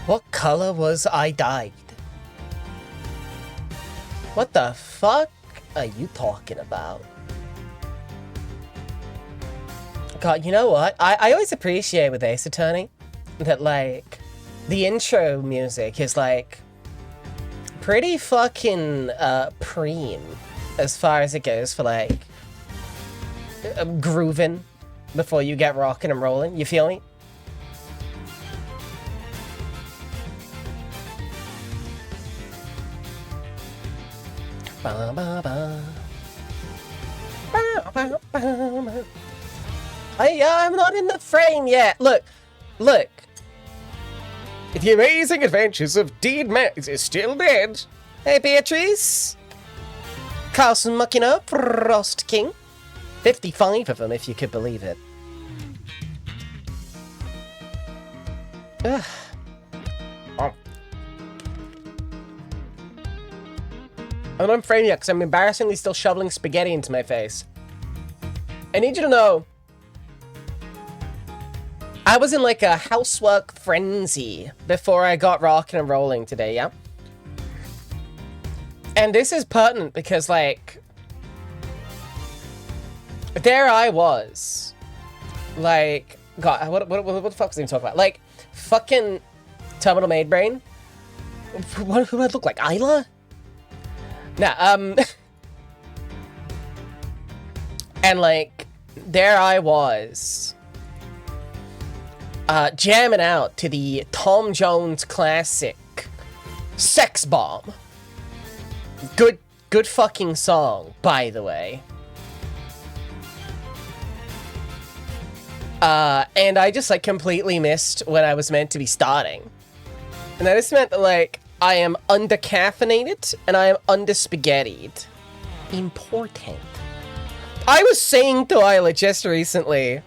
What color was I dyed? What the fuck are you talking about? God, you know what? I always appreciate with Ace Attorney that, like, the intro music is, like, pretty fucking, preem as far as it goes for, like, grooving before you get rocking and rolling. You feel me? Ba, ba, ba. Ba, ba, ba, ba. I'm not in the frame yet. Look. The amazing adventures of Deid is still dead. Hey, Beatrice. Carlson mucking up, Frost King. 55 of them, if you could believe it. Ugh. Oh. I'm not framed yet because I'm embarrassingly still shoveling spaghetti into my face. I need you to know, I was in like a housework frenzy before I got rocking and rolling today, yeah? And this is pertinent because, like, there I was. Like, God, what the fuck was I even talking about? Like, fucking Terminal Maid Brain? Who do I look like? Isla? Nah, and, like, there I was, jamming out to the Tom Jones classic, Sex Bomb. Good fucking song, by the way. And I just, like, completely missed when I was meant to be starting. And that just meant that, like, I am under-caffeinated, and I am under-spaghettied. Important. I was saying to Isla just recently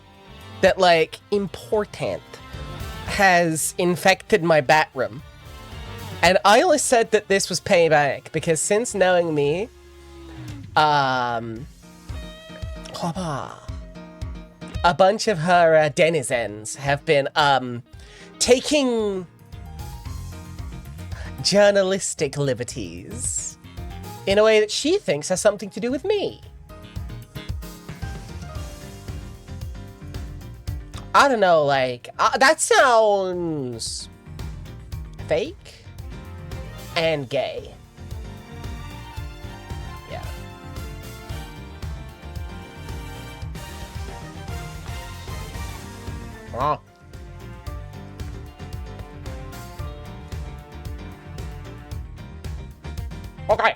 that, like, important has infected my bathroom. And Isla said that this was payback, because since knowing me, a bunch of her denizens have been, taking journalistic liberties in a way that she thinks has something to do with me. I don't know, like, that sounds fake and gay. Yeah. Oh. Okay.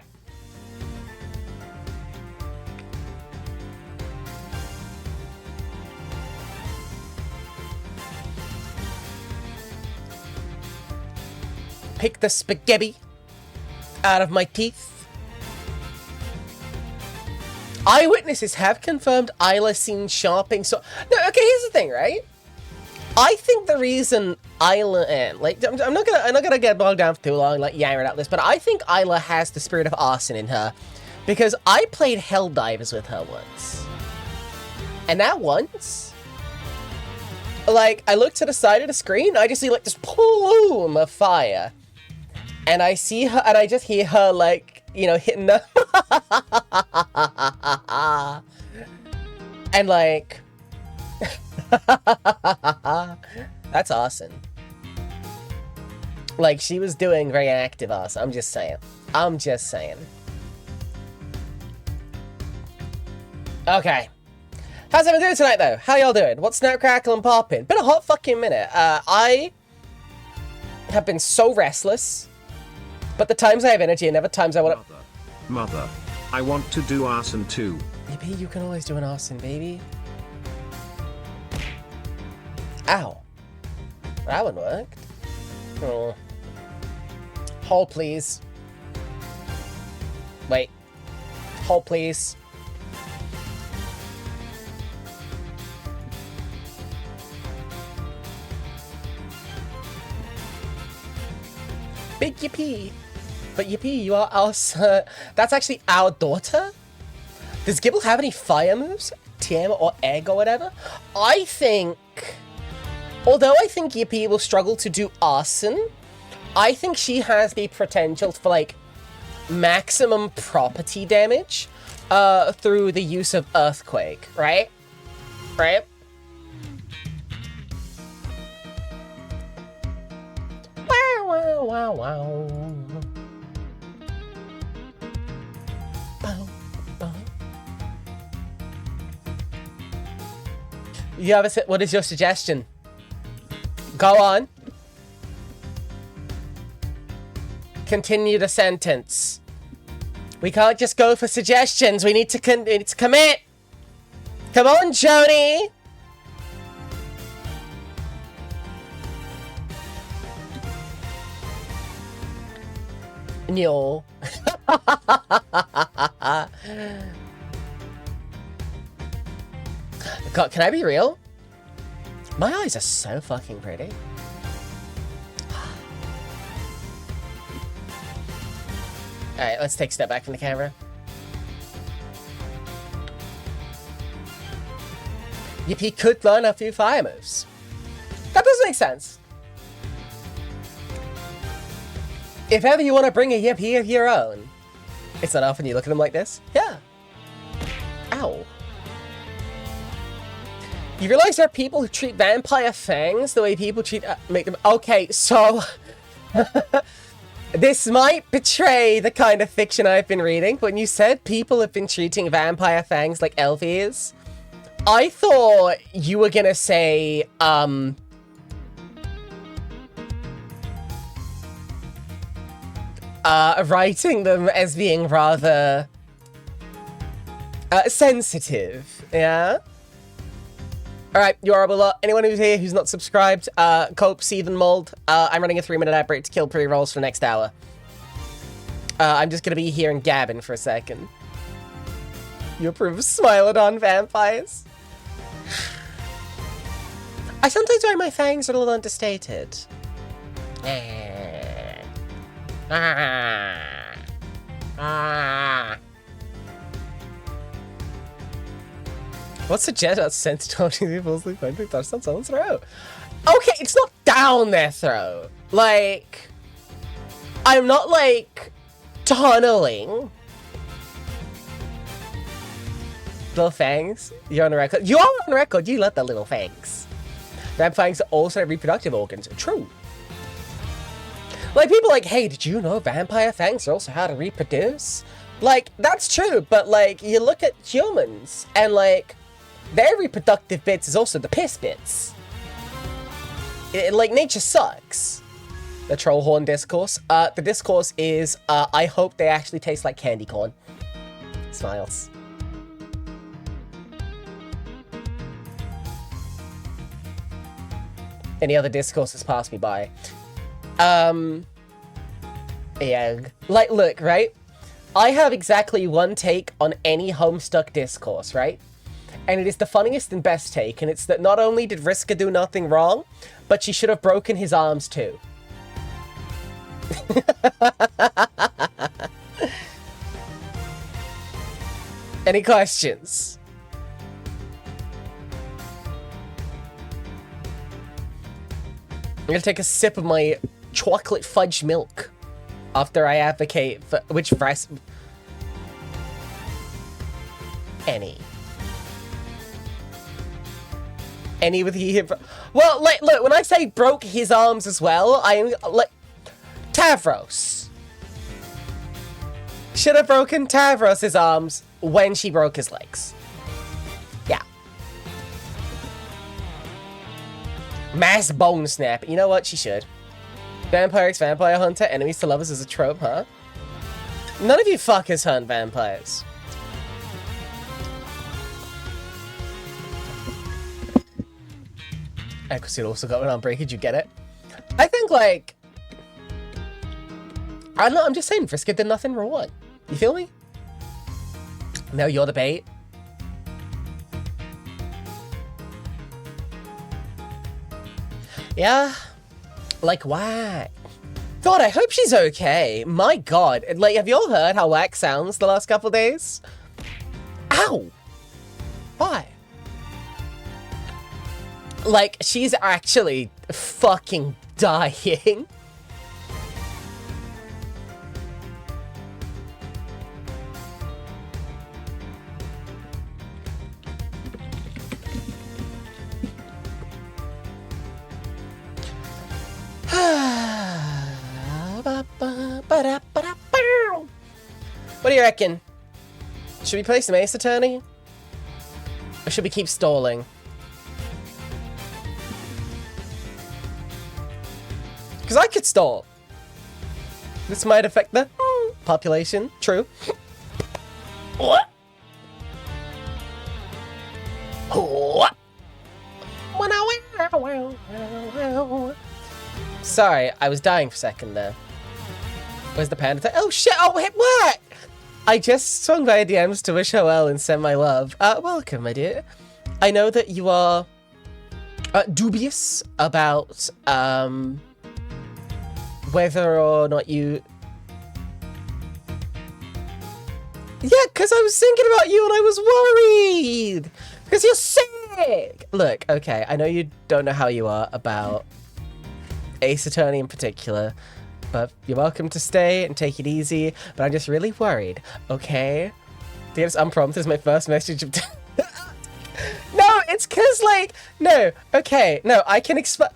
Pick the spaghetti out of my teeth. Eyewitnesses have confirmed Isla seen shopping. So, no, okay, here's the thing, right? I think the reason Isla and like I'm not gonna get bogged down for too long, like yammering out this, but I think Isla has the spirit of arson in her, because I played Helldivers with her once, and that once, like, I look to the side of the screen, I just see like this plume of fire, and I see her, and I just hear her, like, you know, hitting the and like. That's awesome. Like, she was doing very active awesome. I'm just saying. Okay. How's everyone doing tonight, though? How y'all doing? What's Snap, Crackle, and Poppin'? Been a hot fucking minute. I have been so restless, but the times I have energy and never times I want to... Mother, I want to do arson too. Maybe you can always do an arson, baby. Ow. That one worked. Oh. Hold, please. Wait. Hold, please. Big yippee. But yippee, you are our... that's actually our daughter? Does Gibble have any fire moves? TM or egg or whatever? I think... Although I think Yippee will struggle to do arson, I think she has the potential for, like, maximum property damage through the use of Earthquake, right? Right? Wow, wow, wow, wow. Bow, bow. You have a, what is your suggestion? Go on. Continue the sentence. We can't just go for suggestions. We need to commit. Come on, Joni. No. God, can I be real? My eyes are so fucking pretty. Alright, let's take a step back from the camera. Yippee could learn a few fire moves. That does make sense. If ever you want to bring a Yippee of your own. It's not often you look at them like this. Yeah. Ow. You realize there are people who treat vampire fangs the way people treat... make them... Okay, so... This might betray the kind of fiction I've been reading, but when you said people have been treating vampire fangs like elf ears, I thought you were gonna say, writing them as being rather, sensitive, yeah? Alright, you are below. Anyone who's here who's not subscribed, Cope, Seethe, and Mold, I'm running a 3-minute ad break to kill pre-rolls for the next hour. I'm just gonna be here and gabbing for a second. You approve of Smilodon vampires? I sometimes find my fangs are a little understated. What's the jet out sensitivity people sleep going to touch someone's throat? Okay, it's not down their throat. Like, I'm not like tunneling. Little fangs, you're on the record. You are on the record, you love the little fangs. Fangs also have reproductive organs. True. Like, people are like, hey, did you know vampire fangs are also how to reproduce? Like, that's true, but like, you look at humans, and like, their reproductive bits is also the piss bits. Like, nature sucks. The troll horn discourse. The discourse is, I hope they actually taste like candy corn. Smiles. Any other discourses pass me by? Yeah. Like, look, right? I have exactly one take on any Homestuck discourse, right? And it is the funniest and best take, and it's that not only did Vriska do nothing wrong, but she should have broken his arms too. Any questions? I'm gonna take a sip of my chocolate fudge milk after I advocate for which breast. Any with the... Well, like, look, when I say broke his arms as well, I'm like... Tavros should have broken Tavros's arms when she broke his legs. Yeah. Mass bone snap. You know what? She should. Vampire X Vampire Hunter, enemies to lovers as a trope, huh? None of you fuckers hunt vampires. Equisuit also got one on break. Did you get it? I think, like... I don't know, I'm just saying, Vriska did nothing wrong. You feel me? No, you're the bait. Yeah. Like, whack. God, I hope she's okay. My God. Like, have you all heard how whack sounds the last couple days? Ow! Why? Like, she's actually fucking dying. Ba-da-ba-da-bow. What do you reckon? Should we play some Ace Attorney? Or should we keep stalling? Because I could stall. This might affect the population. True. What? What? Sorry, I was dying for a second there. Where's the panda? Oh shit! Oh, what? I just swung by DMs to wish her well and send my love. Welcome, my dear. I know that you are dubious about whether or not you. Yeah, because I was thinking about you and I was worried. Because you're sick. Look, okay, I know you don't know how you are about Ace Attorney in particular, but you're welcome to stay and take it easy. But I'm just really worried, okay? This unprompted is my first message of... No, it's because, like, no, okay, no, I can expect,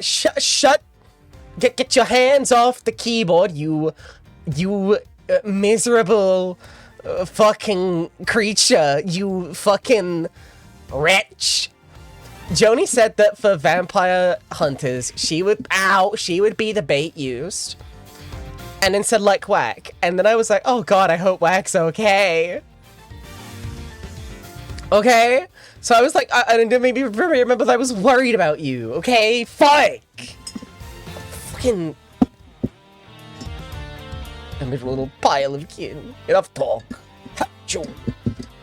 shut, get your hands off the keyboard, you miserable fucking creature, you fucking wretch. Joni said that for vampire hunters, she would be the bait used. And then said, like, Whack. And then I was like, oh god, I hope Whack's okay. Okay? So I was like, I didn't maybe remember that I was worried about you, okay? Fuck! Fucking... I'm a little pile of kin. Enough talk.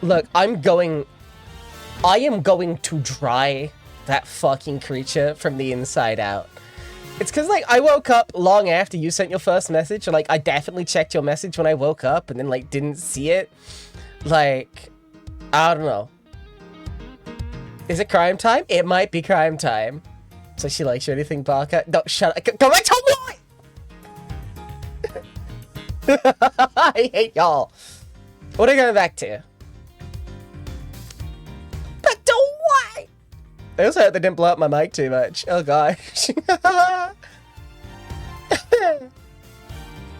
Look, I am going to dry that fucking creature from the inside out. It's because, like, I woke up long after you sent your first message, or, like, I definitely checked your message when I woke up and then, like, didn't see it. Like, I don't know. Is it crime time? It might be crime time. So she likes you, anything, Barker? No, shut up. Go back to what? I hate y'all. What are you going back to? Back to what? I also hope they didn't blow up my mic too much. Oh gosh.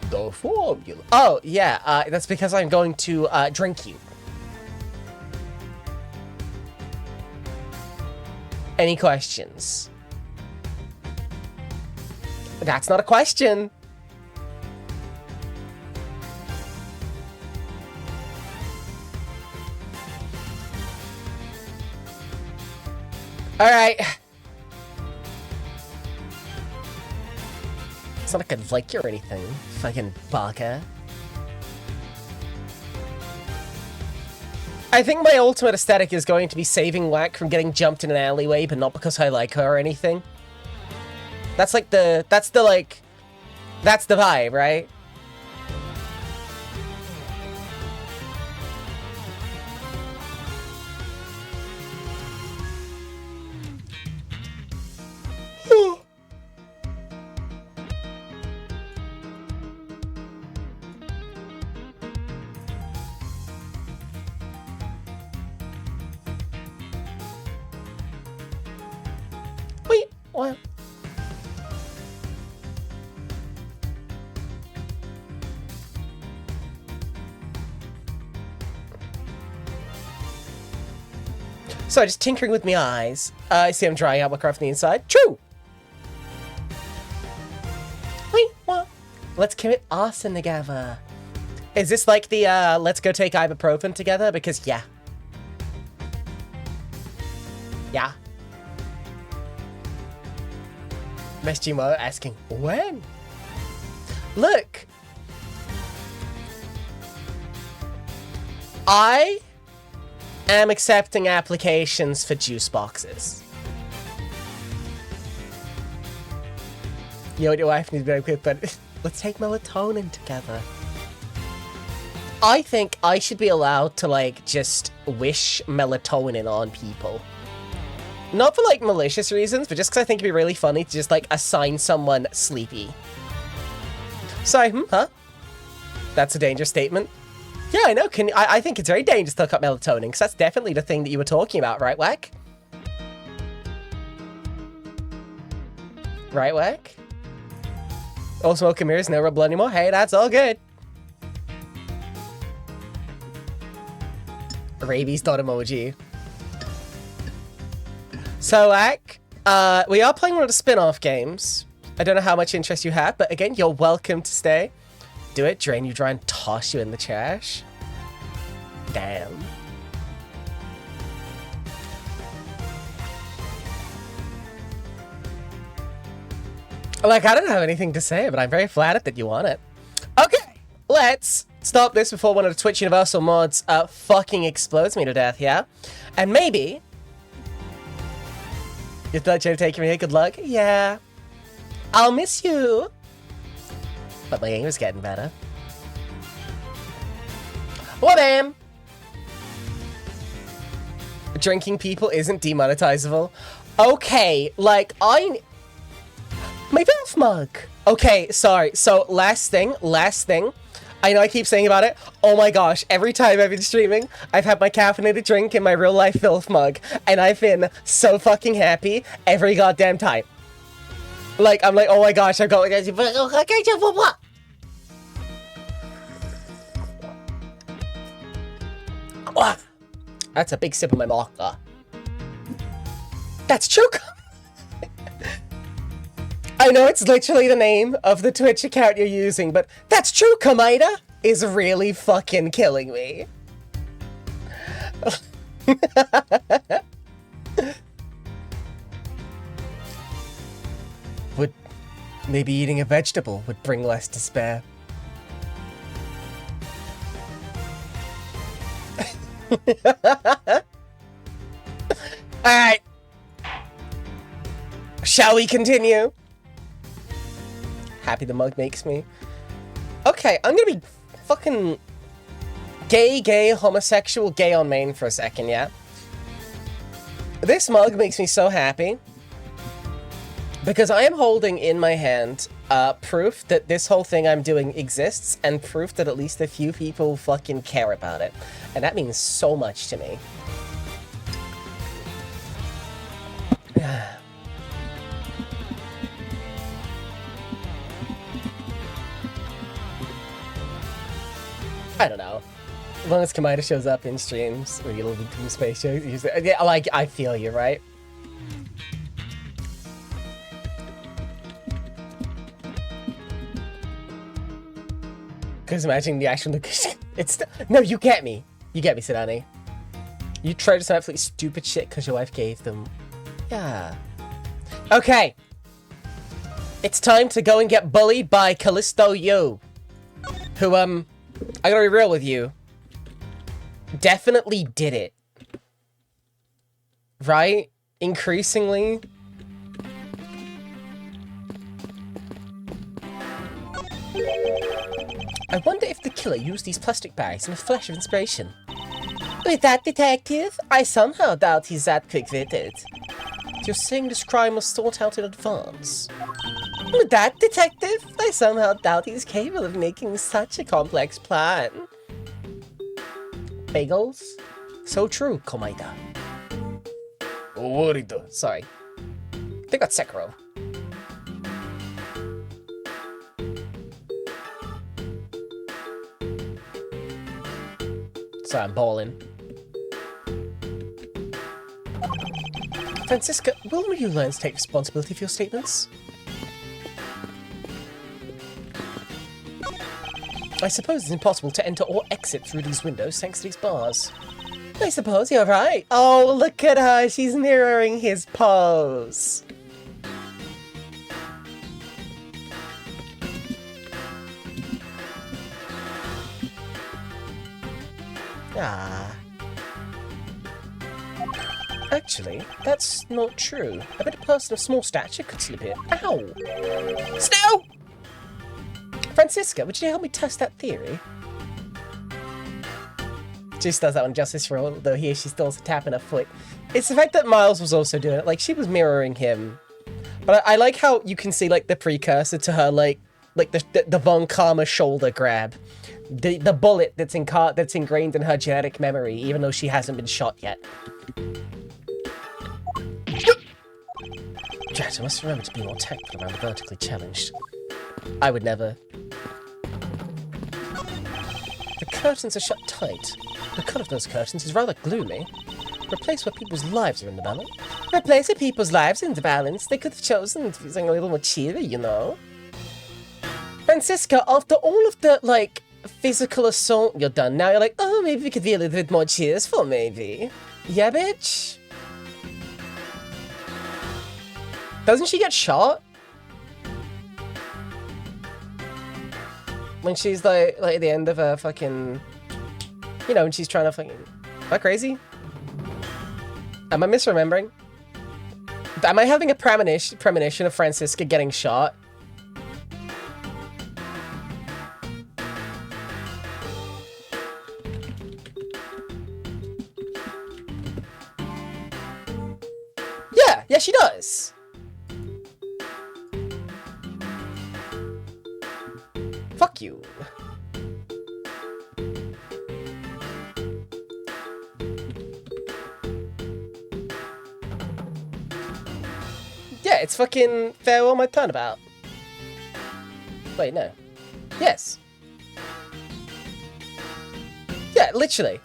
The formula. Oh yeah, that's because I'm going to drink you. Any questions? That's not a question. Alright. It's not like I'd like you or anything. Fucking baka. I think my ultimate aesthetic is going to be saving Whack from getting jumped in an alleyway, but not because I like her or anything. That's like that's the vibe, right? Wait, what? So just tinkering with my eyes. I see I'm drying out my craft from the inside. True! Wait, what? Let's commit arson together. Is this like the, let's go take ibuprofen together? Because, yeah. Yeah. Messaging Mo asking, when? Look. I am accepting applications for juice boxes. You know what your wife needs to be quick, but let's take melatonin together. I think I should be allowed to, like, just wish melatonin on people. Not for, like, malicious reasons, but just because I think it'd be really funny to just, like, assign someone sleepy. Sorry, huh? That's a dangerous statement. Yeah, I know. I think it's very dangerous to look up melatonin, because that's definitely the thing that you were talking about, right, Whack? Right, Whack? All smoke and mirrors, no red blood anymore. Hey, that's all good. Rabies dot emoji. So, like, we are playing one of the spin-off games. I don't know how much interest you have, but again, you're welcome to stay. Do it, drain you dry and toss you in the trash. Damn. Like, I don't have anything to say, but I'm very flattered that you want it. Okay, let's stop this before one of the Twitch Universal mods fucking explodes me to death, yeah? And maybe... You thought you'd take me here? Good luck? Yeah. I'll miss you. But my aim is getting better. What, ma'am? Drinking people isn't demonetizable. Okay, like, my Valve mug! Okay, sorry. So, last thing. I know I keep saying about it. Oh my gosh, every time I've been streaming, I've had my caffeinated drink in my real life filth mug. And I've been so fucking happy every goddamn time. Like, I'm like, oh my gosh, I've got like... That's a big sip of my mocha. That's true. I know it's literally the name of the Twitch account you're using, but that's true, Kamida is really fucking killing me. Would maybe eating a vegetable would bring less despair. Alright. Shall we continue? Happy the mug makes me. Okay, I'm gonna be fucking gay, homosexual, gay on main for a second, yeah? This mug makes me so happy because I am holding in my hand proof that this whole thing I'm doing exists and proof that at least a few people fucking care about it. And that means so much to me. I don't know. As long as Kamida shows up in streams where you live in space shows, yeah, like, I feel you, right? Because imagine the actual it's no, you get me. You get me, Sidani. You tried some absolutely stupid shit because your wife gave them. Yeah. Okay. It's time to go and get bullied by Callisto Yo. Who, I gotta be real with you. Definitely did it. Right? Increasingly. I wonder if the killer used these plastic bags in a flash of inspiration. With that, detective, I somehow doubt he's that quick-witted. You're saying this crime was thought out in advance? With that, detective, I somehow doubt he's capable of making such a complex plan. Bagels? So true, Komaida. Worried. Sorry. I think that's Sekiro. Sorry, I'm balling. Francisca, will you learn to take responsibility for your statements? I suppose it's impossible to enter or exit through these windows thanks to these bars. I suppose you're right. Oh, look at her. She's mirroring his pose. Ah. Actually, that's not true. I bet a person of small stature could slip in. Ow! Snow! Francisca, would you help me test that theory? Just does that one justice for all, though here she's still tapping her foot. It's the fact that Miles was also doing it. Like, she was mirroring him. But I like how you can see, like, the precursor to her, like the Von Karma shoulder grab. The bullet that's ingrained in her genetic memory, even though she hasn't been shot yet. Jet, I must remember to be more tactful around the vertically challenged. I would never. The curtains are shut tight. The cut of those curtains is rather gloomy. Replace where people's lives are in the balance. Replace where people's lives are in the balance. They could have chosen something a little more cheery, you know? Francisca, after all of the, like, physical assault you're done, now you're like, oh, maybe we could be a little bit more cheerful, maybe. Yeah, bitch? Doesn't she get shot? When she's, like at the end of a fucking... You know, when she's trying to fucking... Am I crazy? Am I misremembering? Am I having a premonition of Francisca getting shot? Yeah, she does. Fuck you. Yeah, it's fucking Farewell My Turnabout. Wait, no. Yes. Yeah, literally.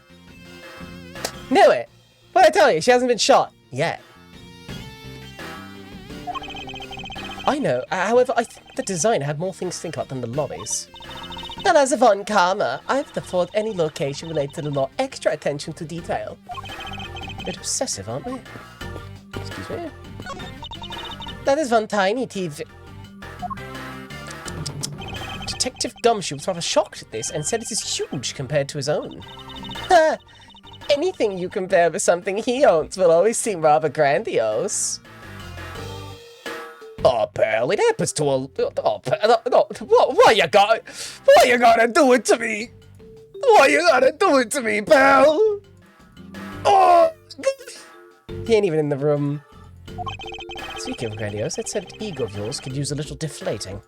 Knew it. What'd I tell you? She hasn't been shot yet. I know, however, I think the designer had more things to think about than the lobbies. And as a Von Karma, I've afforded any location related to the law extra attention to detail. Bit obsessive, aren't we? Excuse me. That is one tiny TV. Detective Gumshoe was rather shocked at this and said it is huge compared to his own. Ha! Anything you compare with something he owns will always seem rather grandiose. Oh, pal, it happens to a... Oh, pal, no, why you gotta do it to me? Why you gotta do it to me, pal? Oh! He ain't even in the room. Speaking of grandiose, that said ego of yours could use a little deflating.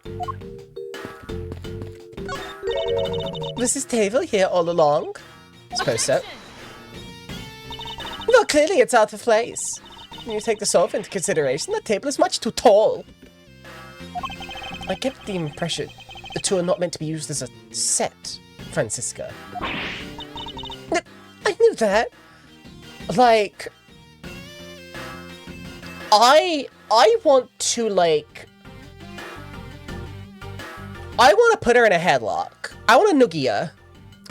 Was this table here all along? Suppose so. Well, clearly it's out of place. When you take the sofa into consideration, that table is much too tall. I get the impression the two are not meant to be used as a set, Francisca. I knew that. Like... I want to, like... I want to put her in a headlock. I want to noogie her.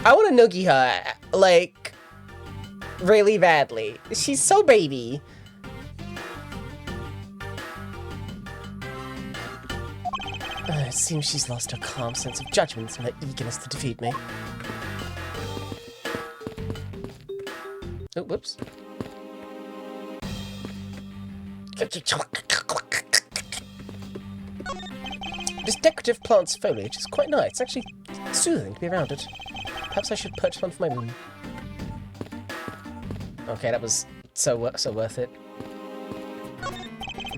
I want to noogie her, like, really badly. She's so baby. It seems she's lost her calm sense of judgment and her eagerness to defeat me. Oh, whoops. This decorative plant's foliage is quite nice. It's actually soothing to be around it. Perhaps I should purchase one for my room. Okay, that was so worth it.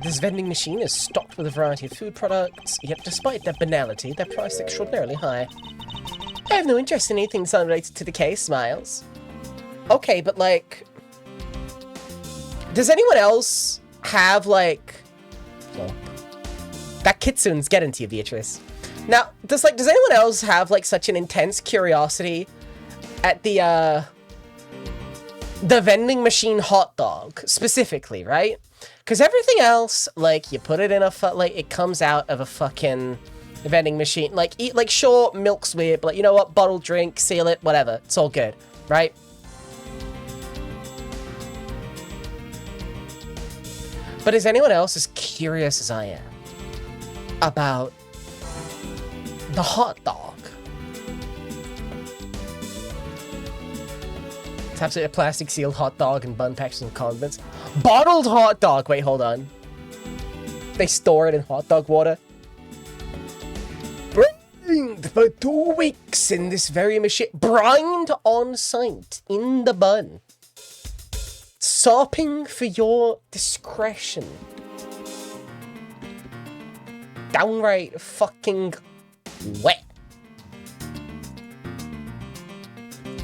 This vending machine is stocked with a variety of food products, yet despite their banality, they're priced extraordinarily high. I have no interest in anything that's unrelated to the case, Smiles. Okay, but like... Does anyone else have, like... Oh. That kitsune's getting to you, Beatrice. Now, does anyone else have, like, such an intense curiosity at the vending machine hot dog, specifically, right? Because everything else, like, you put it in a, like, it comes out of a fucking vending machine. Like, eat, like, sure, milk's weird, but, like, you know what? Bottled drink, seal it, whatever. It's all good, right? But is anyone else as curious as I am about the hot dog? It's absolutely a plastic sealed hot dog and bun packed with condiments. Bottled hot dog! Wait, hold on. They store it in hot dog water. Brined for 2 weeks in this very machine. Brined on site in the bun. Sopping for your discretion. Downright fucking wet.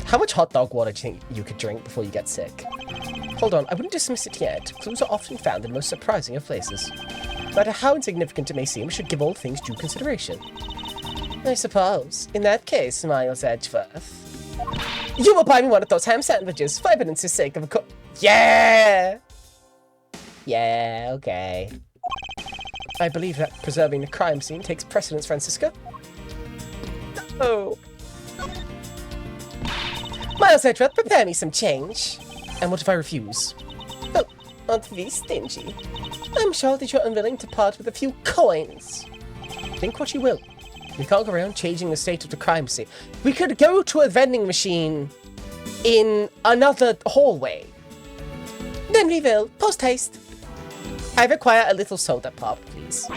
How much hot dog water do you think you could drink before you get sick? Hold on, I wouldn't dismiss it yet. Clues are often found in most surprising of places. matter how insignificant it may seem, we should give all things due consideration. I suppose. In that case, Miles Edgeworth, you will buy me one of those ham sandwiches for evidence's sake of a Yeah! Yeah, okay. I believe that preserving the crime scene takes precedence, Francisca. Oh. Miles Edgeworth, prepare me some change. And what if I refuse? Oh, aren't we stingy? I'm sure that you're unwilling to part with a few coins. Think what you will. We can't go around changing the state of the crime scene. We could go to a vending machine in another hallway. Then we will. Post haste. I require a little soda pop, please.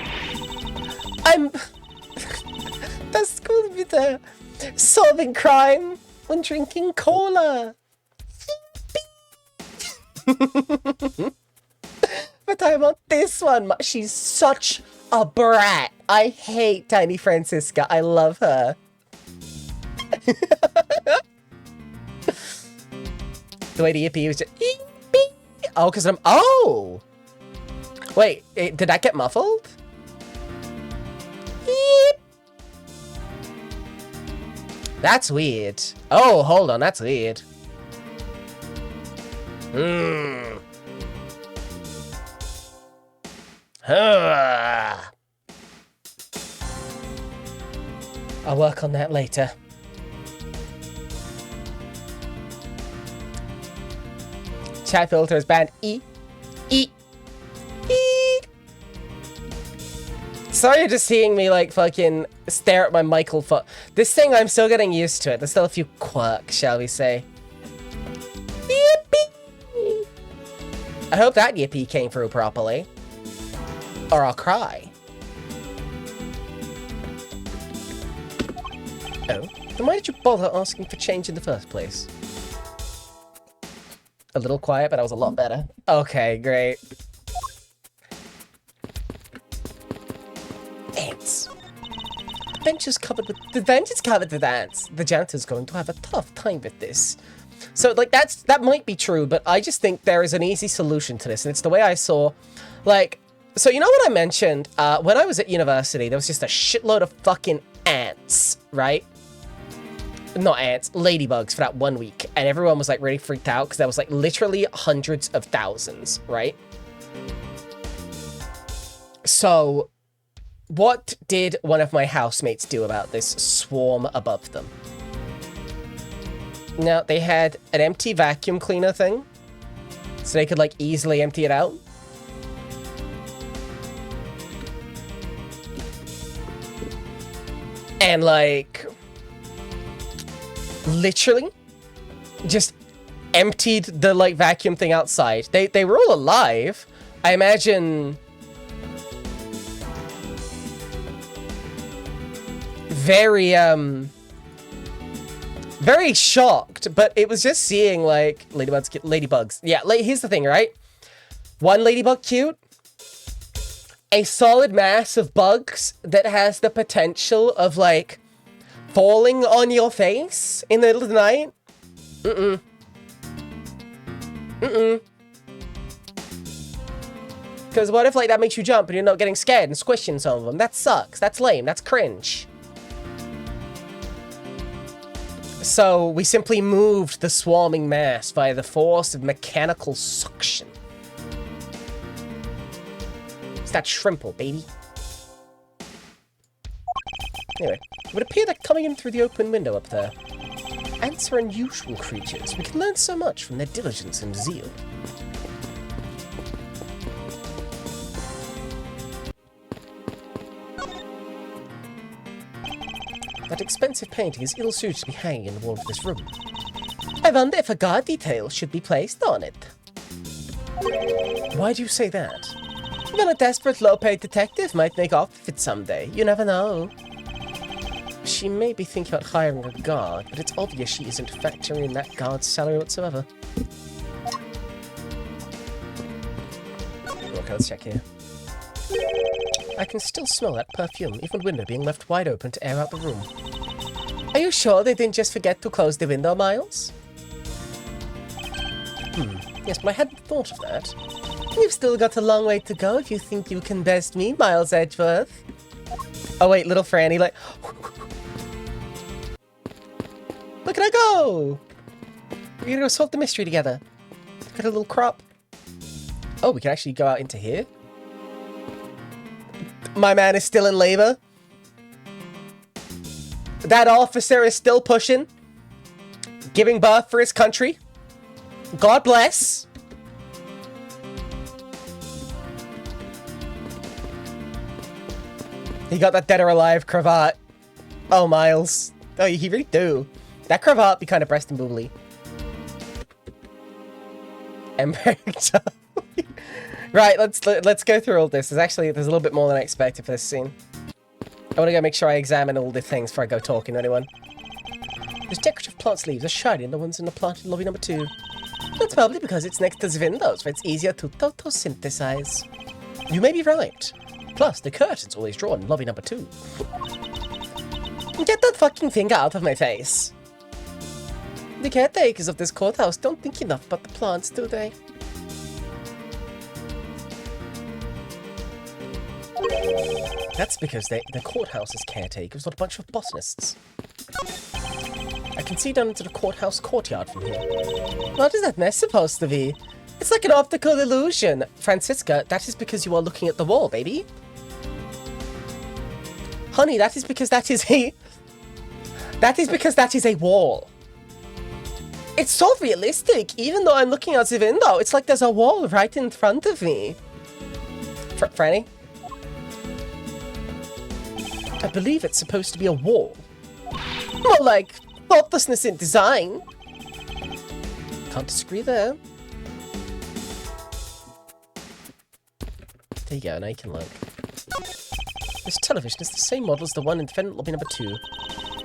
That's going to be the solving crime when drinking cola. But I want this one. She's such a brat. I hate Tiny Francisca. I love her. The way the yippee was just... Oh, because I'm... Oh! Wait, did that get muffled? Eep. That's weird. Oh, hold on, that's weird. I'll work on that later. Chat filter is banned. E. Sorry, you're just seeing me like fucking stare at my Michael foot. This thing, I'm still getting used to it. There's still a few quirks, shall we say. Yippee! I hope that yippee came through properly. Or I'll cry. Oh, then why did you bother asking for change in the first place? A little quiet, but that was a lot better. Okay, great. Ants. The bench is covered with ants. The janitor's going to have a tough time with this. So, like, that might be true, but I just think there is an easy solution to this, and it's the way I saw, like, so you know what I mentioned? When I was at university, there was just a shitload of fucking ants, right? Not ants, ladybugs for that 1 week, and everyone was like really freaked out because there was like literally hundreds of thousands, right? So what did one of my housemates do about this swarm above them? Now, they had an empty vacuum cleaner thing, so they could like easily empty it out. And like, literally just emptied the like vacuum thing outside. They were all alive. I imagine very shocked, but it was just seeing like ladybugs. Yeah, like here's the thing, right? One ladybug cute, a solid mass of bugs that has the potential of like falling on your face in the middle of the night? Because what if like that makes you jump and you're not getting scared and squishing some of them? That sucks. That's lame. That's cringe. So we simply moved the swarming mass via the force of mechanical suction. It's that shrimple, baby. Anyway, it would appear that coming in through the open window up there. Ants are unusual creatures. We can learn so much from their diligence and zeal. That expensive painting is ill-suited to be hanging in the wall of this room. I wonder if a guard detail should be placed on it. Why do you say that? Well, a desperate low-paid detective might make off with it someday. You never know. She may be thinking about hiring a guard, but it's obvious she isn't factoring in that guard's salary whatsoever. Okay, let's check here. I can still smell that perfume, even the window being left wide open to air out the room. Are you sure they didn't just forget to close the window, Miles? Yes, but I hadn't thought of that. You've still got a long way to go if you think you can best me, Miles Edgeworth. Oh wait, little Franny, like... Look at her go! We're gonna go solve the mystery together. Got a little crop. Oh, we can actually go out into here? My man is still in labor. That officer is still pushing. Giving birth for his country. God bless. He got that dead or alive cravat. Oh, Miles. Oh, he really do. That cravat be kind of breast and boobly. Right, let's go through all this. There's a little bit more than I expected for this scene. I want to go make sure I examine all the things before I go talking to anyone. Those decorative plant leaves are shinier than the ones in the plant in lobby number 2. That's probably because it's next to the windows, where it's easier to photosynthesize. You may be right. Plus, the curtain's always drawn in lobby number 2. Get that fucking finger out of my face. The caretakers of this courthouse don't think enough about the plants, do they? That's because the courthouse's caretakers are a bunch of botanists. I can see down into the courthouse courtyard from here. What is that mess supposed to be? It's like an optical illusion. Francisca, that is because you are looking at the wall, baby. Honey, that is because that is a... That is because that is a wall. It's so realistic, even though I'm looking out the window. It's like there's a wall right in front of me. Franny? I believe it's supposed to be a wall. More like thoughtlessness in design. Can't disagree there. There you go, now you can look. This television is the same model as the one in defendant lobby number 2.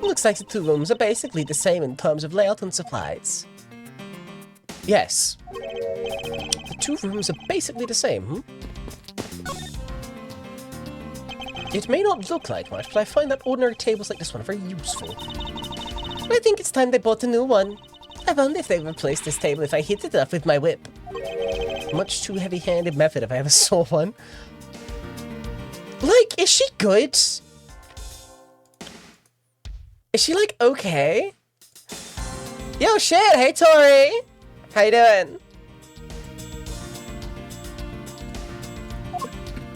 Looks like the two rooms are basically the same in terms of layout and supplies. Yes. The two rooms are basically the same, It may not look like much, but I find that ordinary tables like this one are very useful. I think it's time they bought a new one. I wonder if they would replace this table if I hit it up with my whip. Much too heavy-handed method if I ever saw one. Like, is she good? Is she, like, okay? Yo, shit! Hey, Tori! How you doing?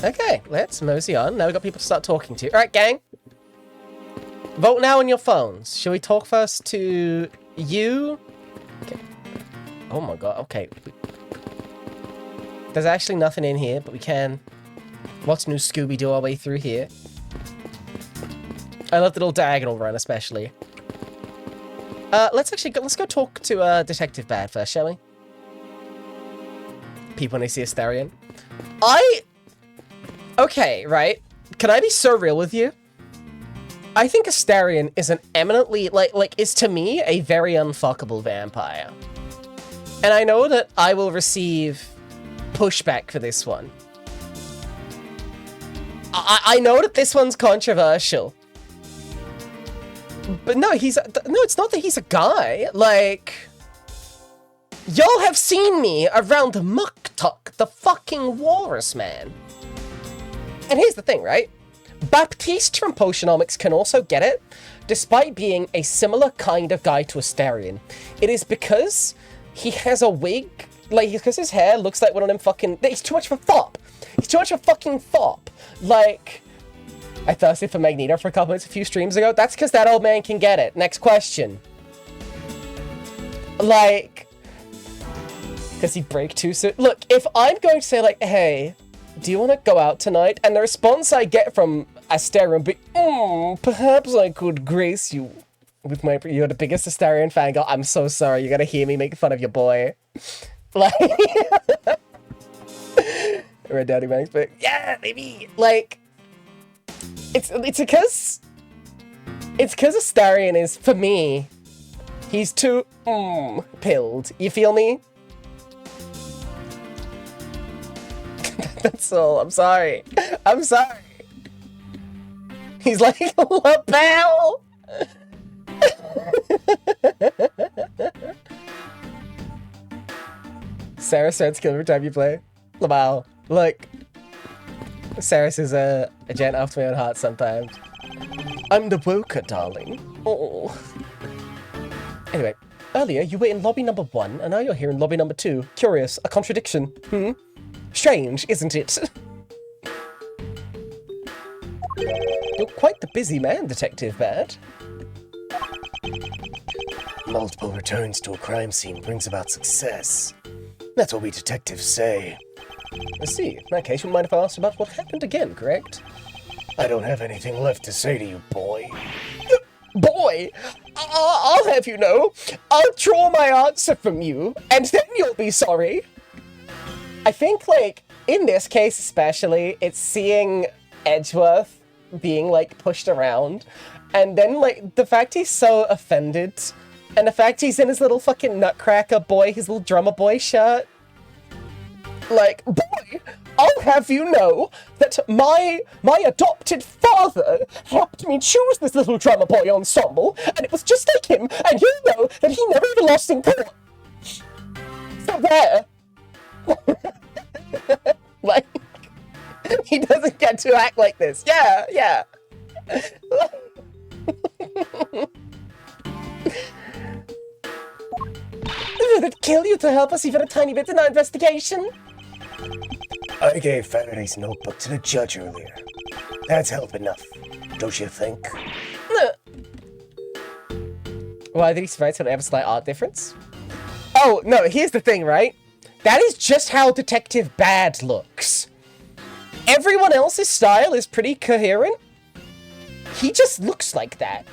Okay, let's mosey on. Now we've got people to start talking to. Alright, gang. Vote now on your phones. Shall we talk first to you? Okay. Oh my god, okay. There's actually nothing in here, but we can... What's new Scooby-Doo our way through here. I love the little diagonal run, especially. Let's go talk to Detective Bad first, shall we? People when they see Asterion. Okay, right? Can I be so real with you? I think Asterion is an eminently, is to me, a very unfuckable vampire. And I know that I will receive pushback for this one. I know that this one's controversial. But no, it's not that he's a guy. Like, y'all have seen me around Muktuk, the fucking walrus man. And here's the thing, right? Baptiste from Potionomics can also get it, despite being a similar kind of guy to Asterion. It is because he has a wig, because his hair looks like one of them fucking... He's too much of a fop. He's too much of a fucking fop. Like, I thirsted for Magneto for a couple minutes a few streams ago. That's because that old man can get it. Next question. Like, does he break too soon? Look, if I'm going to say, like, hey... Do you want to go out tonight? And the response I get from Asterion be, perhaps I could grace you with my... You're the biggest Asterion fan. Go, I'm so sorry. You gotta hear me make fun of your boy. Like... Red Daddy Max, but yeah, baby. Like... It's because... It's because Asterion is, for me... He's too... pilled. You feel me? That's all. I'm sorry. I'm sorry. He's like, lapel! Sarah starts killing every time you play. Wow, look. Ceres is a gent after my own heart sometimes. I'm the woker, darling. Oh. Anyway, earlier you were in lobby number 1, and now you're here in lobby number 2. Curious, a contradiction. Hmm? Strange, isn't it? You're quite the busy man, Detective Bad. Multiple returns to a crime scene brings about success. That's what we detectives say. I see. In that case, you mind if I ask about what happened again, correct? I don't have anything left to say to you, boy. Boy? I'll have you know, I'll draw my answer from you, and then you'll be sorry. I think, like, in this case especially, it's seeing Edgeworth being, like, pushed around, and then, like, the fact he's so offended, and the fact he's in his little fucking nutcracker boy, his little drummer boy shirt. Like, boy, I'll have you know that my adopted father helped me choose this little drummer boy ensemble, and it was just like him, and you know that he never even lost in court. So there. Like, he doesn't get to act like this. Yeah, yeah. Did it kill you to help us even a tiny bit in our investigation? I gave Faraday's notebook to the judge earlier. That's help enough, don't you think? Why did he write to have a slight art difference? Oh, no, here's the thing, right? That is just how Detective Bad looks. Everyone else's style is pretty coherent. He just looks like that.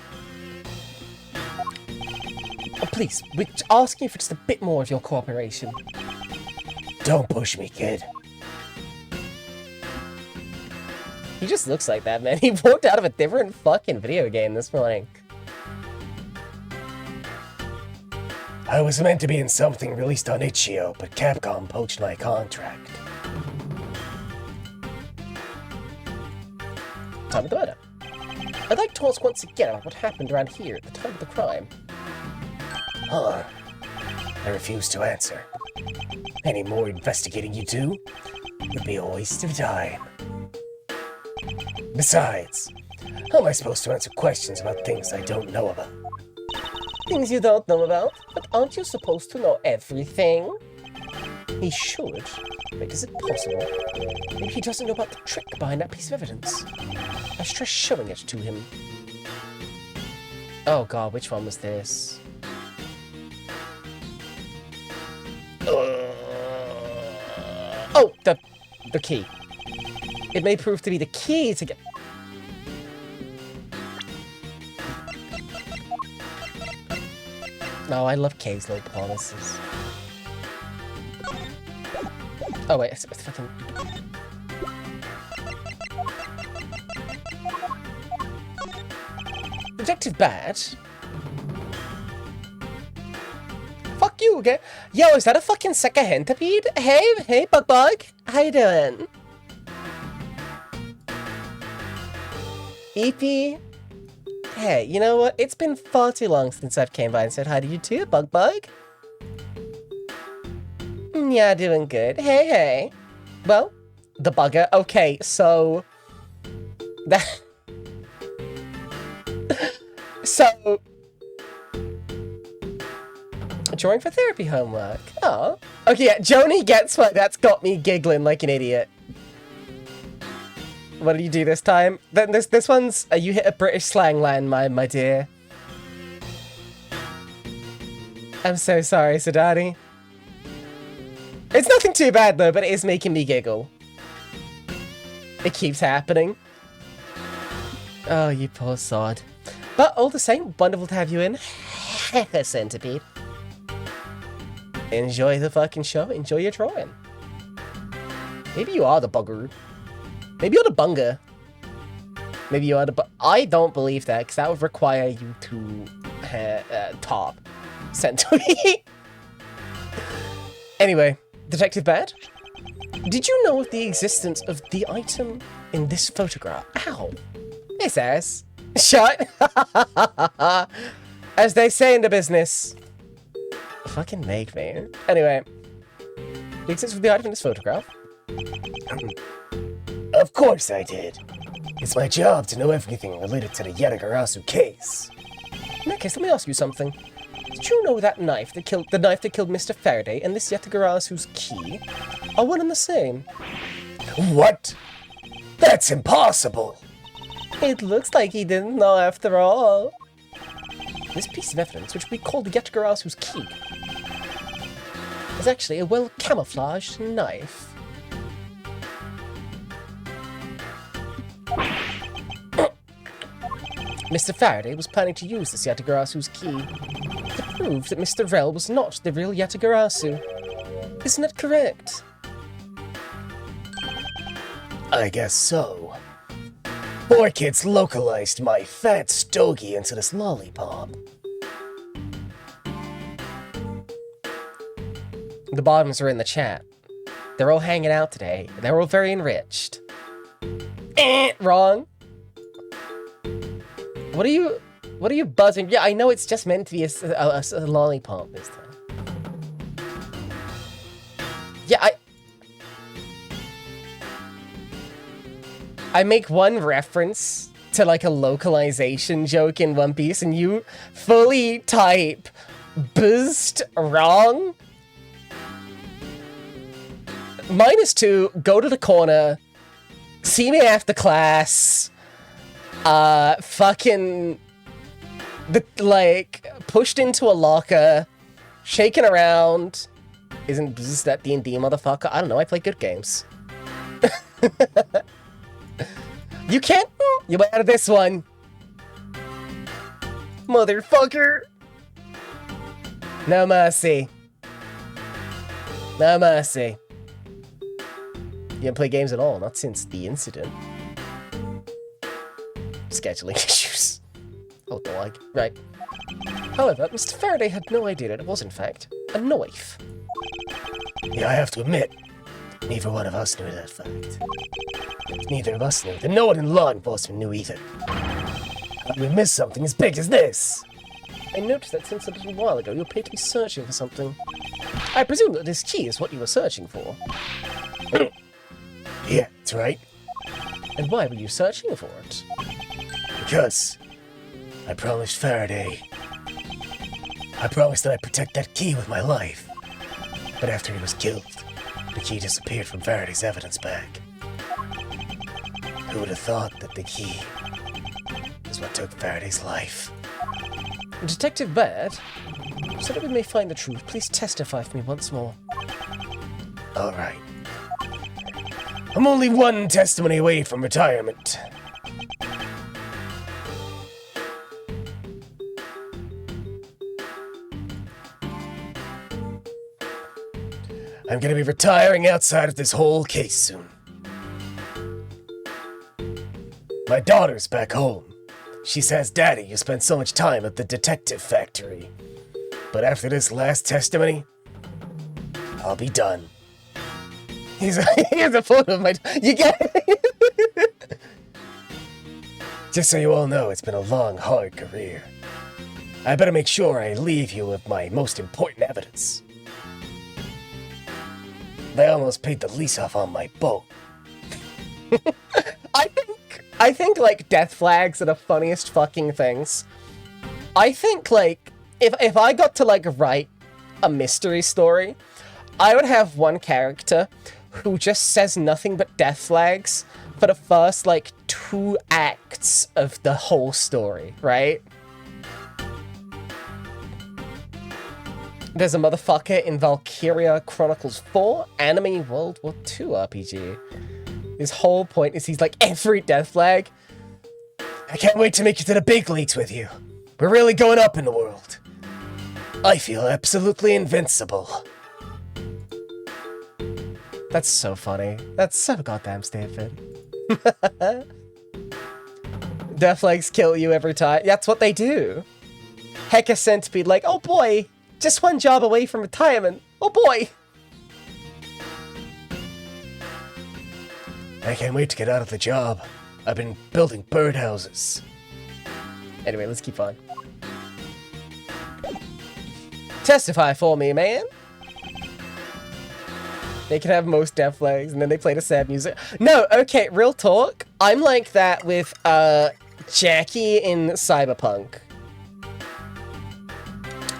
Oh, please, we're asking for just a bit more of your cooperation. Don't push me, kid. He just looks like that, man. He walked out of a different fucking video game this morning. I was meant to be in something released on Itch.io, but Capcom poached my contract. Time of the murder. I'd like to ask once again about what happened around here at the time of the crime. Huh. I refuse to answer. Any more investigating you do would be a waste of time. Besides, how am I supposed to answer questions about things I don't know about? Things you don't know about? But aren't you supposed to know everything? He should. But is it possible? Maybe he doesn't know about the trick behind that piece of evidence. I should try showing it to him. Oh god, which one was this? Oh, the key. It may prove to be the key to get... No, I love Kay's little promises. Oh wait, it's fucking... Detective Bad? Fuck you, okay? Yo, is that a fucking secahentipede? Hey, Bug. How you doing? EP? Hey, you know what? It's been far too long since I've came by and said hi to you too, Bug. Yeah, doing good. Hey. Well, the bugger. Okay, so... That... So... Drawing for therapy homework. Oh. Okay, yeah, Joni gets why that's got me giggling like an idiot. What did you do this time? Then this one's you hit a British slang landmine, my dear. I'm so sorry, Sadani. It's nothing too bad though, but it is making me giggle. It keeps happening. Oh, you poor sod. But all the same, wonderful to have you in. Centipede. Enjoy the fucking show. Enjoy your drawing. Maybe you are the bugger. Maybe you're the bunger. Maybe you are the I don't believe that, because that would require you to top Centipede. Anyway, Detective Bad, did you know of the existence of the item in this photograph? Ow. Hey, Sass. Shut. As they say in the business. Fucking make me. Anyway, the existence of the item in this photograph. Of course I did. It's my job to know everything related to the Yatagarasu case. In that case, let me ask you something. Did you know that knife that killed Mr. Faraday and this Yatagarasu's key are one and the same? What? That's impossible! It looks like he didn't know after all. This piece of evidence, which we call the Yatagarasu's key, is actually a well-camouflaged knife. Mr. Faraday was planning to use this Yatagarasu's key to prove that Mr. Rel was not the real Yatagarasu. Isn't that correct? I guess so. Poor kids localized my fat stogie into this lollipop. The bottoms are in the chat. They're all hanging out today, and they're all very enriched. Wrong. What are you buzzing? Yeah, I know it's just meant to be a lollipop this time. Yeah, I make one reference to like a localization joke in One Piece and you fully type buzzed wrong. -2, go to the corner, see me after class, pushed into a locker, shaking around. Isn't that D&D, motherfucker? I don't know, I play good games. You can't? You out of this one. Motherfucker. No mercy. No mercy. You haven't played games at all, not since the incident. Scheduling issues. Oh, dog. Right. However, Mr. Faraday had no idea that it was, in fact, a knife. Yeah, I have to admit, neither one of us knew that fact. Neither of us knew, and no one in law enforcement knew either. How did we miss something as big as this? I noticed that since a little while ago you appeared to be searching for something. I presume that this key is what you were searching for. Yeah, that's right. And why were you searching for it? Because I promised Faraday. I promised that I'd protect that key with my life. But after he was killed, the key disappeared from Faraday's evidence bag. Who would have thought that the key is what took Faraday's life? Detective Baird, so that we may find the truth, please testify for me once more. All right. I'm only one testimony away from retirement. I'm gonna be retiring outside of this whole case soon. My daughter's back home. She says, Daddy, you spent so much time at the detective factory. But after this last testimony, I'll be done. Here's a photo of my... You get it? Just so you all know, it's been a long, hard career. I better make sure I leave you with my most important evidence. They almost paid the lease off on my boat. I think, like, death flags are the funniest fucking things. I think, like, if I got to, like, write a mystery story, I would have one character who just says nothing but death flags for the first, like, 2 acts of the whole story, right? There's a motherfucker in Valkyria Chronicles 4, Anime World War II RPG. His whole point is he's like, every death flag. I can't wait to make it to the big leagues with you. We're really going up in the world. I feel absolutely invincible. That's so funny. That's so goddamn stupid. Death flags kill you every time. That's what they do. Hecka Centipede like, oh boy, just one job away from retirement. Oh boy. I can't wait to get out of the job. I've been building birdhouses. Anyway, let's keep on. Testify for me, man. They can have most death flags, and then they play the sad music. No, okay, real talk. I'm like that with Jackie in Cyberpunk.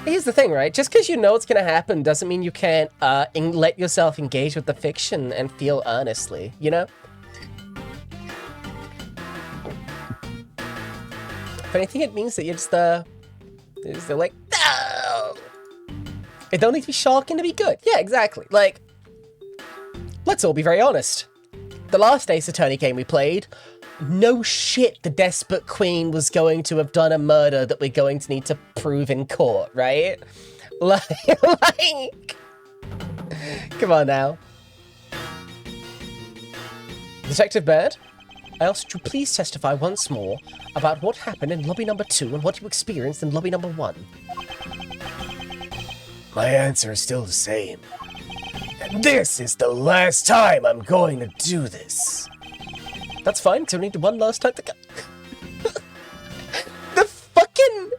Here's the thing, right? Just because you know what's gonna happen doesn't mean you can't let yourself engage with the fiction and feel earnestly, you know? If anything, it means that you're just they're like, no! It don't need to be shocking to be good. Yeah, exactly. Like, let's all be very honest. The last Ace Attorney game we played, no shit the Desperate Queen was going to have done a murder that we're going to need to prove in court, right? Like, come on now. Detective Baird, I asked you please testify once more about what happened in lobby number 2 and what you experienced in lobby number 1. My answer is still the same. And this is the last time I'm going to do this. That's fine, so we need one last time to go. The fucking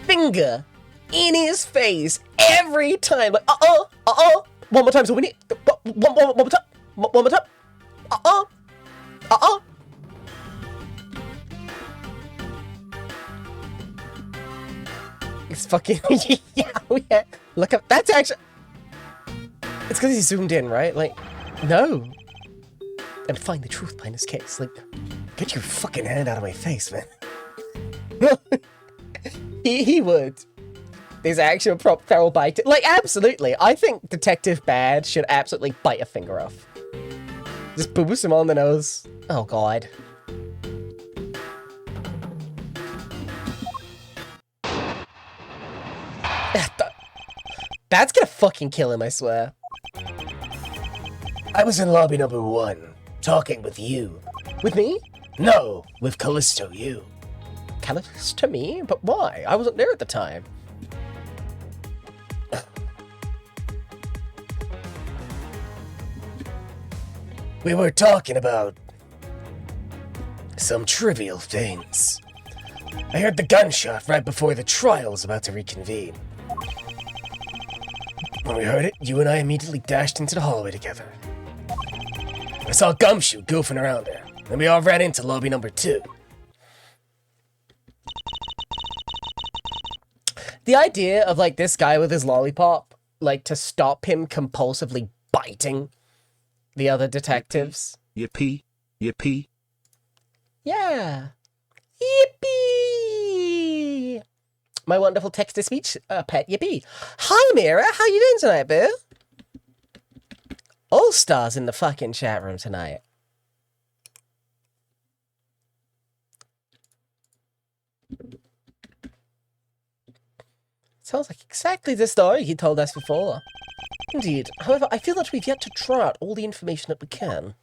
finger in his face every time. Like, one more time, so we need... One more time. One more time. It's fucking... yeah. Look up... That's actually... It's because he zoomed in, right? Like, no. And find the truth behind this case. Like, get your fucking hand out of my face, man. he would. There's actual prop feral bite. Like, absolutely. I think Detective Bad should absolutely bite a finger off. Just boost him on the nose. Oh, God. That's gonna fucking kill him, I swear. I was in lobby number 1, talking with you. With me? No, with Callisto, you. Callisto, me? But why? I wasn't there at the time. We were talking about some trivial things. I heard the gunshot right before the trial was about to reconvene. When we heard it, you and I immediately dashed into the hallway together. I saw Gumshoe goofing around there, and we all ran into lobby number 2. The idea of, like, this guy with his lollipop, like, to stop him compulsively biting the other detectives. Yippee, yippee. Yeah. Yippee! My wonderful text-to-speech pet, Yippee. Hi, Mira. How you doing tonight, boo? All stars in the fucking chat room tonight. Sounds like exactly the story he told us before. Indeed. However, I feel that we've yet to draw out all the information that we can.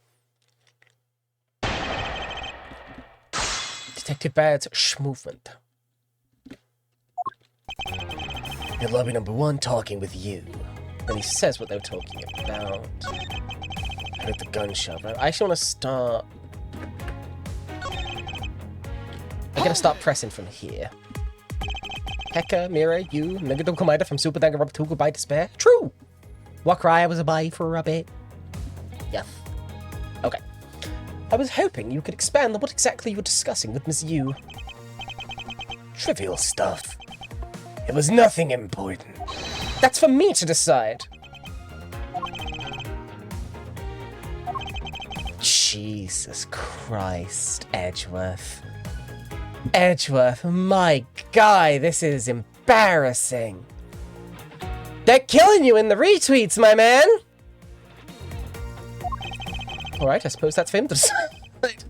Detective Baird's movement. In lobby number 1, talking with you. And he says what they were talking about. I heard the gunshot. I actually want to start... I'm going to start pressing from here. Heka, Mira, you, Negative Commander from Super Danganronpa 2, goodbye despair. True! Wakrai was a bye for a bit. Yeah. Okay. I was hoping you could expand on what exactly you were discussing with Miss Yu. Trivial stuff. It was nothing important. That's for me to decide. Jesus Christ, Edgeworth. Edgeworth, my guy, this is embarrassing. They're killing you in the retweets, my man! Alright, I suppose that's for him to decide.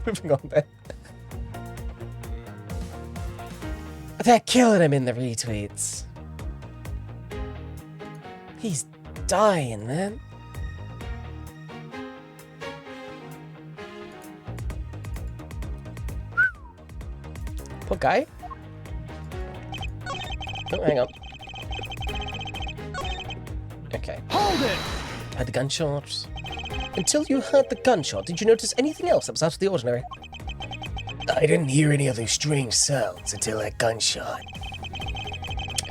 Moving on then. They're killing him in the retweets. He's dying, man. Poor guy. Oh, hang on. Okay. Hold it! Heard the gunshots. Until you heard the gunshot, did you notice anything else that was out of the ordinary? I didn't hear any other strange sounds until that gunshot.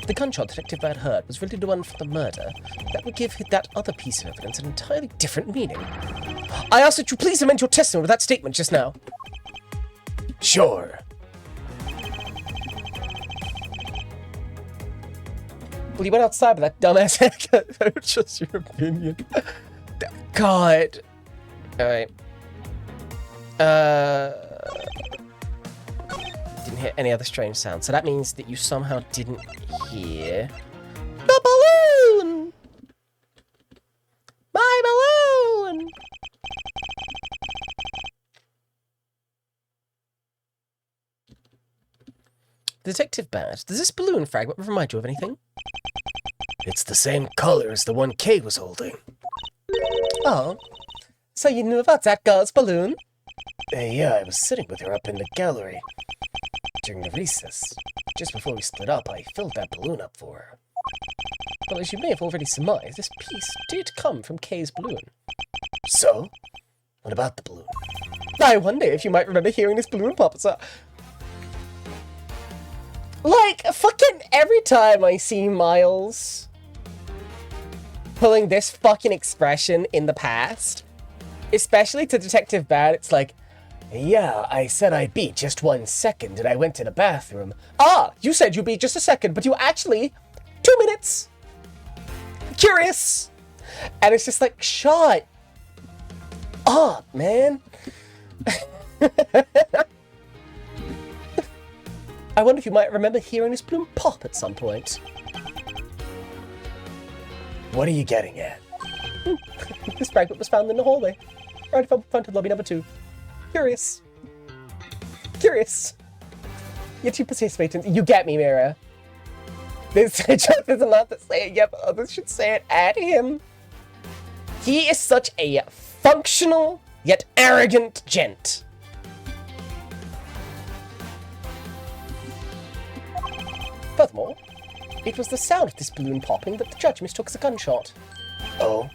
the gunshot Detective Bad heard was really the one for the murder, that would give that other piece of evidence an entirely different meaning. I ask that you please amend your testimony with that statement just now. Sure. Well, you went outside with that dumbass haircut. I don't trust your opinion. God. Alright. Didn't hear any other strange sound, so that means that you somehow didn't hear the balloon! My balloon! Detective Bad, does this balloon fragment remind you of anything? It's the same color as the one Kay was holding. Oh, so you knew about that girl's balloon? Yeah, I was sitting with her up in the gallery during the recess. Just before we split up, I filled that balloon up for her. Well, as you may have already surmised, this piece did come from Kay's balloon. So, what about the balloon? I wonder if you might remember hearing this balloon pop. Like, fucking every time I see Miles pulling this fucking expression in the past, especially to Detective Bad, it's like, yeah, I said I'd be just 1 second and I went to the bathroom. Ah, you said you'd be just a second, but you actually 2 minutes. Curious. And it's just like, shut up, man. I wonder if you might remember hearing this balloon pop at some point. What are you getting at? This fragment was found in the hallway, right in front of lobby number 2. Curious. Curious. You're too participating. You get me, Mira. This just isn't allowed to say it yet, but others should say it at him. He is such a functional, yet arrogant gent. Furthermore, it was the sound of this balloon popping that the judge mistook as a gunshot. Oh?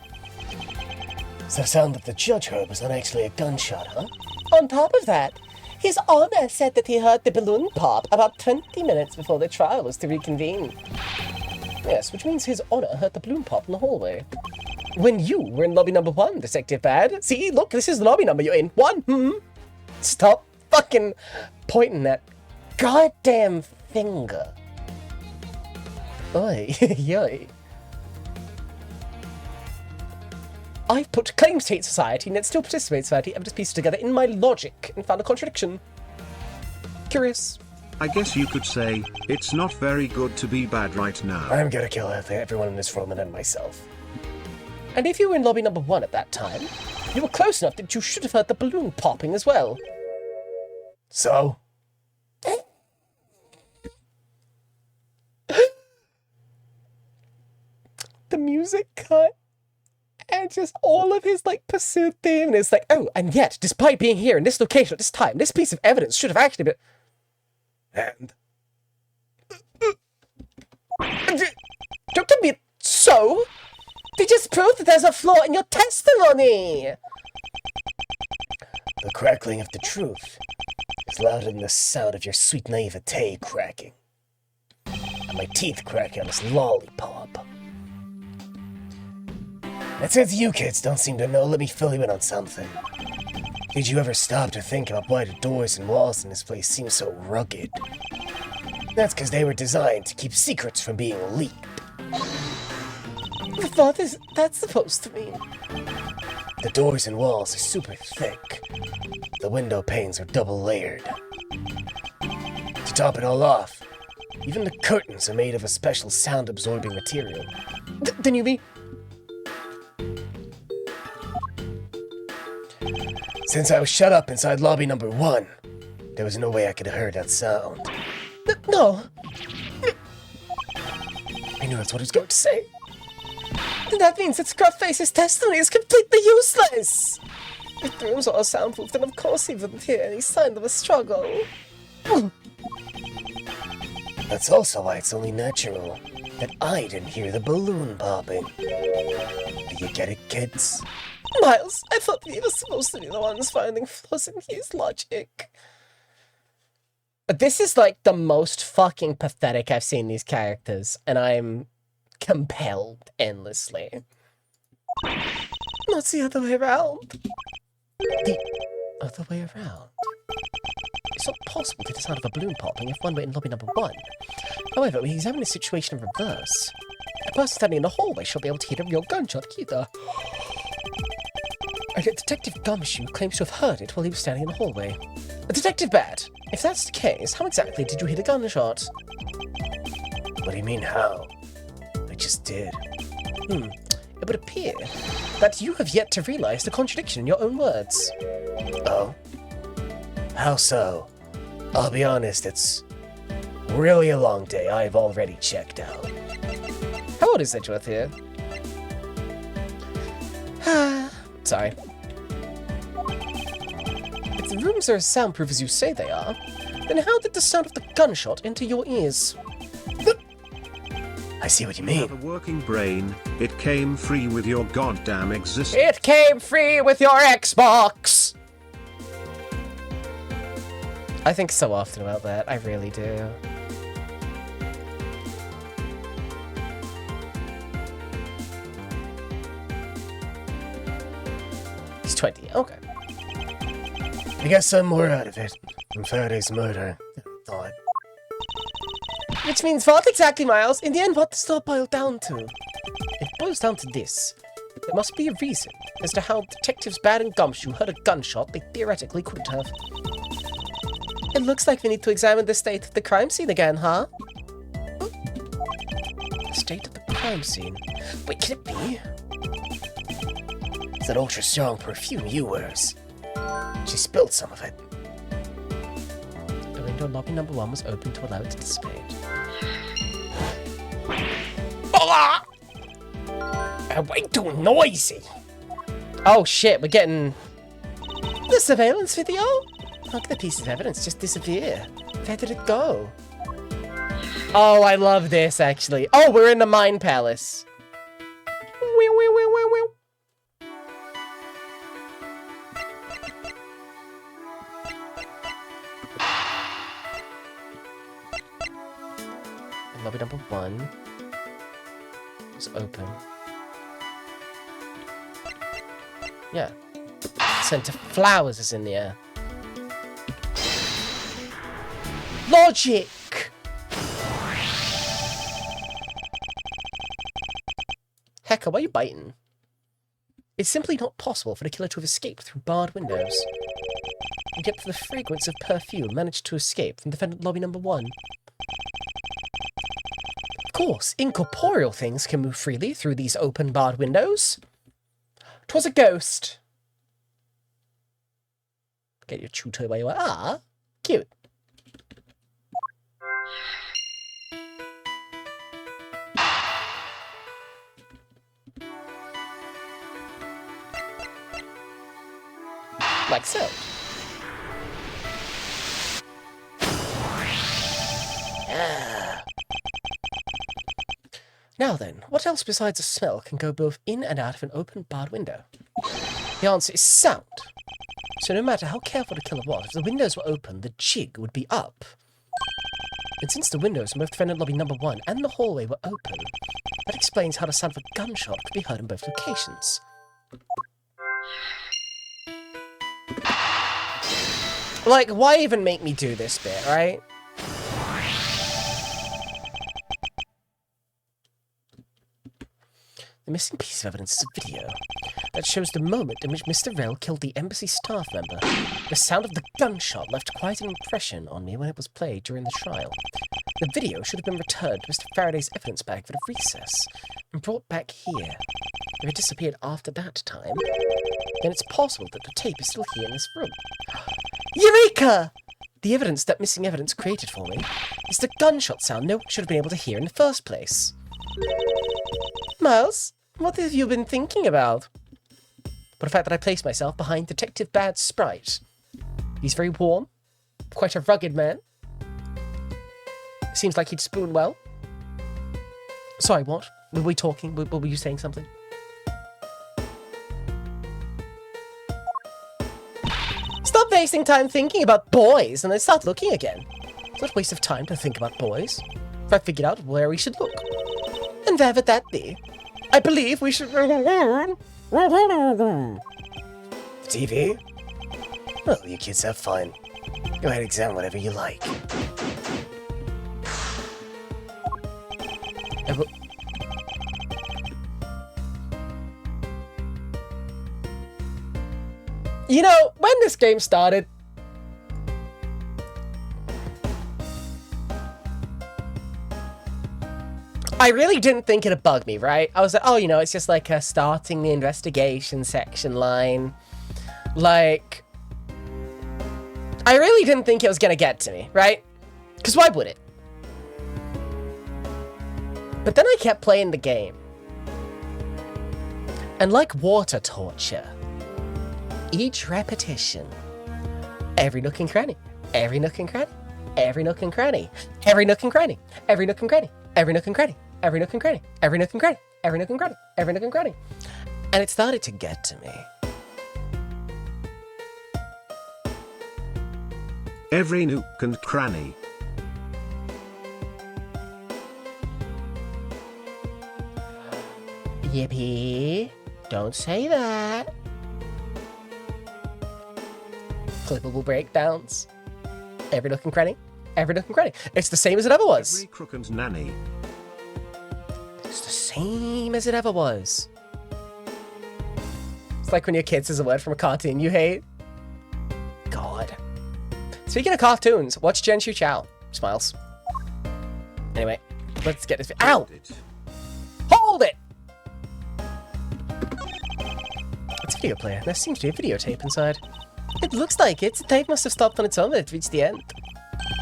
So the sound that the judge heard was not actually a gunshot, huh? On top of that, His Honor said that he heard the balloon pop about 20 minutes before the trial was to reconvene. Yes, which means His Honor heard the balloon pop in the hallway. When you were in lobby number 1, Detective Bad. See, look, this is the lobby number you're in. 1, Stop fucking pointing that goddamn finger. Oi, yoi. I've put claims to hate society and it still participates society. I've just pieced it together in my logic and found a contradiction. Curious. I guess you could say, it's not very good to be bad right now. I'm gonna kill everyone in this room and then myself. And if you were in lobby number 1 at that time, you were close enough that you should have heard the balloon popping as well. So? The music cut. And just all of his, like, pursuit theme. And it's like, oh, and yet, despite being here in this location at this time, this piece of evidence should have actually been... And... Don't tell me so! They just proved that there's a flaw in your testimony! The crackling of the truth is louder than the sound of your sweet naivete cracking. And my teeth cracking on this lollipop. And since you kids don't seem to know, let me fill you in on something. Did you ever stop to think about why the doors and walls in this place seem so rugged? That's because they were designed to keep secrets from being leaked. What is that supposed to mean? The doors and walls are super thick. The window panes are double layered. To top it all off, even the curtains are made of a special sound-absorbing material. Then you mean... Since I was shut up inside lobby number 1, there was no way I could have heard that sound. No. I knew that's what he was going to say. Then that means that Scruffface's testimony is completely useless. If the rooms are all soundproof, then of course he wouldn't hear any sign of a struggle. That's also why it's only natural that I didn't hear the balloon popping. Do you get it, kids? Miles, I thought we were supposed to be the ones finding flaws in his logic. But this is like the most fucking pathetic I've seen these characters, and I'm compelled endlessly. Not the other way around. The other way around. It's not possible to decide of a balloon popping if one were in lobby number 1. However, we examine the situation in reverse. A person standing in the hallway should be able to hear a real gunshot either. And yet Detective Gumshoe claims to have heard it while he was standing in the hallway. Detective Bad, if that's the case, how exactly did you hear the gunshot? What do you mean, how? I just did. It would appear that you have yet to realize the contradiction in your own words. Oh? How so? I'll be honest, it's really a long day. I've already checked out. How old is Edgeworth here? Sorry. If the rooms are as soundproof as you say they are, then how did the sound of the gunshot enter your ears? I see what you mean. You have a working brain. It came free with your goddamn existence. It came free with your Xbox! I think so often about that. I really do. He's 20. Okay. I got some more out of it from Faraday's murder than I thought. Which means what exactly, Miles? In the end, what does it all boil down to? It boils down to this. There must be a reason as to how Detectives Bad and Gumshoe heard a gunshot they theoretically couldn't have. It looks like we need to examine the state of the crime scene again, huh? The state of the crime scene? Wait, can it be? It's that ultra-strong perfume you wears. She spilled some of it. The window in lobby number 1 was open to allow it to dissipate. Hola! Way too noisy! Oh shit, we're getting... the surveillance video? How can the piece of evidence just disappear? Where did it go? Oh, I love this, actually. Oh, we're in the Mind Palace. Lobby number 1 is open. Yeah. Scent of flowers is in the air. Logic! Hecker, why are you biting? It's simply not possible for the killer to have escaped through barred windows. And yet the fragrance of perfume managed to escape from defendant lobby number 1. Of course, incorporeal things can move freely through these open barred windows. 'Twas a ghost. Get your chew toy where you are. Ah, cute. Like so. Now then, what else besides a smell can go both in and out of an open barred window? The answer is sound. So no matter how careful the killer was, if the windows were open, the jig would be up. And since the windows in both defendant lobby number 1 and the hallway were open, that explains how the sound of a gunshot could be heard in both locations. Like, why even make me do this bit, right? The missing piece of evidence is a video that shows the moment in which Mr. Rell killed the embassy staff member. The sound of the gunshot left quite an impression on me when it was played during the trial. The video should have been returned to Mr. Faraday's evidence bag for the recess and brought back here. If it disappeared after that time, then it's possible that the tape is still here in this room. Eureka! The evidence that missing evidence created for me is the gunshot sound no one should have been able to hear in the first place. Miles, what have you been thinking about? But the fact that I placed myself behind Detective Bad's sprite. He's very warm, quite a rugged man. Seems like he'd spoon well. Sorry, what? Were we talking? Were you saying something? Stop wasting time thinking about boys and then start looking again. It's not a waste of time to think about boys. I figured out where we should look. And where would that be? I believe we should... TV? Well, you kids have fun. Go ahead and examine whatever you like. You know, when this game started, I really didn't think it'd bug me, right? I was like, oh, you know, it's just like starting the investigation section line. Like, I really didn't think it was gonna get to me, right? Because why would it? But then I kept playing the game. And like water torture, each repetition, every nook and cranny, every nook and cranny, every nook and cranny, every nook and cranny, every nook and cranny, every nook and cranny, every nook and cranny, every nook and cranny, every nook and cranny, every nook and cranny. And it started to get to me. Every nook and cranny. Yippee. Don't say that. Clippable breakdowns. Every nook and cranny. Every nook and cranny. It's the same as it ever was. Every crook and nanny. It's the same as it ever was. It's like when your kid says a word from a cartoon you hate. God. Speaking of cartoons, watch Jen Shu Chow. Smiles. Anyway, let's get this. Ow! Hold it! It's a video player. There seems to be a videotape inside. It looks like it. The tape must have stopped on its own when it reached the end.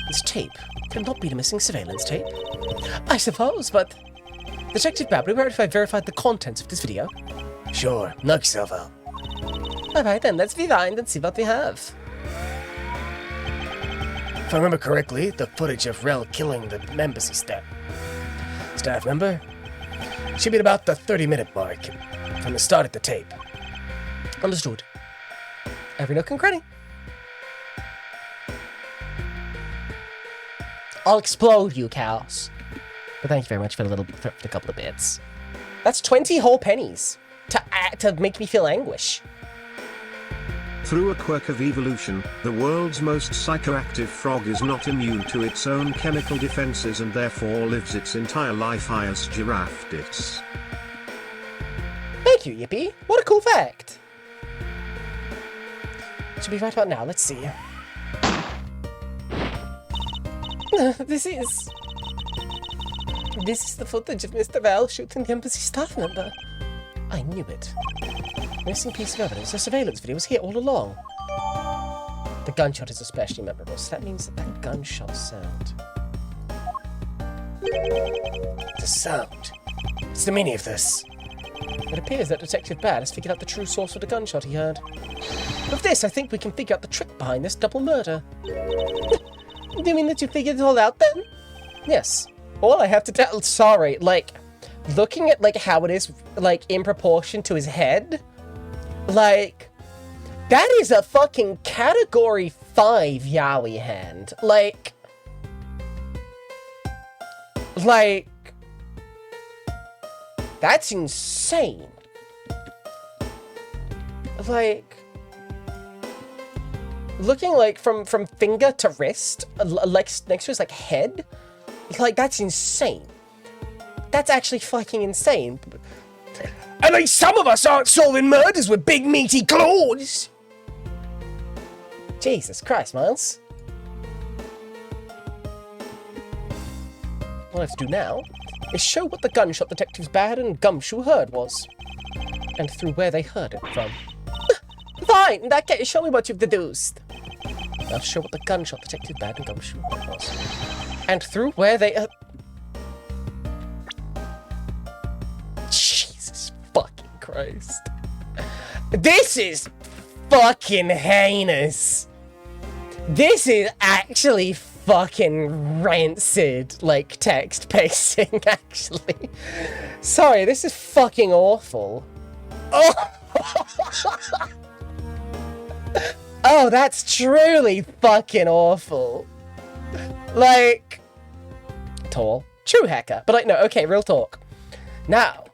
This tape cannot be the missing surveillance tape. I suppose, but... Detective Bab, would you mind if I verified the contents of this video? Sure, knock yourself out. Alright then, let's rewind and see what we have. If I remember correctly, the footage of Rel killing the embassy staff member should be at about the 30-minute mark from the start of the tape. Understood. Every nook and cranny. I'll explode you, cows. But thank you very much for the couple of bits. That's 20 whole pennies to make me feel anguish. Through a quirk of evolution, the world's most psychoactive frog is not immune to its own chemical defenses and therefore lives its entire life high as giraffe dits. Thank you, Yippee. What a cool fact. Should be right about now. Let's see. This is the footage of Mr. Val shooting the embassy staff member. I knew it. Missing piece of evidence. The surveillance video was here all along. The gunshot is especially memorable, so that means that gunshot sound. The sound. What's the meaning of this? It appears that Detective Bad has figured out the true source of the gunshot he heard. With this, I think we can figure out the trick behind this double murder. Do you mean that you figured it all out then? Yes. All I have to tell... Sorry, like, looking at, like, how it is, like, in proportion to his head, like, that is a fucking Category 5 Yowie hand. Like, that's insane. Like, looking like from finger to wrist, like next to his like head, like that's insane. That's actually fucking insane. At least some of us aren't solving murders with big meaty claws. Jesus Christ, Miles. What I have to do now is show what the gunshot detectives Bad and Gumshoe heard was, and through where they heard it from. Fine, in that case, show me what you've deduced. I'll show what the gunshot detective Bad and Gumshoe heard was, and through where they... Jesus fucking Christ. This is fucking heinous. This is actually fucking rancid, like, text pasting, actually. Sorry, this is fucking awful. Oh! Oh, that's truly fucking awful. Like, tall. True hacker. But like, no, okay, real talk. Now,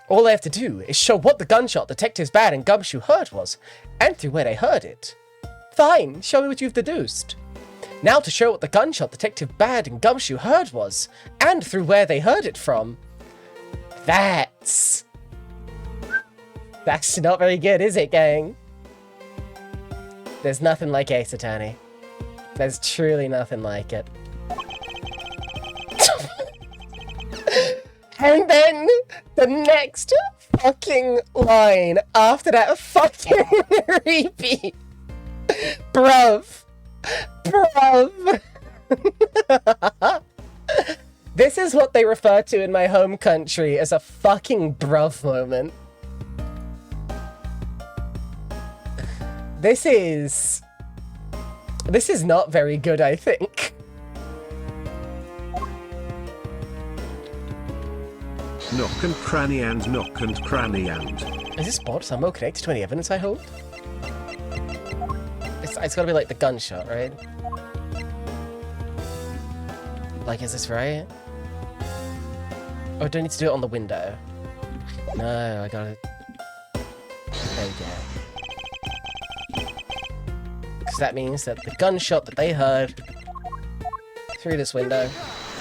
all they have to do is show what the gunshot Detectives Bad and Gumshoe heard was, and through where they heard it. Fine, show me what you've deduced. Now to show what the gunshot Detective Bad and Gumshoe heard was, and through where they heard it from. That's not very good, is it, gang? There's nothing like Ace Attorney. There's truly nothing like it. And then the next fucking line after that fucking repeat. Bruv. This is what they refer to in my home country as a fucking bruv moment. This is not very good, I think. Nook and cranny and nook and cranny and. Is this bot somehow connected to any evidence I hold? It's gotta be like the gunshot, right? Like, is this right? Or do I need to do it on the window? No, I gotta... There we go. Because that means that the gunshot that they heard through this window...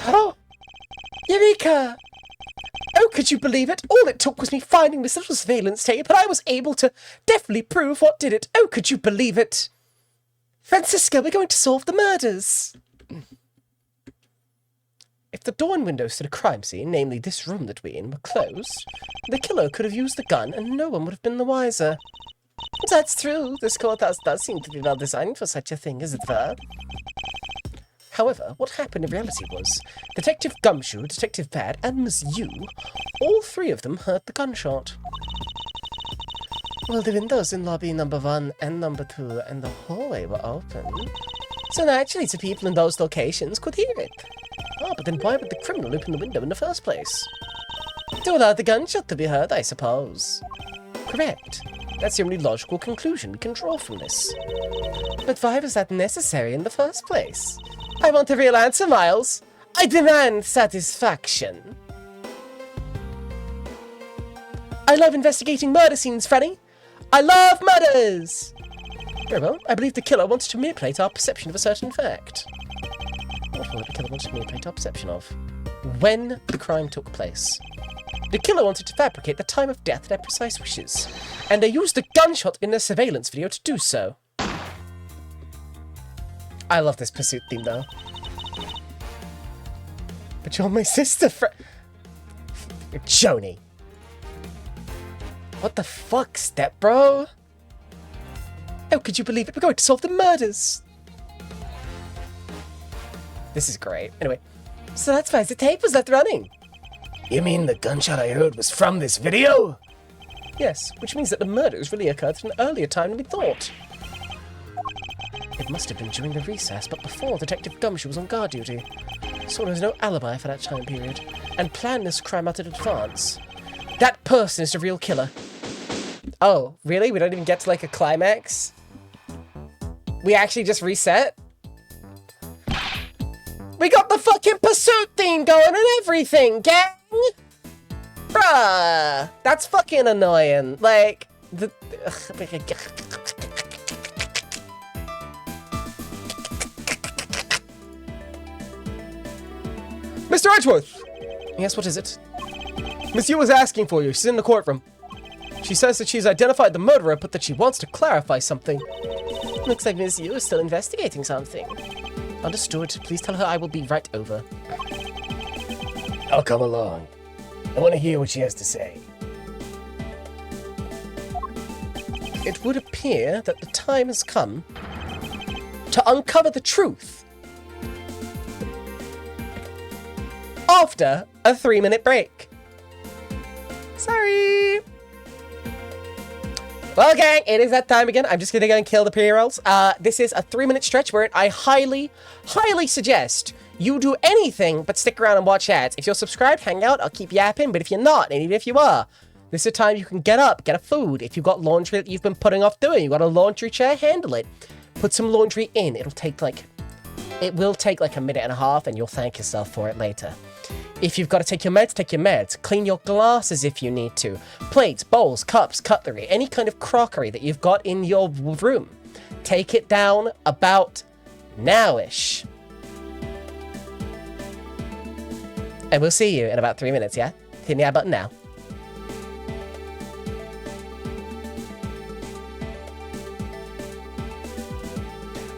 Oh! Eureka! Oh, could you believe it? All it took was me finding this little surveillance tape, and I was able to definitely prove what did it. Oh, could you believe it? Francisca, we're going to solve the murders. If the door and windows to the crime scene, namely this room that we're in, were closed, the killer could have used the gun and no one would have been the wiser. That's true. This courthouse does seem to be well designed for such a thing, as it were. However, what happened in reality was, Detective Gumshoe, Detective Bad, and Miss Yu, all three of them heard the gunshot. Well, the windows in lobby number 1 and number 2 and the hallway were open. So naturally, the people in those locations could hear it. Oh, but then why would the criminal open the window in the first place? To allow the gunshot to be heard, I suppose. Correct. That's the only logical conclusion we can draw from this. But why was that necessary in the first place? I want a real answer, Miles. I demand satisfaction. I love investigating murder scenes, Freddy. I love murders! Very well, I believe the killer wants to manipulate our perception of a certain fact. What will the killer want to manipulate our perception of? When the crime took place. The killer wanted to fabricate the time of death to their precise wishes, and they used the gunshot in their surveillance video to do so. I love this pursuit theme, though. But you're my sister, Joni. What the fuck, step bro? How could you believe it? We're going to solve the murders. This is great. Anyway, so that's why the tape was left running. You mean the gunshot I heard was from this video? Yes, which means that the murders really occurred at an earlier time than we thought. It must have been during the recess, but before Detective Gumshoe was on guard duty. So there was no alibi for that time period, and planned this crime out in advance. That person is the real killer. Oh, really? We don't even get to, like, a climax? We actually just reset? We got the fucking pursuit theme going and everything, gang! Bruh! That's fucking annoying. Like, the... Mr. Edgeworth! Yes, what is it? Miss Yu was asking for you. She's in the courtroom. She says that she's identified the murderer, but that she wants to clarify something. Looks like Miss Yu is still investigating something. Understood. Please tell her I will be right over. I'll come along. I want to hear what she has to say. It would appear that the time has come to uncover the truth after a 3-minute break. Sorry. Well, gang, it is that time again. I'm just gonna go and kill the pre-rolls. This is a 3-minute stretch where I highly suggest you do anything but stick around and watch ads. If you're subscribed, hang out, I'll keep yapping, but if you're not, and even if you are, This is a time you can get up, get a food. If you've got laundry that you've been putting off doing, you've got a laundry chair, handle it. Put some laundry in. It will take like a minute and a half, and you'll thank yourself for it later. If you've got to take your meds, take your meds. Clean your glasses if you need to. Plates, bowls, cups, cutlery, any kind of crockery that you've got in your room. Take it down about now-ish. And we'll see you in about 3 minutes, yeah? Hit the I button now.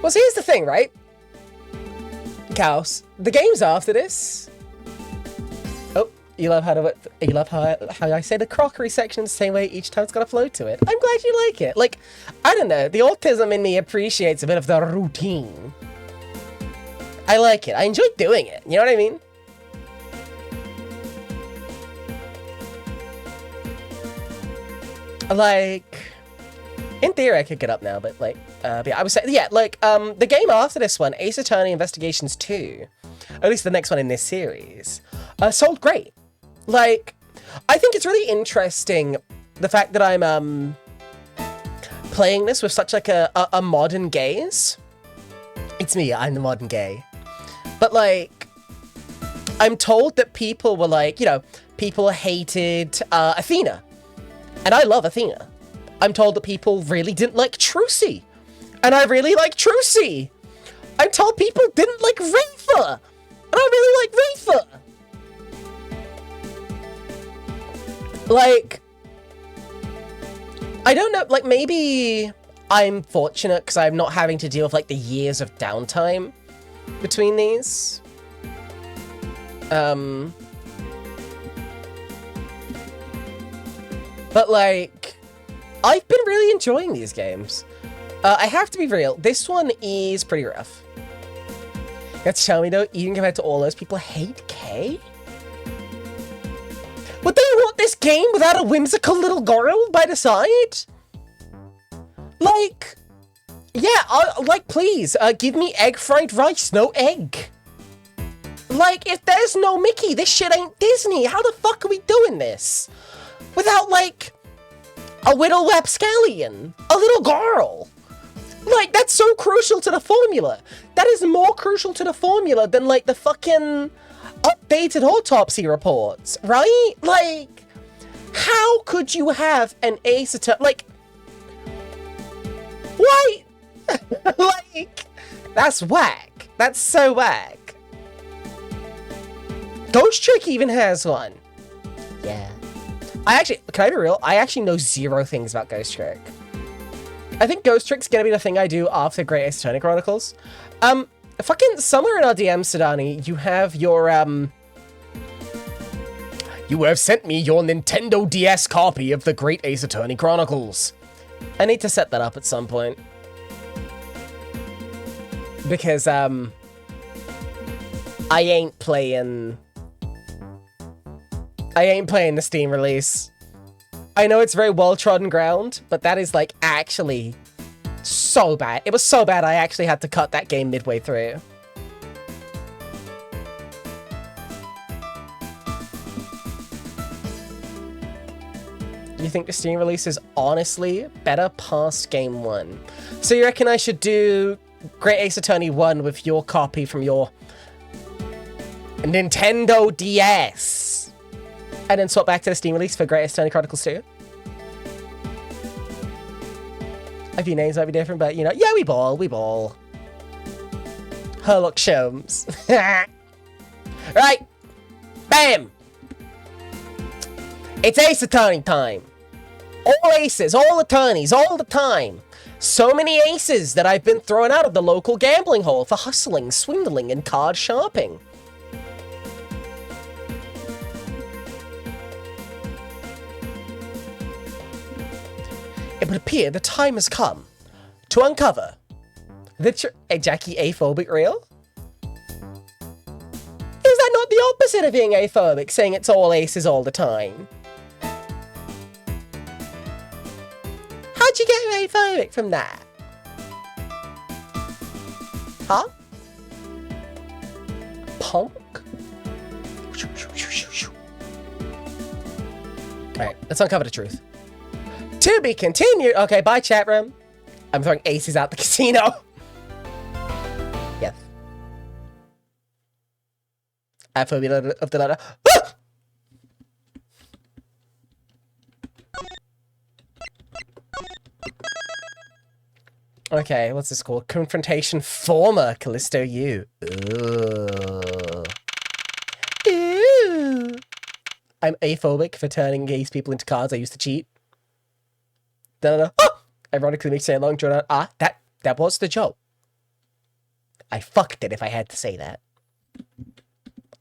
Well, so here's the thing, right? Chaos. The game's after this. Oh, you love how I say the crockery section the same way each time it's got a flow to it. I'm glad you like it. Like, I don't know, the autism in me appreciates a bit of the routine. I like it. I enjoy doing it. You know what I mean? Like, in theory, I could get up now, but like, yeah, I would say, yeah, like, the game after this one, Ace Attorney Investigations 2, or at least the next one in this series, sold great. Like, I think it's really interesting, the fact that I'm, playing this with such like a modern gaze. It's me, I'm the modern gay. But like, I'm told that people were like, you know, people hated, Athena. And I love Athena. I'm told that people really didn't like Trucy. And I really like Trucy. I'm told people didn't like Rafa. And I really like Rafa. Like, I don't know, like maybe I'm fortunate because I'm not having to deal with like the years of downtime between these. But like, I've been really enjoying these games. I have to be real, this one is pretty rough. You have to tell me though, even compared to all those people hate Kay? Would they want this game without a whimsical little girl by the side? Like, yeah, like please, give me egg fried rice, no egg. Like, if there's no Mickey, this shit ain't Disney. How the fuck are we doing this? Without, like, a Whittle Rapscallion, a little girl. Like, that's so crucial to the formula. That is more crucial to the formula than, like, the fucking updated autopsy reports, right? Like, how could you have an Ace Attorney? Like, why? Like, that's whack. That's so whack. Ghost Trick even has one. Yeah. Can I be real? I actually know zero things about Ghost Trick. I think Ghost Trick's gonna be the thing I do after Great Ace Attorney Chronicles. Fucking somewhere in our DM, Sadani, you have your, you have sent me your Nintendo DS copy of the Great Ace Attorney Chronicles. I need to set that up at some point. Because, I ain't playing the Steam release. I know it's very well-trodden ground, but that is, like, actually so bad. It was so bad I actually had to cut that game midway through. You think the Steam release is honestly better past Game 1? So you reckon I should do Great Ace Attorney 1 with your copy from your Nintendo DS? And then swap back to the Steam release for Great Ace Attorney Chronicles 2? A few names might be different, but you know, yeah, we ball. Herlock Sholmes. Right. Bam! It's Ace Attorney time. All aces, all attorneys, all the time. So many aces that I've been thrown out of the local gambling hall for hustling, swindling, and card sharping. It would appear the time has come to uncover the Jackie aphobic real? Is that not the opposite of being aphobic, saying it's all aces all the time? How'd you get aphobic from that? Huh? Punk? Alright, let's uncover the truth. To be continued. Okay, bye, chat room. I'm throwing aces out the casino. Yes. I have phobia of the letter. Ah! Okay, what's this called? Confrontation former Callisto U. Ooh. Ooh. I'm aphobic for turning gaze people into cards I used to cheat. Da-da-da. Ah! Ironically makes it long drawn out. Ah, that was the joke. I fucked it if I had to say that.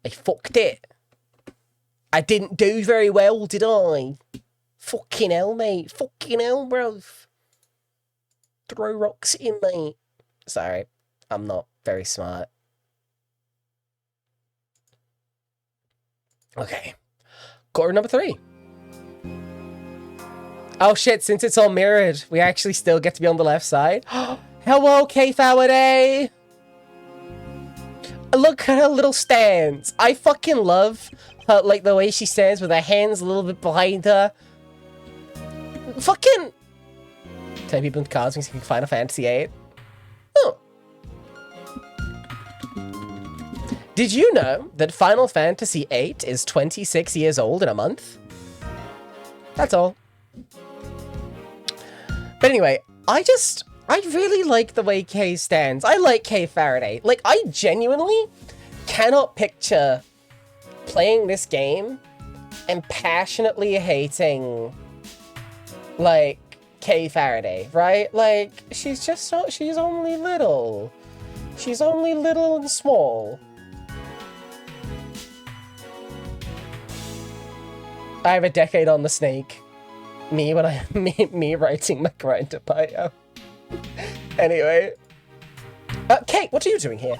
I fucked it. I didn't do very well, did I? Fucking hell, mate. Fucking hell, bro. Throw rocks in, mate. Sorry, I'm not very smart. Okay. Quarter number 3. Oh shit, since it's all mirrored, we actually still get to be on the left side. Hello, K Faraday. Look at her little stance. I fucking love her, like, the way she stands with her hands a little bit behind her. Fucking 10 people in cards means you can Final Fantasy VIII. Oh. Did you know that Final Fantasy VIII is 26 years old in a month? That's all. But anyway, I really like the way Kay stands. I like Kay Faraday. Like, I genuinely cannot picture playing this game and passionately hating, like, Kay Faraday, right? Like, she's just so, she's only little. She's only little and small. I have a decade on the snake. Me writing my grinder bio. Anyway. Kate, what are you doing here?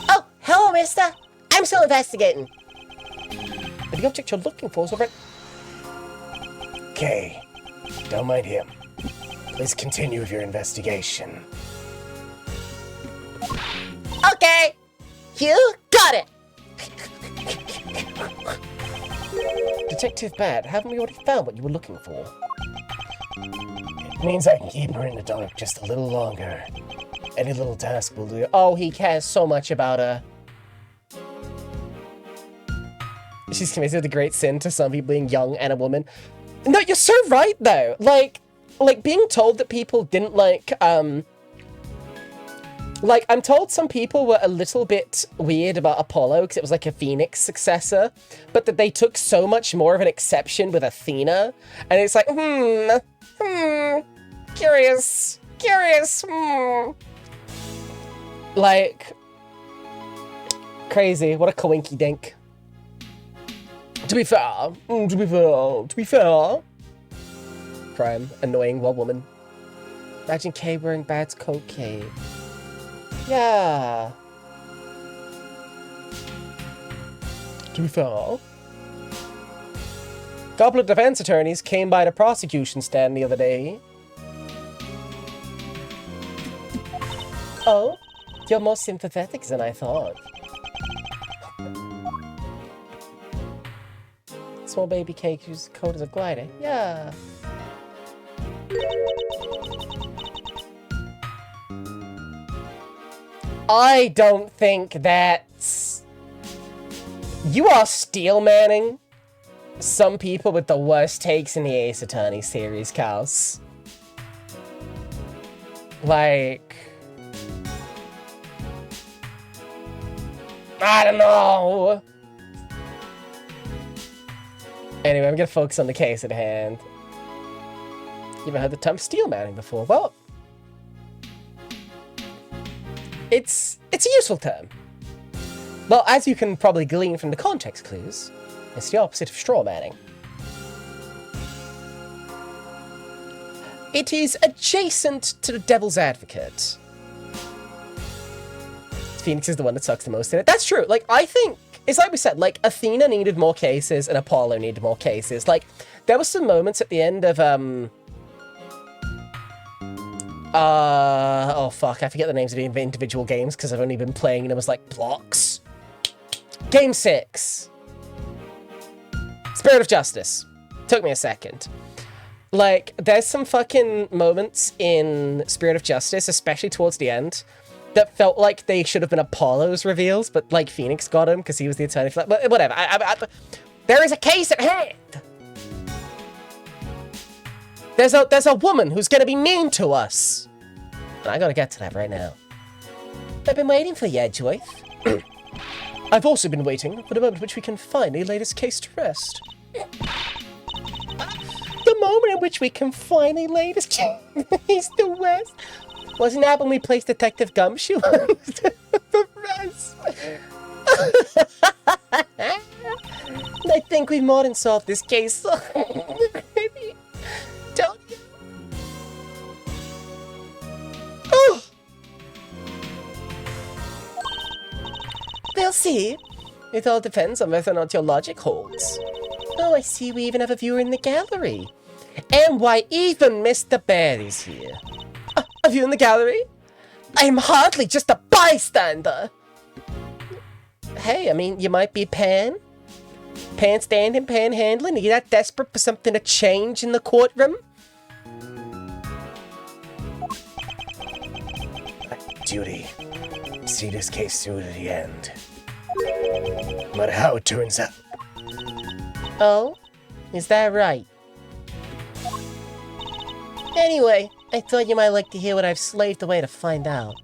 Oh, hello, mister. I'm still investigating. But the object you're looking for is already... Kay, don't mind him. Please continue with your investigation. Okay. You got it. Detective Bad, haven't we already found what you were looking for? It means I can keep her in the dark just a little longer. Any little task will do. Oh, he cares so much about her. She's committed a great sin to some people being young and a woman. No, you're so right, though. Like, being told that people didn't like, I'm told some people were a little bit weird about Apollo because it was like a Phoenix successor, but that they took so much more of an exception with Athena, and it's like, curious, Like, crazy, what a coinky dink. To be fair, crime, annoying one woman. Imagine Kay wearing Bad's coat cape. Yeah. To be fair. Couple of defense attorneys came by the prosecution stand the other day. Oh, you're more sympathetic than I thought. Small baby cake whose coat is a glider. Yeah. I don't think that's... You are steel manning some people with the worst takes in the Ace Attorney series, Kaos. Like... I don't know. Anyway, I'm gonna focus on the case at hand. You ever heard the term steel manning before? Well... It's a useful term. Well, as you can probably glean from the context clues, it's the opposite of straw manning. It is adjacent to the devil's advocate. Phoenix is the one that sucks the most in it. That's true. Like, I think, it's like we said, like, Athena needed more cases and Apollo needed more cases. Like, there were some moments at the end of, oh fuck, I forget the names of the individual games because I've only been playing them as like blocks. Game 6. Spirit of Justice. Took me a second. Like, there's some fucking moments in Spirit of Justice, especially towards the end, that felt like they should have been Apollo's reveals, but, like, Phoenix got him because he was the attorney for that. But whatever. There is a case at hand! There's a woman who's gonna be mean to us! And I gotta get to that right now. I've been waiting for you, Joyce. I've also been waiting for the moment in which we can finally lay this case to rest. The moment in which we can finally lay this case to rest? Wasn't that when we placed Detective Gumshoe on the rest? I think we've more than solved this case. Maybe. Don't you? Oh. We'll see. It all depends on whether or not your logic holds. Oh, I see we even have a viewer in the gallery. And why even Mr. Bear is here. A viewer in the gallery? I'm hardly just a bystander. Hey, I mean, you might be Pan. Pan standing, Pan handling. Are you that desperate for something to change in the courtroom? Duty. See this case through to the end. No matter how it turns out. Oh? Is that right? Anyway, I thought you might like to hear what I've slaved away to find out.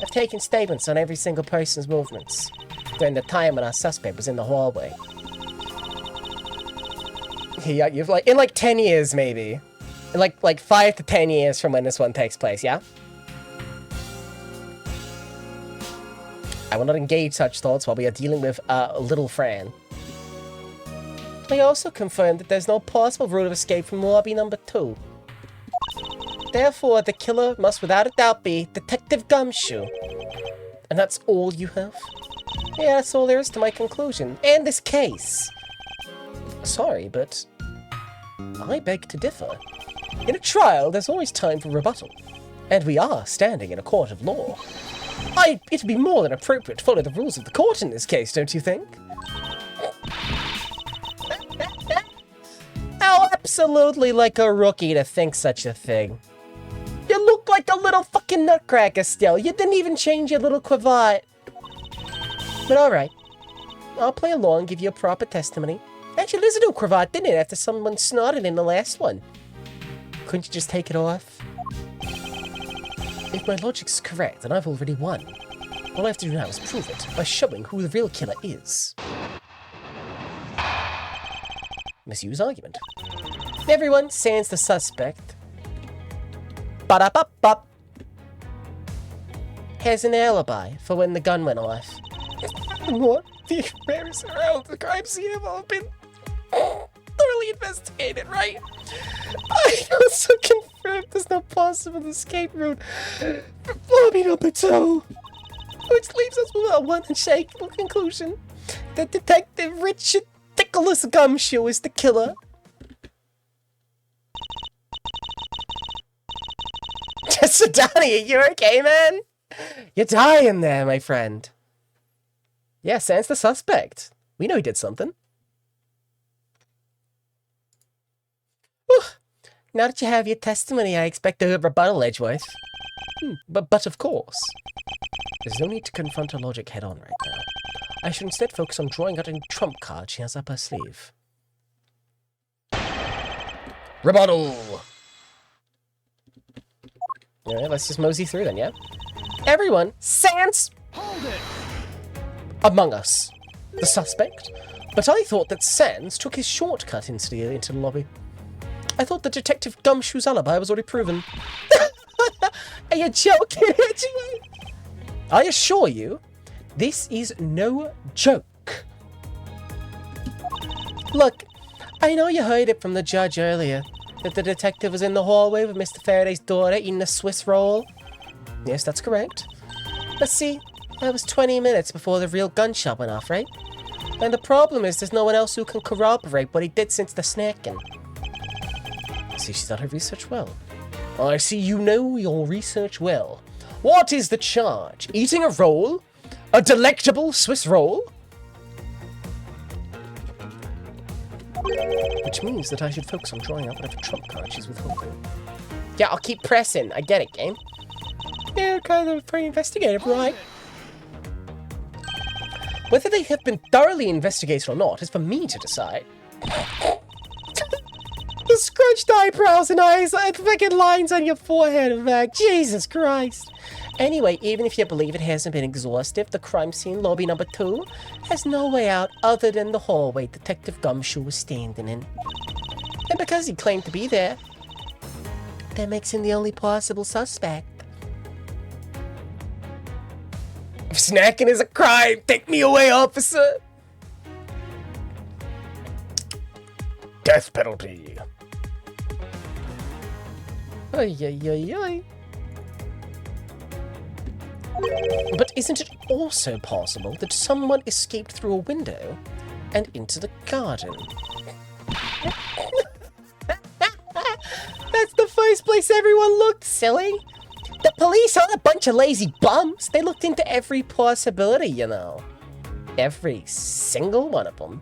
I've taken statements on every single person's movements during the time when our suspect was in the hallway. Yeah, you've like in like 10 years maybe. In like 5 to 10 years from when this one takes place, yeah? I will not engage such thoughts while we are dealing with little Fran. I also confirmed that there's no possible route of escape from lobby number 2. Therefore, the killer must without a doubt be Detective Gumshoe. And that's all you have? Yeah, that's all there is to my conclusion. And this case. Sorry, but I beg to differ. In a trial, there's always time for rebuttal. And we are standing in a court of law. It'd be more than appropriate to follow the rules of the court in this case, don't you think? How absolutely like a rookie to think such a thing. You look like a little fucking nutcracker still. You didn't even change your little cravat. But alright. I'll play along, give you a proper testimony. Actually, there's a new cravat, didn't it, after someone snorted in the last one? Couldn't you just take it off? If my logic's correct, then I've already won. All I have to do now is prove it by showing who the real killer is. Misuse argument. Everyone, sans the suspect, ba-da-bop-bop, has an alibi for when the gun went off. What? The affairs around the crime scene have all been thoroughly investigated, right? I also confirmed there's no possible escape route from lobby number 2. Which leaves us with a one unshakable conclusion that Detective Richard Nicholas Gumshoe is the killer. Jester Donnie, you okay, man? You're dying there, my friend. Yeah, Sans the suspect. We know he did something. Whew. Now that you have your testimony, I expect a rebuttal, Edgeworth. But of course, there's no need to confront her logic head-on right now. I should instead focus on drawing out any trump card she has up her sleeve. Rebuttal! Alright, let's just mosey through then, yeah? Everyone, sans Among Us, the suspect. But I thought that Sans took his shortcut into the lobby. I thought that Detective Gumshoe's alibi was already proven. Are you joking? I assure you, this is no joke. Look, I know you heard it from the judge earlier, that the detective was in the hallway with Mr. Faraday's daughter eating a Swiss roll. Yes, that's correct. But see, that was 20 minutes before the real gunshot went off, right? And the problem is there's no one else who can corroborate what he did since the snacking. See, she's done her research well. I see you know your research well. What is the charge? Eating a roll? A delectable Swiss roll? Which means that I should focus on drawing out whatever trump card she's withholding. Yeah, I'll keep pressing. I get it, game. Yeah, kind of very investigative, right? Whether they have been thoroughly investigated or not is for me to decide. The scrunched eyebrows and eyes, fucking lines on your forehead, in fact. Jesus Christ. Anyway, even if you believe it hasn't been exhaustive, the crime scene, lobby number 2, has no way out other than the hallway Detective Gumshoe was standing in. And because he claimed to be there, that makes him the only possible suspect. If snacking is a crime, take me away, officer! Death penalty. Ay, ay, ay, ay. But isn't it also possible that someone escaped through a window and into the garden? That's the first place everyone looked, silly. The police aren't a bunch of lazy bums. They looked into every possibility, you know. Every single one of them.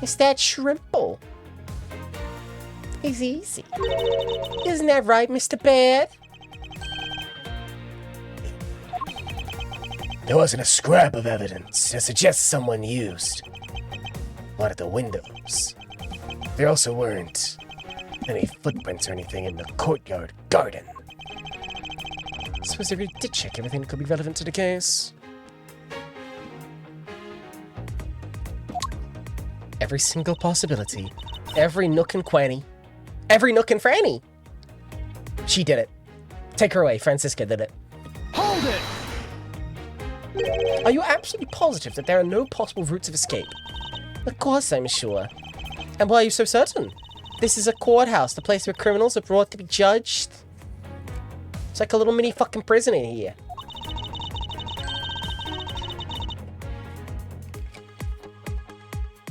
It's that shrimple. It's easy. Isn't that right, Mr. Bad? There wasn't a scrap of evidence to suggest someone used one of the windows. There also weren't any footprints or anything in the courtyard garden. Suppose they really did check everything that could be relevant to the case. Every single possibility. Every nook and cranny. Every nook and franny. She did it. Take her away. Francisca did it. Hold it! Are you absolutely positive that there are no possible routes of escape? Of course I'm sure. And why are you so certain? This is a courthouse, the place where criminals are brought to be judged. It's like a little mini fucking prison in here.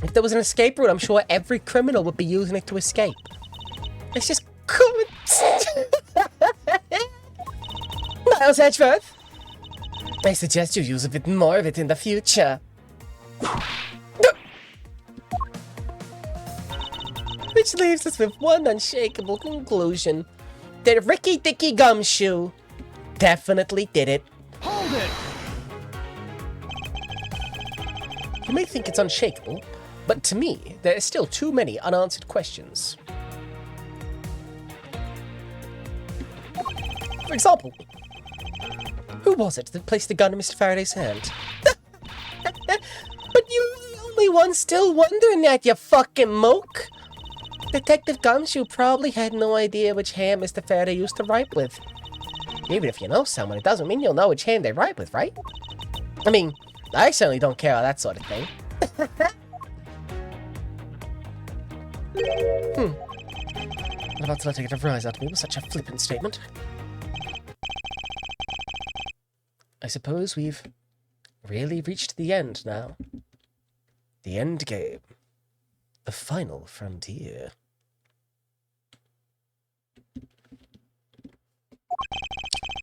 If there was an escape route, I'm sure every criminal would be using it to escape. It's just common. Miles Edgeworth, I suggest you use a bit more of it in the future. Which leaves us with one unshakable conclusion. That Ricky Dicky Gumshoe definitely did it. Hold it! You may think it's unshakable, but to me, there are still too many unanswered questions. For example, who was it that placed the gun in Mr. Faraday's hand? But you're the only one still wondering that, you fucking moke! Detective Gumshoe probably had no idea which hand Mr. Faraday used to write with. Even if you know someone, it doesn't mean you'll know which hand they write with, right? I mean, I certainly don't care about that sort of thing. What about to let her get a rise out of me with such a flippant statement? I suppose we've really reached the end now. The end game. The final frontier.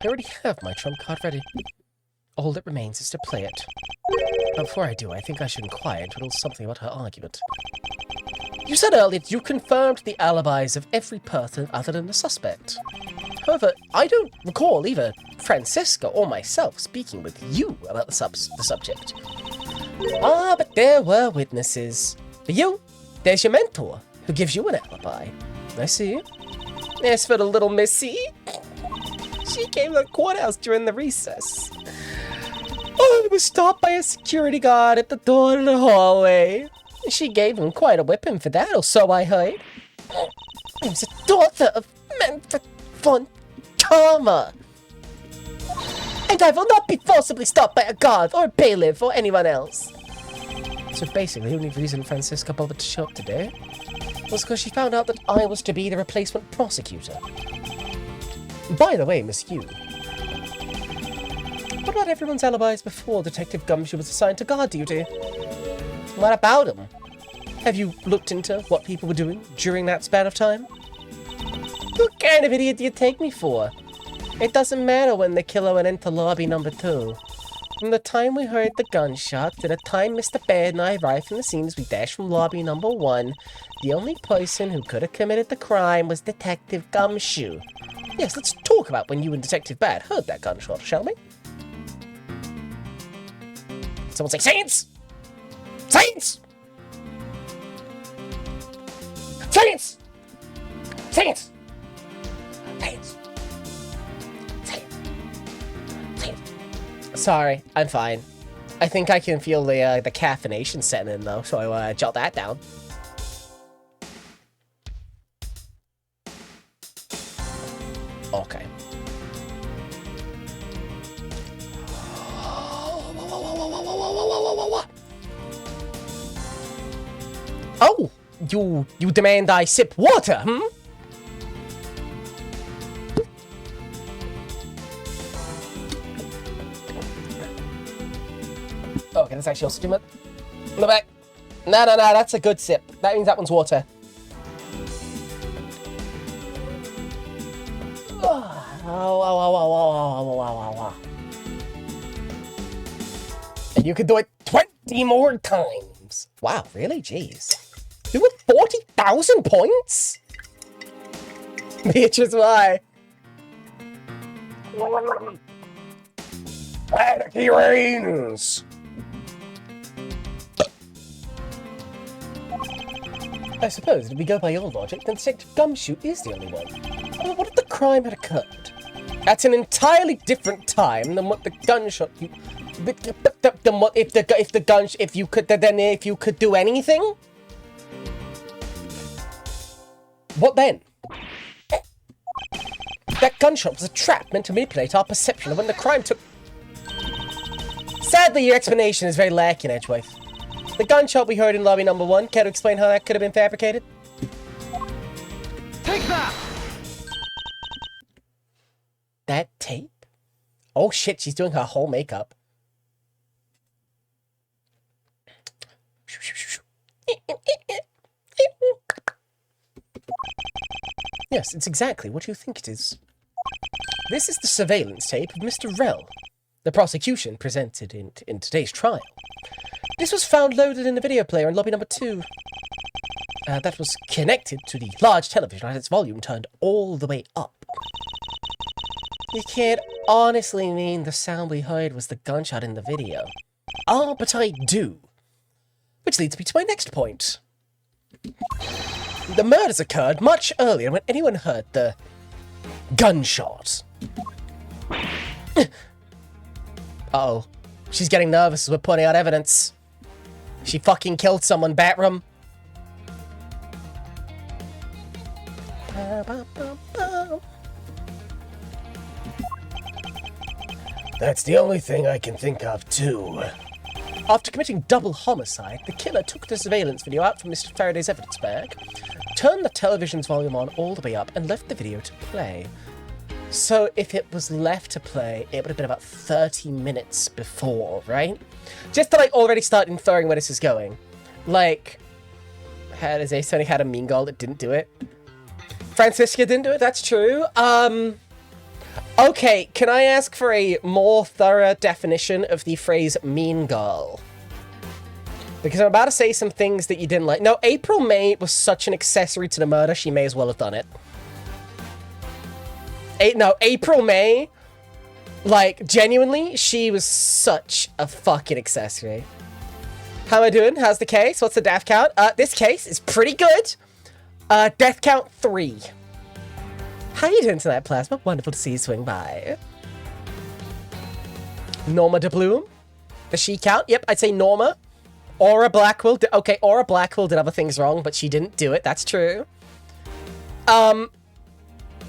I already have my trump card ready. All that remains is to play it. But before I do, I think I should inquire into a little something about her argument. You said earlier that you confirmed the alibis of every person other than the suspect. However, I don't recall either Francisca or myself speaking with you about the subject. Ah, but there were witnesses. For you, there's your mentor, who gives you an alibi. I see. As for the little missy, she came to the courthouse during the recess. Oh, I was stopped by a security guard at the door of the hallway. She gave him quite a whipping for that, or so I heard. I was a daughter of Manfred von Karma. And I will not be forcibly stopped by a guard, or a bailiff, or anyone else. So basically, the only reason Francisca bothered to show up today was because she found out that I was to be the replacement prosecutor. By the way, Miss Yu, what about everyone's alibis before Detective Gumshoe was assigned to guard duty? What about him? Have you looked into what people were doing during that span of time? What kind of idiot do you take me for? It doesn't matter when the killer went into lobby number 2. From the time we heard the gunshot to the time Mr. Baird and I arrived from the scene as we dashed from lobby number 1, the only person who could have committed the crime was Detective Gumshoe. Yes, let's talk about when you and Detective Bad heard that gunshot, shall we? Someone say, Saints! Saints! Saints! Saints! Saints! Saints! Saints! Sorry, I'm fine. I think I can feel the caffeination setting in, though, so I jot that down. Okay. Oh! You demand I sip water, hmm? Okay, that's actually legitimate. No, back. No, that's a good sip. That means that one's water. And you could do it 20 more times. Wow, really? Jeez. You got 40,000 points? Beatrice, why? Anarchy reigns! I suppose if we go by your logic, then Detective Gumshoe is the only one. Well, what if the crime had occurred at an entirely different time than what the gunshot you... Then what if you could do anything? What then? That gunshot was a trap meant to manipulate our perception of when the crime took... Sadly, your explanation is very lacking, Edgeworth. The gunshot we heard in lobby number 1, care to explain how that could have been fabricated? Take that! That tape? Oh shit, she's doing her whole makeup. Yes, it's exactly what you think it is. This is the surveillance tape of Mr. Rell, the prosecution presented in today's trial. This was found loaded in the video player in lobby number 2. That was connected to the large television and its volume turned all the way up. You can't honestly mean the sound we heard was the gunshot in the video. Ah, but I do. Which leads me to my next point. The murders occurred much earlier when anyone heard the gunshot. Uh-oh. She's getting nervous as we're putting out evidence. She fucking killed someone, Batrum. That's the only thing I can think of, too. After committing double homicide, the killer took the surveillance video out from Mr. Faraday's evidence bag, turned the television's volume on all the way up, and left the video to play. So if it was left to play, it would have been about 30 minutes before, right? Just to, like, already start inferring where this is going. Like, has Ace only had a mean girl that didn't do it? Francisca didn't do it, that's true. Okay, can I ask for a more thorough definition of the phrase mean girl? Because I'm about to say some things that you didn't like. No, April May was such an accessory to the murder, she may as well have done it. No, April May, like, genuinely, she was such a fucking accessory. How am I doing? How's the case? What's the death count? This case is pretty good. Death count 3. How you doing tonight, Plasma? Wonderful to see you swing by. Norma de Bloom. Does she count? Yep, I'd say Norma. Aura Blackwell. Okay, Aura Blackwell did other things wrong, but she didn't do it. That's true.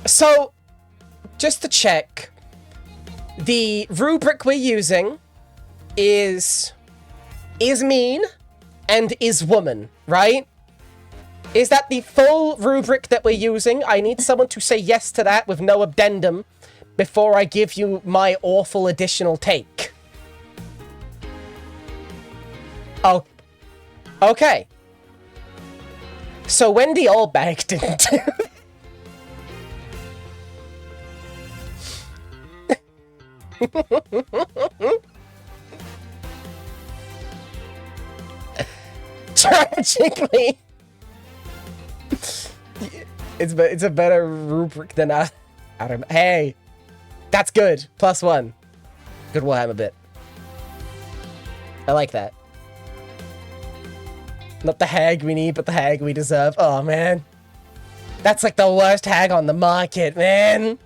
So, just to check, the rubric we're using is mean and is woman, right? Is that the full rubric that we're using? I need someone to say yes to that with no addendum before I give you my awful additional take. Oh, okay. So Wendy Allbank didn't do it. Tragically. It's a better rubric than I don't know. Hey, that's good. +1. Good Warhammer bit. I like that. Not the hag we need, but the hag we deserve. Oh, man. That's like the worst hag on the market, man.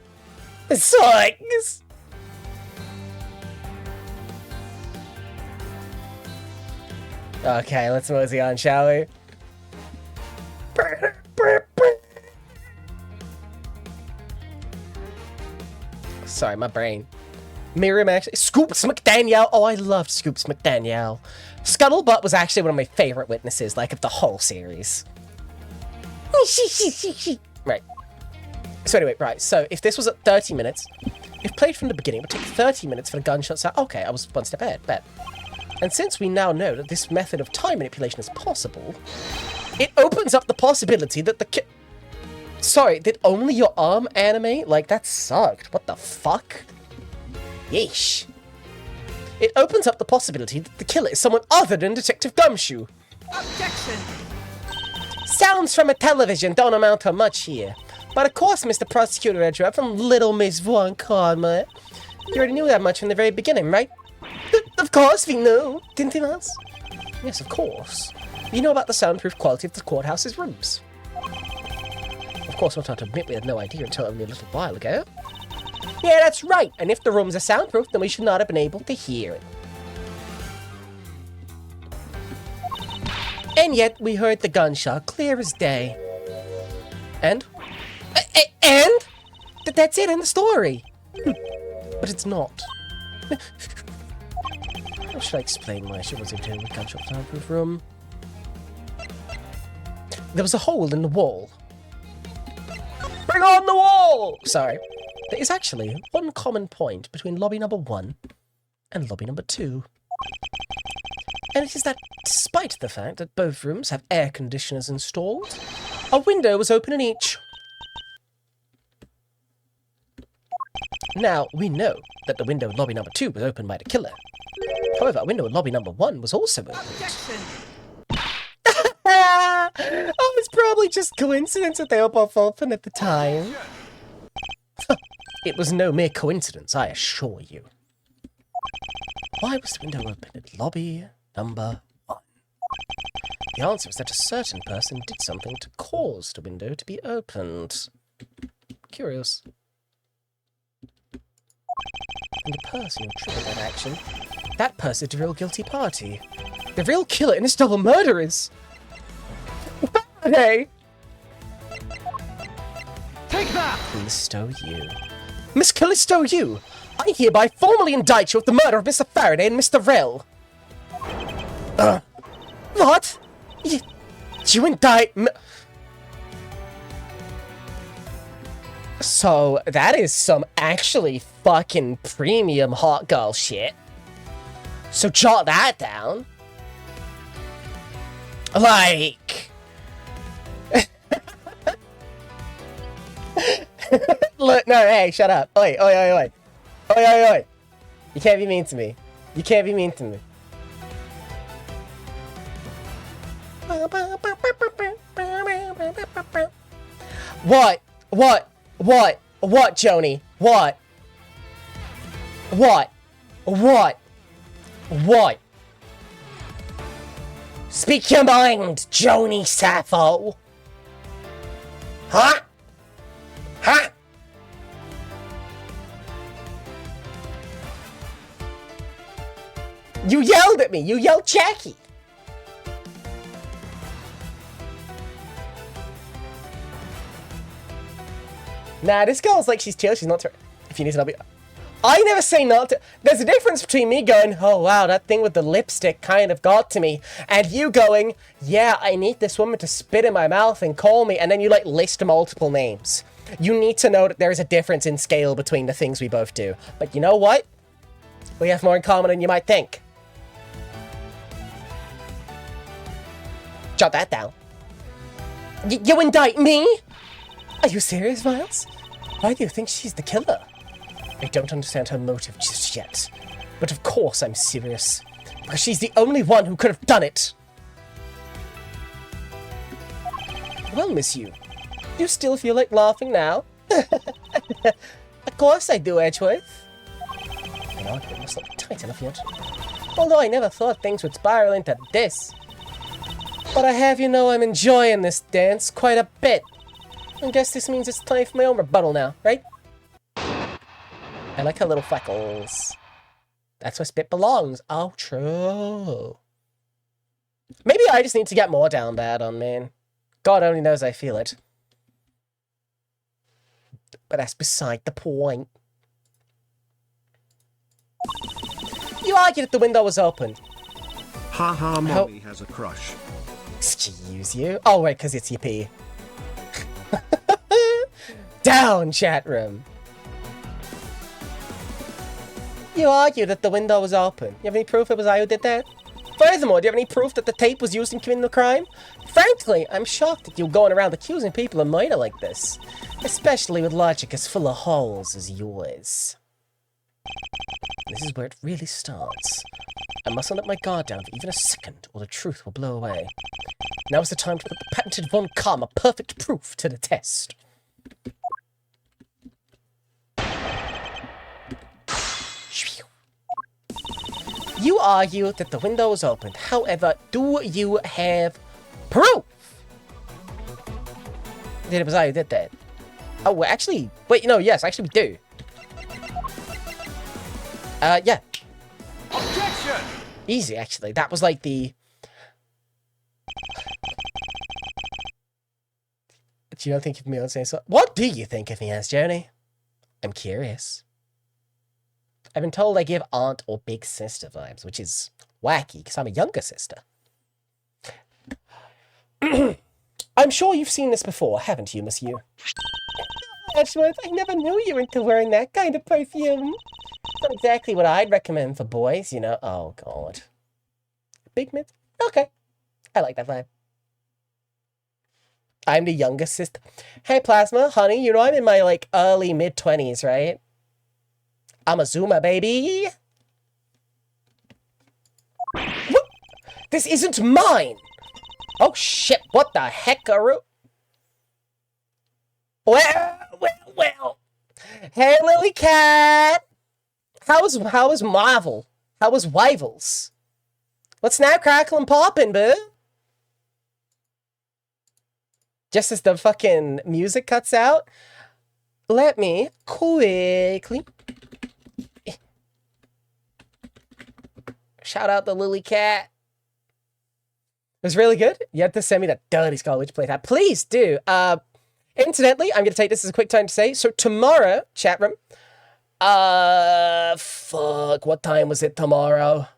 It sucks. Okay, let's mosey on, shall we? Sorry, my brain. Miriam actually. Scoops McDaniel. Oh, I loved Scoops McDaniel. Scuttlebutt was actually one of my favorite witnesses, like, of the whole series. Right. So anyway, right. So if this was at 30 minutes, if played from the beginning, it would take 30 minutes for the gunshots out. Okay, I was one step ahead. Bet. And since we now know that this method of time manipulation is possible, it opens up the possibility that the Sorry, did only your arm animate? Like, that sucked. What the fuck? Yeesh. It opens up the possibility that the killer is someone other than Detective Gumshoe. Objection! Sounds from a television don't amount to much here. But of course, Mr. Prosecutor Edgeworth from Little Miss Von Karma. You already knew that much from the very beginning, right? Of course we knew, didn't we, Miles? Yes, of course. You know about the soundproof quality of the courthouse's rooms. Of course, we'll have to admit we had no idea until only a little while ago. Yeah, that's right. And if the rooms are soundproof, then we should not have been able to hear it. And yet, we heard the gunshot clear as day. And? And? That's it in the story. But it's not. How should I explain why she wasn't in the gunshot soundproof room? There was a hole in the wall. Bring on the wall! Sorry. There is actually one common point between lobby number 1 and lobby number 2. And it is that despite the fact that both rooms have air conditioners installed, a window was open in each. Now, we know that the window in lobby number 2 was opened by the killer. However, a window in lobby number 1 was also opened. Objection! Oh, it's probably just coincidence that they were both open at the time. It was no mere coincidence, I assure you. Why was the window open at lobby number 1? The answer is that a certain person did something to cause the window to be opened. Curious. And the person who triggered that action, that person is the real guilty party. The real killer in this double murder is... Hey! Take that! Callisto You. Miss Callisto You! I hereby formally indict you of the murder of Mr. Faraday and Mr. Rell. What? You indict me? So, that is some actually fucking premium hot girl shit. So jot that down. Like... Look, no, hey, shut up. Oi, oi, oi, oi. Oi, oi, oi. You can't be mean to me. You can't be mean to me. What? What? What? What, Joni? What? What? What? What? Speak your mind, Joni Sappho. Huh? Huh? You yelled at me. You yelled Jackie. Nah, this girl's like she's chill. She's not. If you need to know, I never say not to. There's a difference between me going, oh wow, that thing with the lipstick kind of got to me, and you going, yeah, I need this woman to spit in my mouth and call me, and then you like list multiple names. You need to know that there is a difference in scale between the things we both do. But you know what? We have more in common than you might think. Jot that down. You indict me? Are you serious, Miles? Why do you think she's the killer? I don't understand her motive just yet. But of course I'm serious. Because she's the only one who could have done it. Well, Miss You, you still feel like laughing now? Of course I do, Edgeworth. My argument must not be tight enough yet. Although I never thought things would spiral into this. But I have you know I'm enjoying this dance quite a bit. I guess this means it's time for my own rebuttal now, right? I like her little freckles. That's where spit belongs. Oh, true. Maybe I just need to get more down bad on me. God only knows I feel it. But that's beside the point. You argued that the window was open. Haha, Mommy has a crush. Excuse you? Oh, wait, because it's your pee. Down, chat room. You argued that the window was open. You have any proof it was I who did that? Furthermore, do you have any proof that the tape was used in committing the crime? Frankly, I'm shocked that you're going around accusing people of murder like this. Especially with logic as full of holes as yours. This is where it really starts. I mustn't let my guard down for even a second, or the truth will blow away. Now is the time to put the patented Von Karma perfect proof to the test. You argue that the window was opened. However, do you have proof that it was I who did that? Oh, well, actually, wait, no, yes, actually we do. Yeah. Objection! Easy, actually. That was like the... Do you not think of me on saying so? What do you think of me as, Joni? I'm curious. I've been told I give aunt or big sister vibes, which is wacky, because I'm a younger sister. I'm sure you've seen this before, haven't you, Miss You? Edgeworth, I never knew you were into wearing that kind of perfume. Not exactly what I'd recommend for boys, you know. Oh, God. Big myth? Okay. I like that vibe. I'm the younger sister. Hey, Plasma, honey, you know I'm in my, like, early mid-20s, right? I'm a Zoomer, baby. What? This isn't mine. Oh, shit. What the heck-aroo? Well. Hey, Lily Cat. How was Marvel? How was Rivals? What's now crackle and poppin', boo? Just as the fucking music cuts out, let me quickly shout out the Lily Cat. It was really good. You have to send me that dirty Skull Witch playtime. Please do. Incidentally, I'm going to take this as a quick time to say, so tomorrow, chat room, fuck, what time was it tomorrow?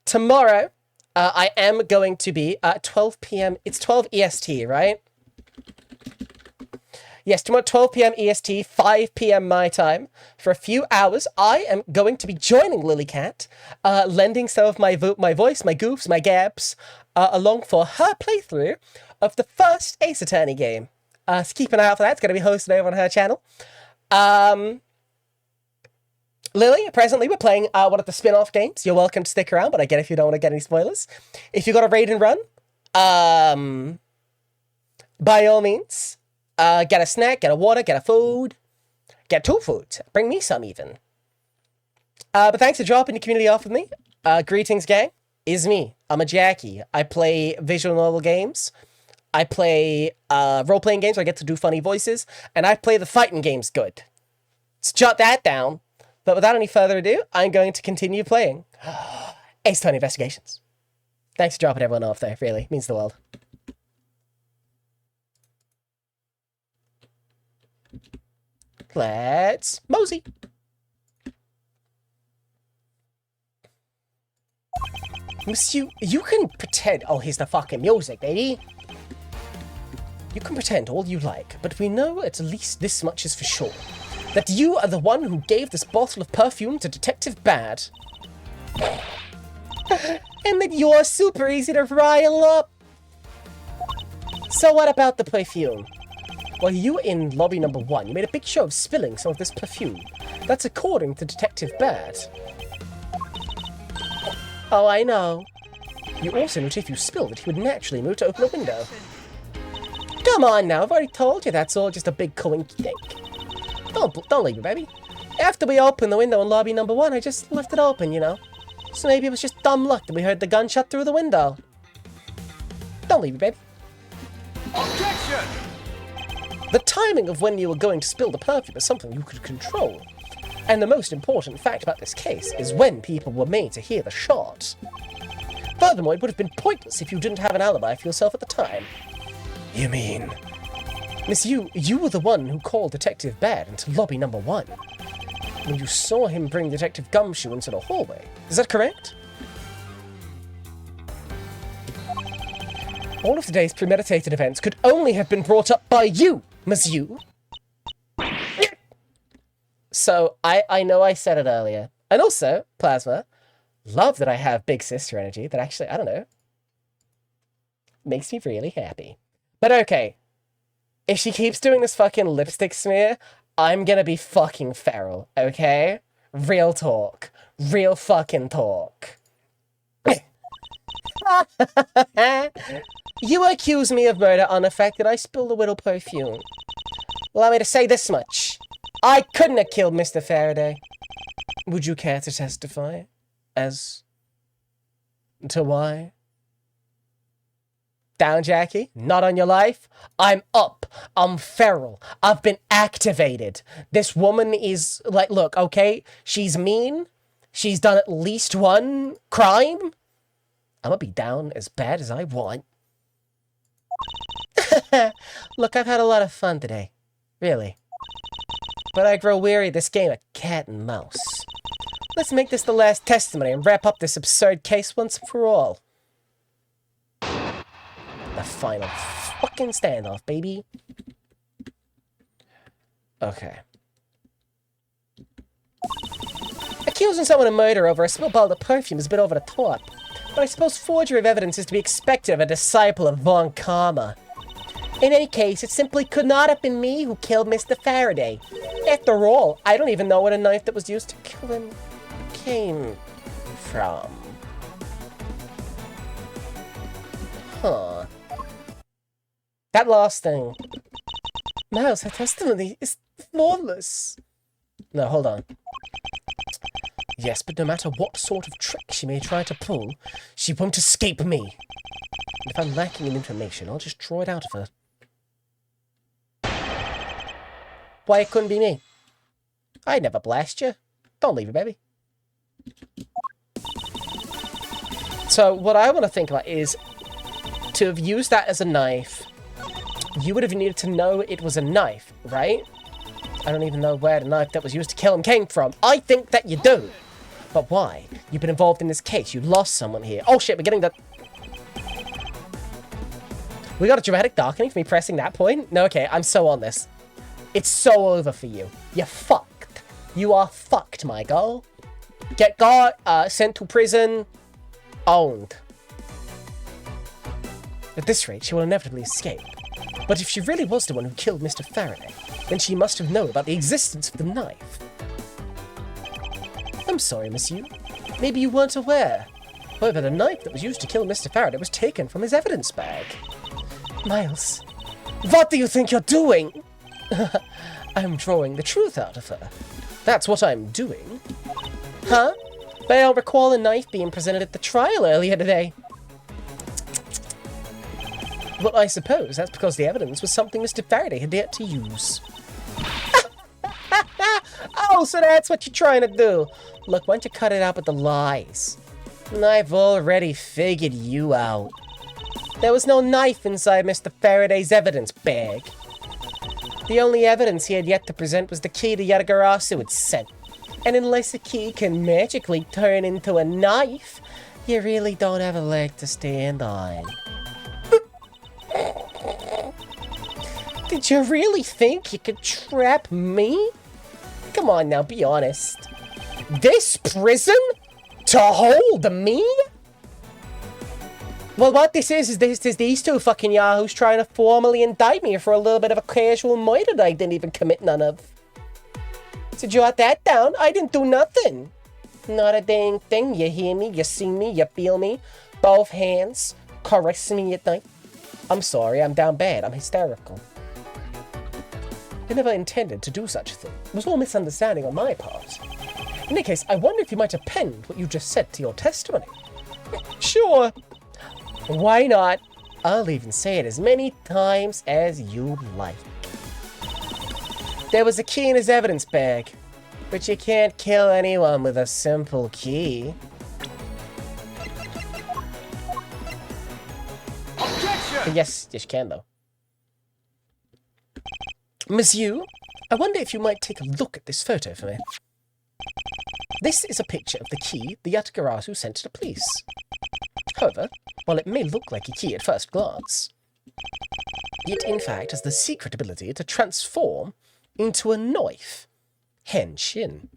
Tomorrow, I am going to be at 12 p.m. It's 12 EST, right? Yes, tomorrow 12 p.m. EST, 5 p.m. my time. For a few hours, I am going to be joining Lily Cat, lending some of my voice, my goofs, my gaps, along for her playthrough of the first Ace Attorney game. So keep an eye out for that. It's going to be hosted over on her channel. Lily, presently we're playing one of the spin-off games. You're welcome to stick around, but I get if you don't want to get any spoilers. If you got a raid and run, by all means, get a snack, get a water, get a food, get 2 foods. Bring me some even. But thanks for dropping the community off with me. Greetings, gang. Is me. I'm a Jackie. I play visual novel games. I play role-playing games where I get to do funny voices. And I play the fighting games good. Let's jot that down. But without any further ado, I'm going to continue playing Ace Attorney Investigations. Thanks for dropping everyone off there, really. Means the world. Let's mosey. Monsieur, you can pretend... Oh, here's the fucking music, baby. You can pretend all you like, but we know at least this much is for sure. That you are the one who gave this bottle of perfume to Detective Bad. And that you're super easy to rile up. So what about the perfume? Well, you were in lobby number 1. You made a big show of spilling some of this perfume. That's according to Detective Bad. Oh, I know. You also knew if you spilled it, he would naturally move to open the window. Come on now, I've already told you that's all just a big coinkydink. Don't leave me, baby. After we opened the window in lobby number 1, I just left it open, you know. So maybe it was just dumb luck that we heard the gunshot through the window. Don't leave me, baby. Objection! The timing of when you were going to spill the perfume is something you could control. And the most important fact about this case is when people were made to hear the shot. Furthermore, it would have been pointless if you didn't have an alibi for yourself at the time. You mean... Miss Yu, you were the one who called Detective Bad into lobby number 1. When you saw him bring Detective Gumshoe into the hallway. Is that correct? All of today's premeditated events could only have been brought up by you, Miss Yu. So, I know I said it earlier. And also, Plasma, love that I have big sister energy that actually, I don't know, makes me really happy. But okay, if she keeps doing this fucking lipstick smear, I'm gonna be fucking feral, okay? Real talk. Real fucking talk. You accuse me of murder on the fact that I spilled a little perfume. Allow me to say this much. I couldn't have killed Mr. Faraday. Would you care to testify as to why? Down, Jackie. Not on your life. I'm up. I'm feral. I've been activated. This woman is, like, look, okay? She's mean. She's done at least one crime. I'm gonna be down as bad as I want. Look, I've had a lot of fun today. Really. But I grow weary of this game of cat and mouse. Let's make this the last testimony and wrap up this absurd case once and for all. The final fucking standoff, baby. Okay. Accusing someone of murder over a small bottle of perfume is a bit over the top. But I suppose forgery of evidence is to be expected of a disciple of Von Karma. In any case, it simply could not have been me who killed Mr. Faraday. After all, I don't even know where the knife that was used to kill him came from. Huh. That last thing. Miles, her testimony is flawless. No, hold on. Yes, but no matter what sort of trick she may try to pull, she won't escape me. And if I'm lacking in information, I'll just draw it out of her. Why, it couldn't be me. I'd never blast you. Don't leave it, baby. So, what I want to think about is, to have used that as a knife, you would have needed to know it was a knife, right? I don't even know where the knife that was used to kill him came from. I think that you do. But why? You've been involved in this case. You lost someone here. Oh shit, we're getting the... We got a dramatic darkening for me pressing that point? No, okay, I'm so on this. It's so over for you. You're fucked. You are fucked, my girl. Get got, sent to prison, owned. At this rate, she will inevitably escape. But if she really was the one who killed Mr. Faraday, then she must have known about the existence of the knife. I'm sorry, Miss Yu. Maybe you weren't aware. However, the knife that was used to kill Mr. Faraday was taken from his evidence bag. Miles, what do you think you're doing? I'm drawing the truth out of her. That's what I'm doing. Huh? But I don't recall a knife being presented at the trial earlier today. Well, I suppose that's because the evidence was something Mr. Faraday had yet to use. Oh, so that's what you're trying to do. Look, why don't you cut it out with the lies? I've already figured you out. There was no knife inside Mr. Faraday's evidence bag. The only evidence he had yet to present was the key to Yatagarasu had sent. And unless a key can magically turn into a knife, you really don't have a leg to stand on. Did you really think you could trap me? Come on now, be honest. This prison? To hold me? Well, what this is these two fucking yahoos trying to formally indict me for a little bit of a casual murder that I didn't even commit none of. So jot that down. I didn't do nothing. Not a dang thing. You hear me, you see me, you feel me. Both hands caressing me at night. I'm sorry, I'm down bad. I'm hysterical. I never intended to do such a thing. It was all misunderstanding on my part. In any case, I wonder if you might append what you just said to your testimony. Sure. Why not? I'll even say it as many times as you like. There was a key in his evidence bag, but you can't kill anyone with a simple key. Objection! Yes, you can though. Monsieur, I wonder if you might take a look at this photo for me. This is a picture of the key the Yatagarasu sent to the police. However, while it may look like a key at first glance, it in fact has the secret ability to transform into a knife. Henshin.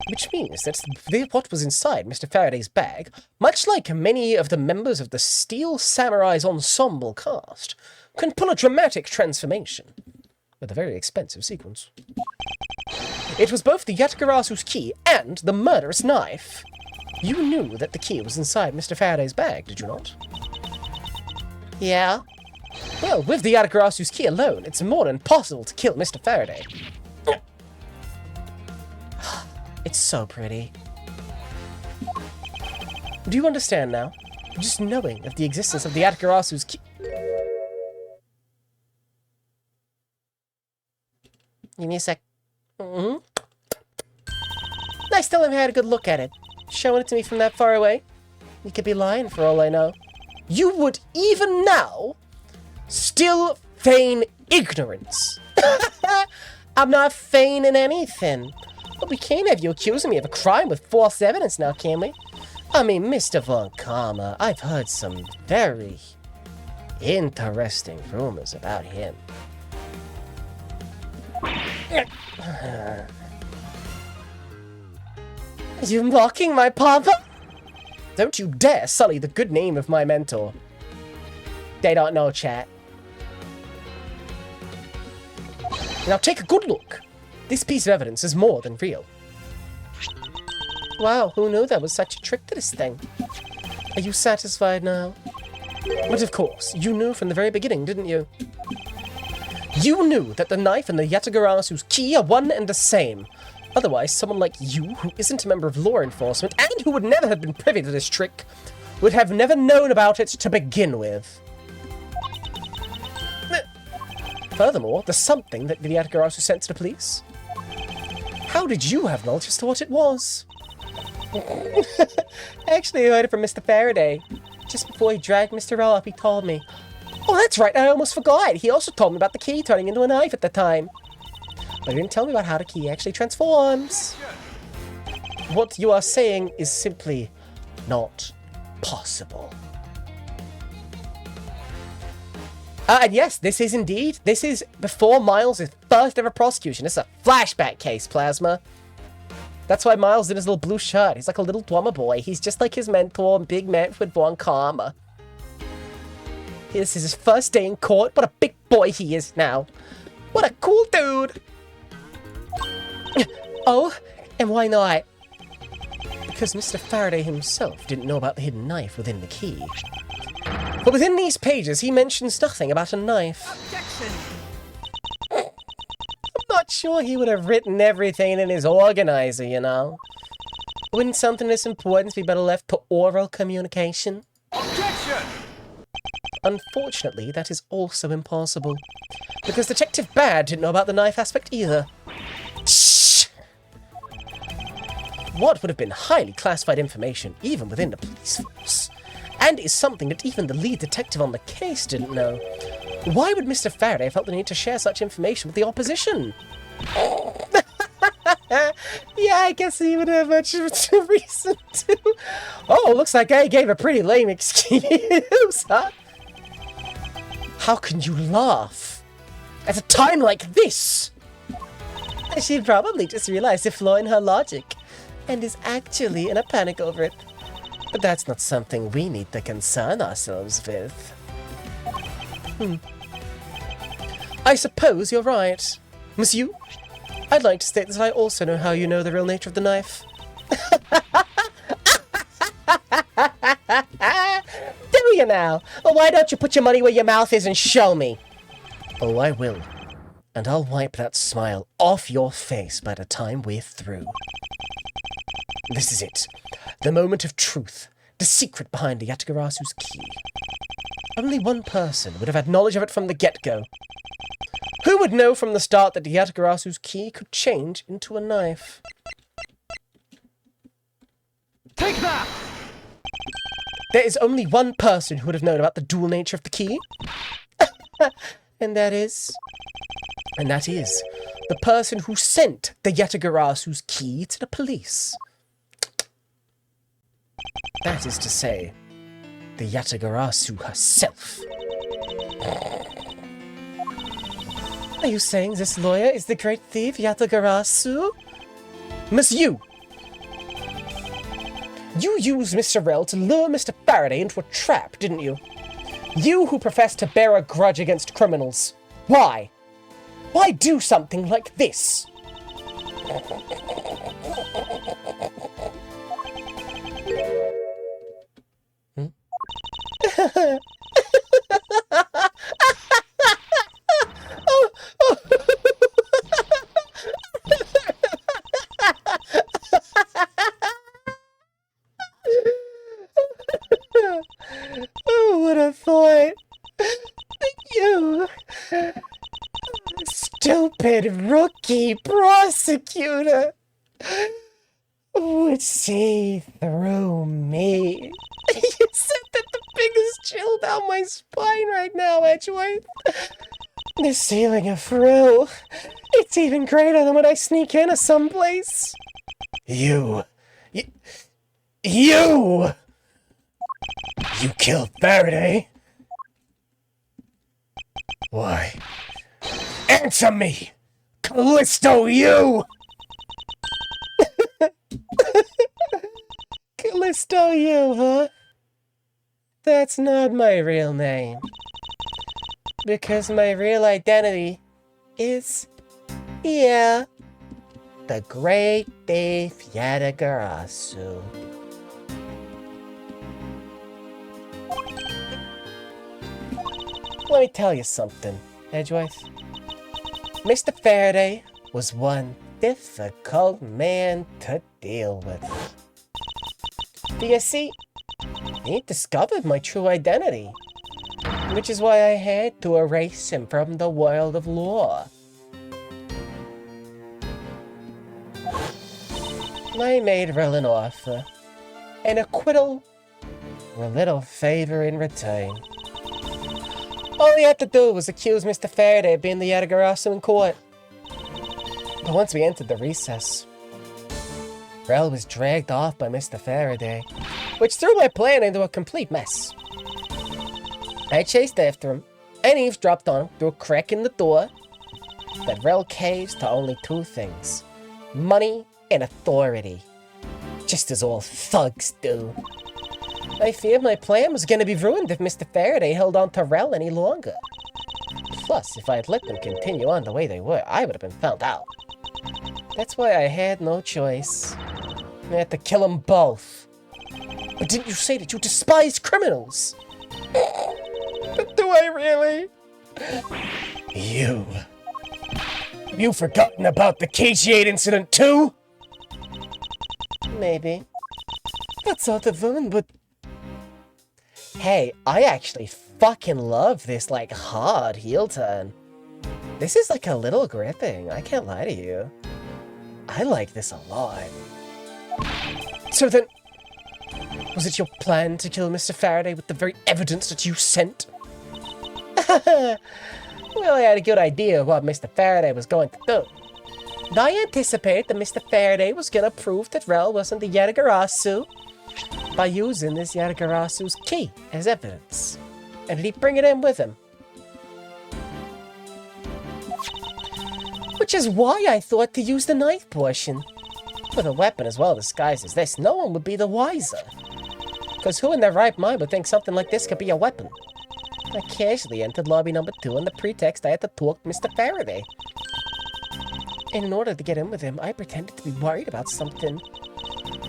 Which means that what was inside Mr. Faraday's bag, much like many of the members of the Steel Samurai's ensemble cast, can pull a dramatic transformation with a very expensive sequence. It was both the Yatagarasu's key and the murderous knife. You knew that the key was inside Mr. Faraday's bag, did you not? Yeah? Well, with the Yatagarasu's key alone, it's more than possible to kill Mr. Faraday. It's so pretty. Do you understand now? Just knowing of the existence of the Yatagarasu's key... Give me a sec. I still haven't had a good look at it. Showing it to me from that far away? You could be lying for all I know. You would even now still feign ignorance. I'm not feigning anything. But we can't have you accusing me of a crime with false evidence now, can we? I mean, Mr. Von Karma, I've heard some very interesting rumors about him. Are you mocking my papa? Don't you dare sully the good name of my mentor. They don't know, chat. Now take a good look. This piece of evidence is more than real. Wow, who knew there was such a trick to this thing? Are you satisfied now? But of course, you knew from the very beginning, didn't you? You knew that the knife and the Yatagarasu's key are one and the same. Otherwise, someone like you, who isn't a member of law enforcement, and who would never have been privy to this trick, would have never known about it to begin with. Furthermore, the something that the Yatagarasu sent to the police. How did you have knowledge as to what it was? Actually, I heard it from Mr. Faraday. Just before he dragged Mr. Roll up, he told me. Oh, that's right, I almost forgot. He also told me about the key turning into a knife at the time. But he didn't tell me about how the key actually transforms. What you are saying is simply not possible. And yes, this is before Miles' first ever prosecution. It's a flashback case, Plasma. That's why Miles in his little blue shirt. He's like a little drummer boy. He's just like his mentor, Big Manfred Von Karma. This is his first day in court. What a big boy he is now. What a cool dude. Oh, and why not? Because Mr. Faraday himself didn't know about the hidden knife within the key. But within these pages, he mentions nothing about a knife. Objection! I'm not sure he would have written everything in his organizer, you know. Wouldn't something this important be better left to oral communication? Objection! Unfortunately, that is also impossible. Because Detective Bad didn't know about the knife aspect either. Shh! What would have been highly classified information, even within the police force, and is something that even the lead detective on the case didn't know. Why would Mr. Faraday felt the need to share such information with the opposition? Yeah, I guess he would have much reason to. Oh, looks like I gave a pretty lame excuse, huh? How can you laugh at a time like this? She'd probably just realized a flaw in her logic and is actually in a panic over it. But that's not something we need to concern ourselves with. I suppose you're right. Monsieur, I'd like to state that I also know how you know the real nature of the knife. Do you now? Well, why don't you put your money where your mouth is and show me? Oh, I will. And I'll wipe that smile off your face by the time we're through. This is it. The moment of truth. The secret behind the Yatagarasu's key. Only one person would have had knowledge of it from the get-go. Who would know from the start that the Yatagarasu's key could change into a knife? Take that! There is only one person who would have known about the dual nature of the key. And that is the person who sent the Yatagarasu's key to the police. That is to say, the Yatagarasu herself. Are you saying this lawyer is the great thief Yatagarasu? Miss Yu! You used Mr. Rel to lure Mr. Faraday into a trap, didn't you? You who profess to bear a grudge against criminals. Why? Why do something like this? Oh, what a thought. You stupid rookie prosecutor would see through me. You sent that the biggest chill down my spine right now, Edgeworth. This feeling of thrill, it's even greater than when I sneak into someplace. You killed Faraday? Why? Answer me! Callisto, you! Callisto, you, huh? That's not my real name. Because my real identity is, the great thief Yatagarasu. Let me tell you something, Edgeworth. Mr. Faraday was one difficult man to deal with. Do you see? He discovered my true identity, which is why I had to erase him from the world of law. I made Rel an offer, an acquittal, or a little favor in return. All he had to do was accuse Mr. Faraday of being the Yatagarasu in court. But once we entered the recess, Rel was dragged off by Mr. Faraday, which threw my plan into a complete mess. I chased after him, and eavesdropped on him through a crack in the door. But Rel caves to only two things: money and authority. Just as all thugs do. I feared my plan was going to be ruined if Mr. Faraday held on to Rel any longer. Plus, if I had let them continue on the way they were, I would have been found out. That's why I had no choice. I had to kill them both. But didn't you say that you despised criminals? But do I really? Have you forgotten about the KG8 incident too? Maybe. That's out of fun, but... Hey, I actually fucking love this, like, hard heel turn. This is, like, a little gripping, I can't lie to you. I like this a lot. So then, was it your plan to kill Mr. Faraday with the very evidence that you sent? Well, I had a good idea of what Mr. Faraday was going to do. I anticipated that Mr. Faraday was going to prove that Rel wasn't the Yatagarasu by using this Yatagarasu's key as evidence. And he'd bring it in with him. Which is why I thought to use the knife portion. With a weapon as well disguised as this, no one would be the wiser. Because who in their right mind would think something like this could be a weapon? I casually entered lobby number 2 on the pretext I had to talk to Mr. Faraday. And in order to get in with him, I pretended to be worried about something.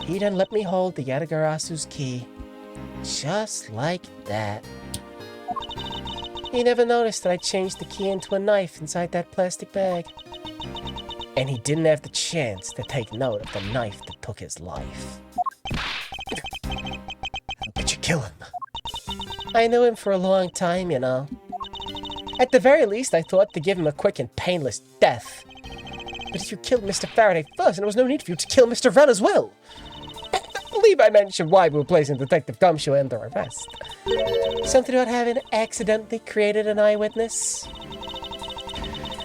He then let me hold the Yatagarasu's key. Just like that. He never noticed that I changed the key into a knife inside that plastic bag. And he didn't have the chance to take note of the knife that took his life. How could you kill him? I knew him for a long time, you know. At the very least, I thought to give him a quick and painless death. But if you killed Mr. Faraday first, and there was no need for you to kill Mr. Wren as well. I believe I mentioned why we were placing Detective Gumshoe under arrest. Something about having accidentally created an eyewitness.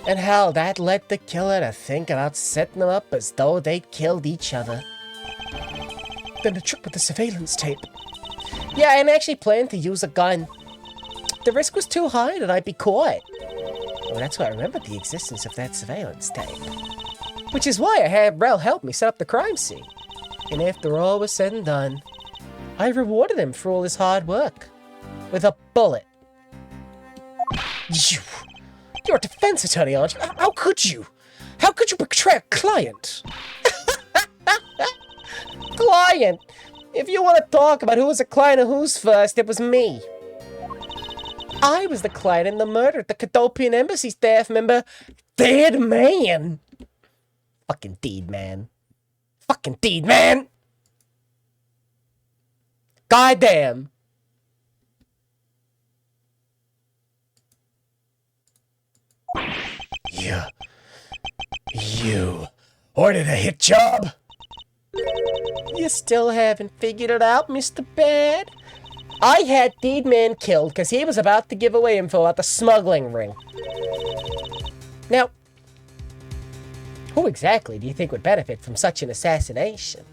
And how that led the killer to think about setting them up as though they'd killed each other. Then the trick with the surveillance tape. Yeah, I actually planned to use a gun. The risk was too high that I'd be caught. Well, that's why I remembered the existence of that surveillance tape. Which is why I had Rel help me set up the crime scene. And after all was said and done, I rewarded him for all his hard work. With a bullet. You're a defense attorney, aren't you? How could you? How could you betray a client? Client? If you want to talk about who was a client and who's first, it was me. I was the client in the murder at the Cadopian Embassy staff member, Deid Man. Fucking Deid Man. Fucking Deid Man. Goddamn. You ordered a hit job? You still haven't figured it out, Mr. Bad? I had Deid Man killed because he was about to give away info about the smuggling ring. Now, who exactly do you think would benefit from such an assassination?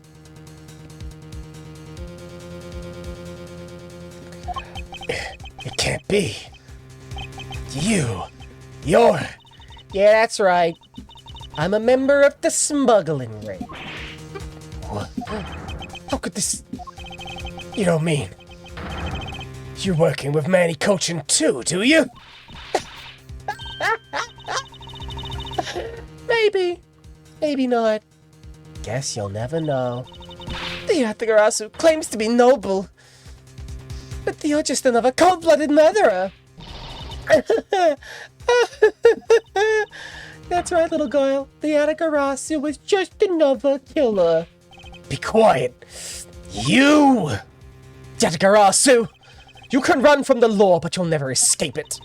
It can't be. You're... Yeah, that's right. I'm a member of the smuggling ring. What? How could this... You don't mean... You're working with Manny Cochin too, do you? Maybe. Maybe not. Guess you'll never know. The Yatagarasu claims to be noble. But you're just another cold-blooded murderer. That's right, little girl. The Yatagarasu was just another killer. Be quiet. You! Yatagarasu! You can run from the law, but you'll never escape it.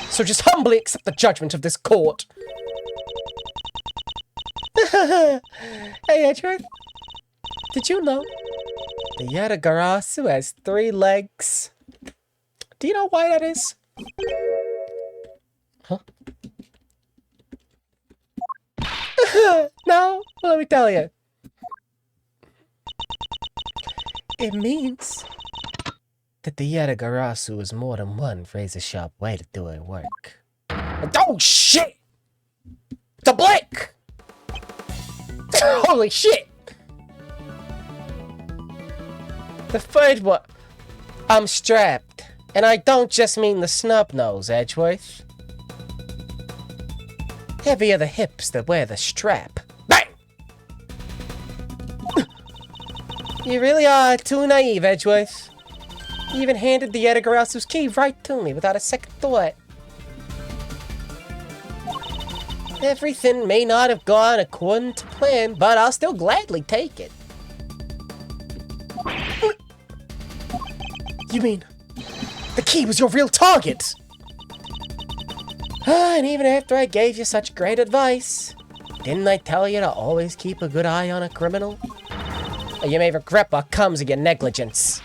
So just humbly accept the judgment of this court. Hey, Edgeworth. Did you know the Yatagarasu has 3 legs? Do you know why that is? Huh? No? Well, let me tell you. It means that the Yatagarasu is more than one razor-sharp way to do her work. Oh, shit! It's a blick! Holy shit! The third one... I'm strapped. And I don't just mean the snub nose, Edgeworth. Heavy are the hips that wear the strap. Bang! You really are too naive, Edgeworth. You even handed the Yatagarasu's key right to me without a second thought. Everything may not have gone according to plan, but I'll still gladly take it. You mean... the key was your real target! And even after I gave you such great advice, didn't I tell you to always keep a good eye on a criminal? Or you may regret what comes of your negligence.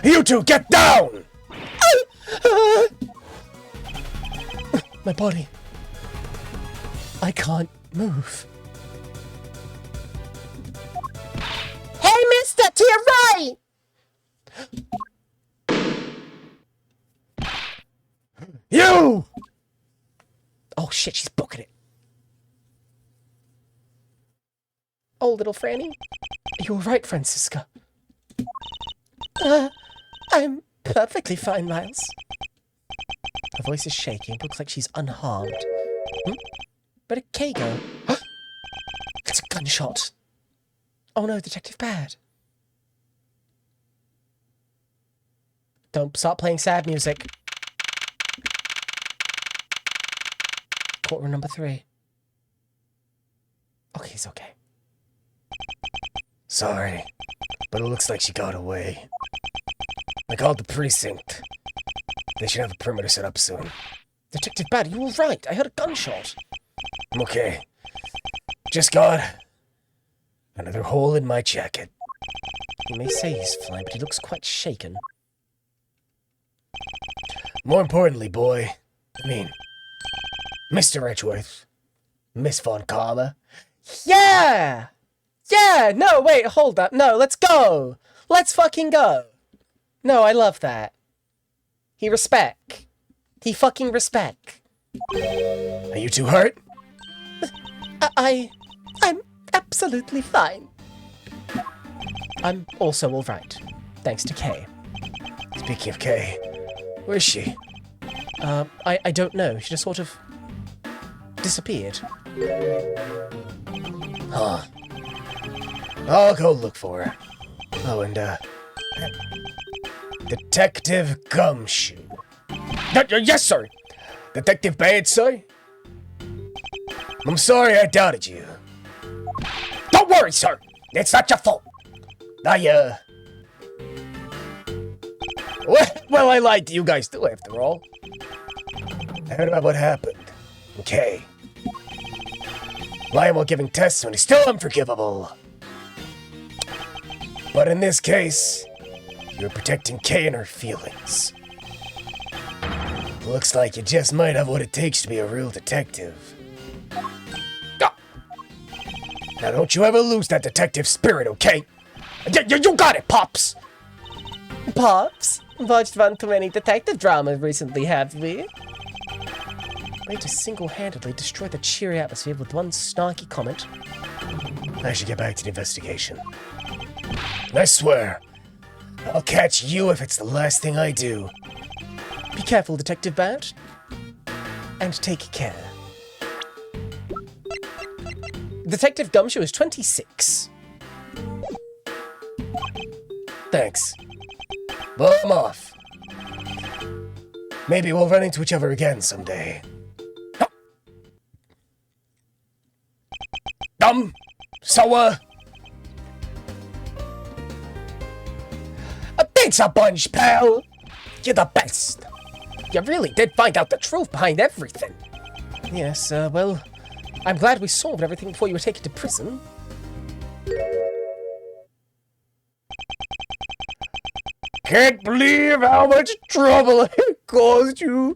You two, get down! My body. I can't move. Hey, mister, to your right! You! Oh shit, she's booking it. Oh, little Franny. You're right, Francisca. I'm perfectly fine, Miles. Her voice is shaking. It looks like she's unharmed. Where did Kay go? It's a gunshot. Oh no, Detective Bad. Don't stop playing sad music. Courtroom number 3. Okay, he's okay. Sorry, but it looks like she got away. I called the precinct. They should have a perimeter set up soon. Detective Bad, you were right. I heard a gunshot. I'm okay. Just got another hole in my jacket. You may say he's fine, but he looks quite shaken. More importantly, Mr. Edgeworth, Miss Von Karma. Yeah! Yeah! No, wait, hold up. No, let's go! Let's fucking go! No, I love that. He respect. He fucking respect. Are you too hurt? I'm absolutely fine. I'm also alright. Thanks to Kay. Speaking of Kay, where's she? I don't know. She just sort of disappeared. Huh. I'll go look for her. Oh, and, Detective Gumshoe. Yes, sir! Detective Bad, sir? I'm sorry I doubted you. Don't worry, sir! It's not your fault! Well, I lied to you guys too, after all. I heard about what happened. Okay. Lying while giving testimony is still unforgivable. But in this case, you're protecting Kay and her feelings. Looks like you just might have what it takes to be a real detective. Ah! Now don't you ever lose that detective spirit, okay? You got it, Pops! Pops? Watched one too many detective dramas recently, have we? Way to single-handedly destroy the cheery atmosphere with one snarky comment. I should get back to the investigation. And I swear, I'll catch you if it's the last thing I do. Be careful, Detective Bad. And take care. Detective Gumshoe is 26. Thanks. Well, I'm off. Maybe we'll run into each other again someday. A pizza bunch, pal! You're the best! You really did find out the truth behind everything. Yes, well, I'm glad we solved everything before you were taken to prison. Can't believe how much trouble I caused you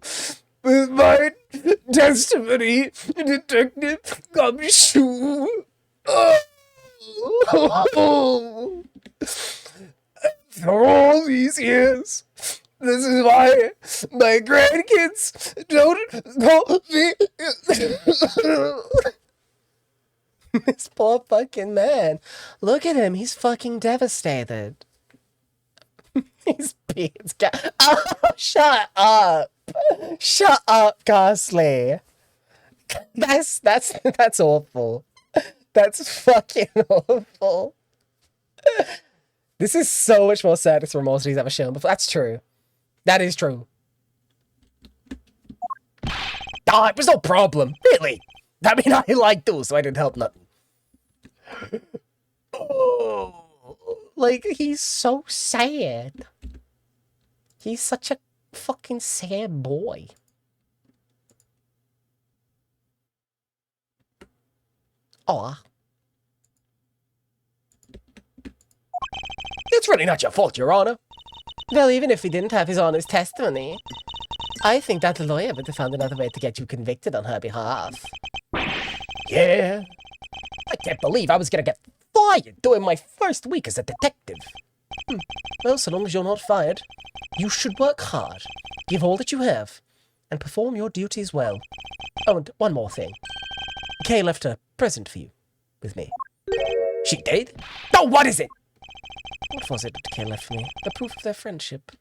with my testimony, Detective Gumshoe. Oh. For all these years, this is why my grandkids don't call me. This poor fucking man. Look at him, he's fucking devastated. He's oh, shut up. Shut up, Ghastly. That's awful. That's fucking awful. This is so much more sadness and remorse than he's ever shown before. That's true. That is true. Ah, it was no problem, really. I mean, I liked those, so I didn't help nothing. Oh, like, he's so sad. He's such a fucking sad boy. Aw. It's really not your fault, Your Honor. Well, even if he didn't have his Honor's testimony, I think that the lawyer would have found another way to get you convicted on her behalf. Yeah. I can't believe I was gonna get fired during my first week as a detective. Well, so long as you're not fired, you should work hard, give all that you have, and perform your duties well. Oh, and one more thing. Kay left a present for you, with me. She did? No, what is it? What was it that Kay left for me? The proof of their friendship.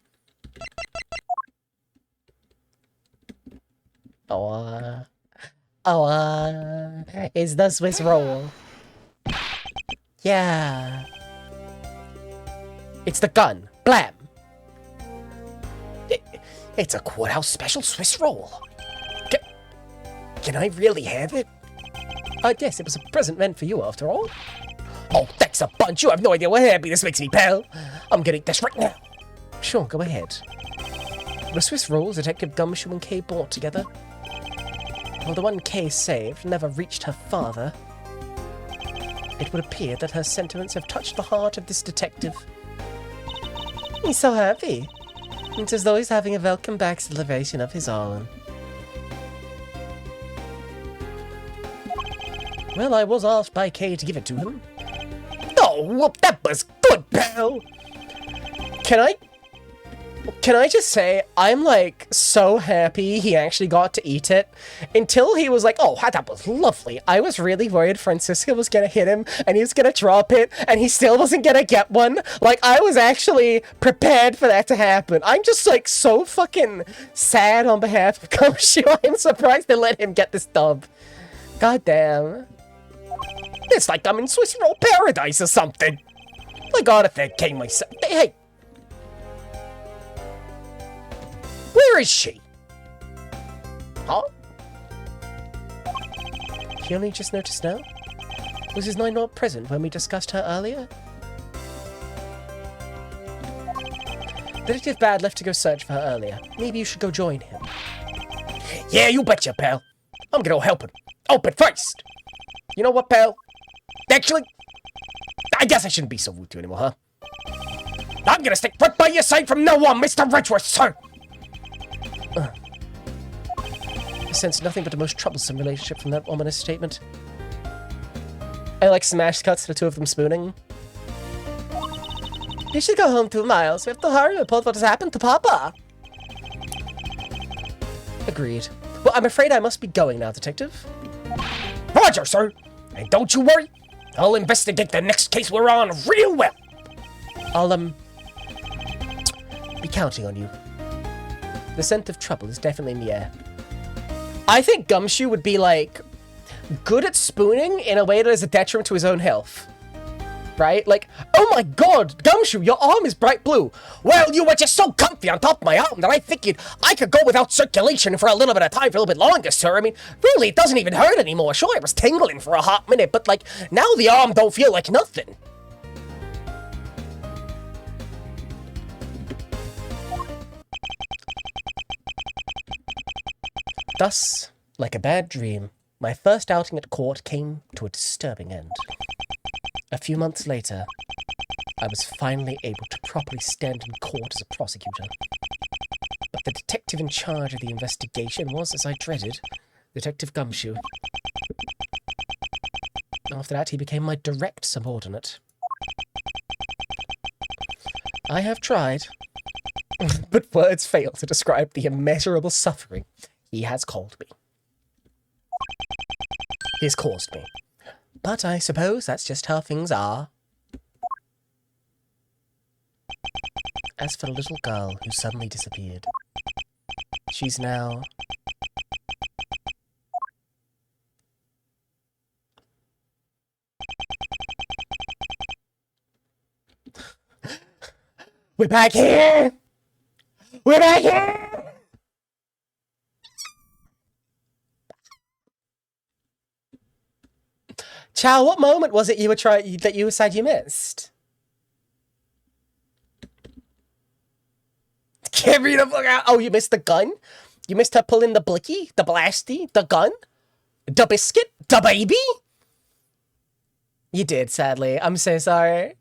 Is the Swiss roll. Yeah. It's the gun. Blam. It's a courthouse special Swiss roll. Can I really have it? Yes, it was a present meant for you after all. Oh, thanks a bunch. You have no idea what happy this makes me, pal. I'm gonna eat this right now. Sure, go ahead. The Swiss rolls Detective Gumshoe and Kay bought together. While the one Kay saved never reached her father, it would appear that her sentiments have touched the heart of this detective. He's so happy. It's as though he's having a welcome back celebration of his own. Well, I was asked by Kay to give it to him. Oh, well, that was good, pal. Can I just say, I'm like so happy he actually got to eat it. Until he was like, oh, that was lovely. I was really worried Francisca was gonna hit him and he was gonna drop it and he still wasn't gonna get one. Like, I was actually prepared for that to happen. I'm just like so fucking sad on behalf of Gumshoe. I'm surprised they let him get this dub. God damn. It's like I'm in Swiss roll paradise or something. I gotta thank Kay myself. Hey. Where is she? Huh? He only just noticed now? Was his nine not present when we discussed her earlier? Detective Bad left to go search for her earlier. Maybe you should go join him. Yeah, you betcha, pal. I'm gonna help him. Oh, but first. You know what, pal? Actually, I guess I shouldn't be so rude to you anymore, huh? I'm gonna stick right by your side from now on, Mr. Richworth, sir! I sense nothing but a most troublesome relationship from that ominous statement. I like smash cuts to the two of them spooning. You should go home 2 miles. We have to hurry and report what has happened to Papa. Agreed. Well, I'm afraid I must be going now, Detective. Roger, sir! And don't you worry, I'll investigate the next case we're on real well! I'll, be counting on you. The scent of trouble is definitely in the air. I think Gumshoe would be, like, good at spooning in a way that is a detriment to his own health. Right? Like, oh my god, Gumshoe, your arm is bright blue. Well, you were just so comfy on top of my arm that I figured I could go without circulation for a little bit of time, for a little bit longer, sir. I mean, really, it doesn't even hurt anymore. Sure, it was tingling for a hot minute, but, like, now the arm don't feel like nothing. Thus, like a bad dream, my first outing at court came to a disturbing end. A few months later, I was finally able to properly stand in court as a prosecutor. But the detective in charge of the investigation was, as I dreaded, Detective Gumshoe. After that, he became my direct subordinate. I have tried, but words fail to describe the immeasurable suffering he has caused me. But I suppose that's just how things are. As for the little girl who suddenly disappeared, she's now... We're back here! We're back here! Chow, what moment was it that you said you missed? Carry the fuck out! Oh, you missed the gun? You missed her pulling the blicky, the blasty, the gun, the biscuit, the baby? You did, sadly. I'm so sorry.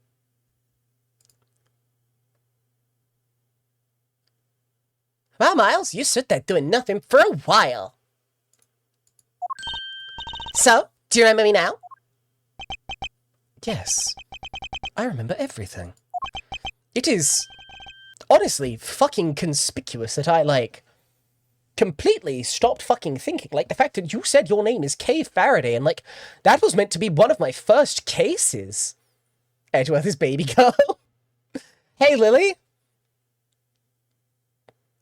Well, Miles, you stood there doing nothing for a while. So, do you remember me now? Yes. I remember everything. It is, honestly, fucking conspicuous that I, like, completely stopped fucking thinking. Like, the fact that you said your name is Kay Faraday, and, like, that was meant to be one of my first cases. Edgeworth is baby girl. Hey, Lily.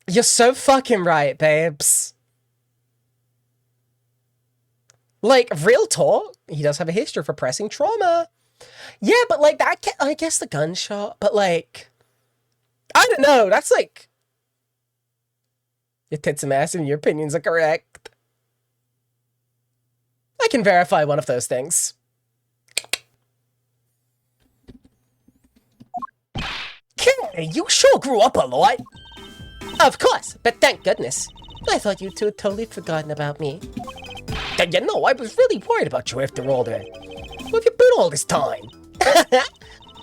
You're so fucking right, babes. Like, real talk, he does have a history of repressing trauma. Yeah, but, like, that, I guess the gunshot, but, like, I don't know, that's, like, Your tits are massive and your opinions are correct. I can verify one of those things. Okay, you sure grew up a lot. Of course, but thank goodness. I thought you two had totally forgotten about me. And you know, I was really worried about you after all that. Where have you been all this time?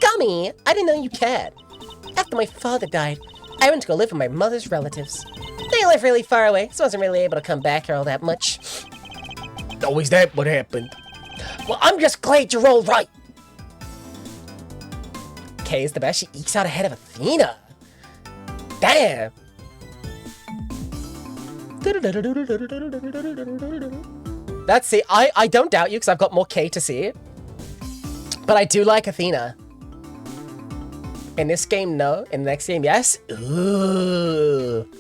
Gummy, I didn't know you cared. After my father died, I went to go live with my mother's relatives. They live really far away, so I wasn't really able to come back here all that much. Oh, is that what happened? Well, I'm just glad you're all right. Kay is the best. She ekes out ahead of Athena. Damn. That's see, I don't doubt you because I've got more Kay to see. But I do like Athena. In this game, no. In the next game, yes. Ooh.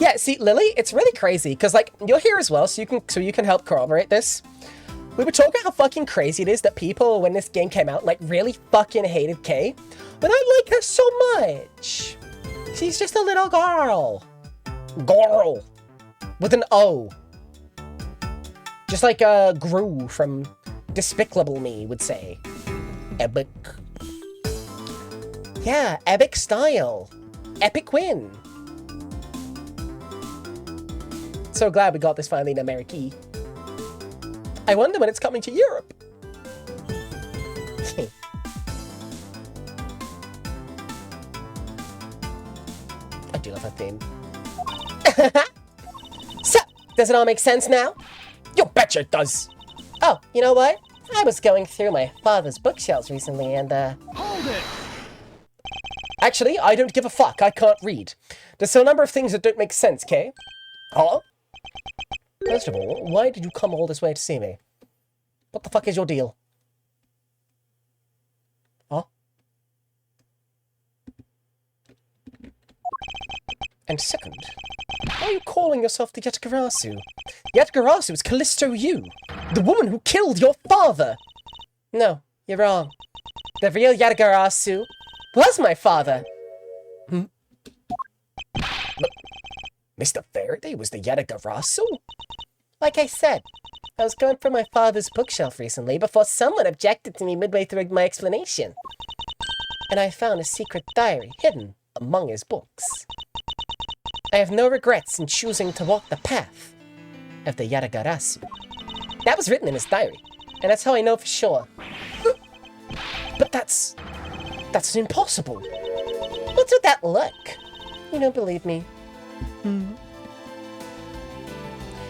Yeah, see, Lily, it's really crazy because like you're here as well, so you can help corroborate this. We were talking how fucking crazy it is that people, when this game came out, like really fucking hated Kay. But I like her so much. She's just a little girl. Girl. With an O. Just like Gru from Despicable Me would say. Epic. Yeah, epic style. Epic win. So glad we got this finally in America. I wonder when it's coming to Europe. I do love that theme. So, does it all make sense now? You betcha it does. Oh, you know what? I was going through my father's bookshelves recently and, Hold it! Actually, I don't give a fuck. I can't read. There's still a number of things that don't make sense, Kay. Huh? First of all, why did you come all this way to see me? What the fuck is your deal? Huh? And second, why are you calling yourself the Yatagarasu? Yatagarasu is Callisto You, the woman who killed your father! No, you're wrong. The real Yatagarasu was my father. Mr. Faraday was the Yatagarasu? Like I said, I was going through my father's bookshelf recently before someone objected to me midway through my explanation. And I found a secret diary hidden among his books. I have no regrets in choosing to walk the path of the Yatagarasu. That was written in his diary, and that's how I know for sure. But that's impossible. What's with that look? You don't believe me.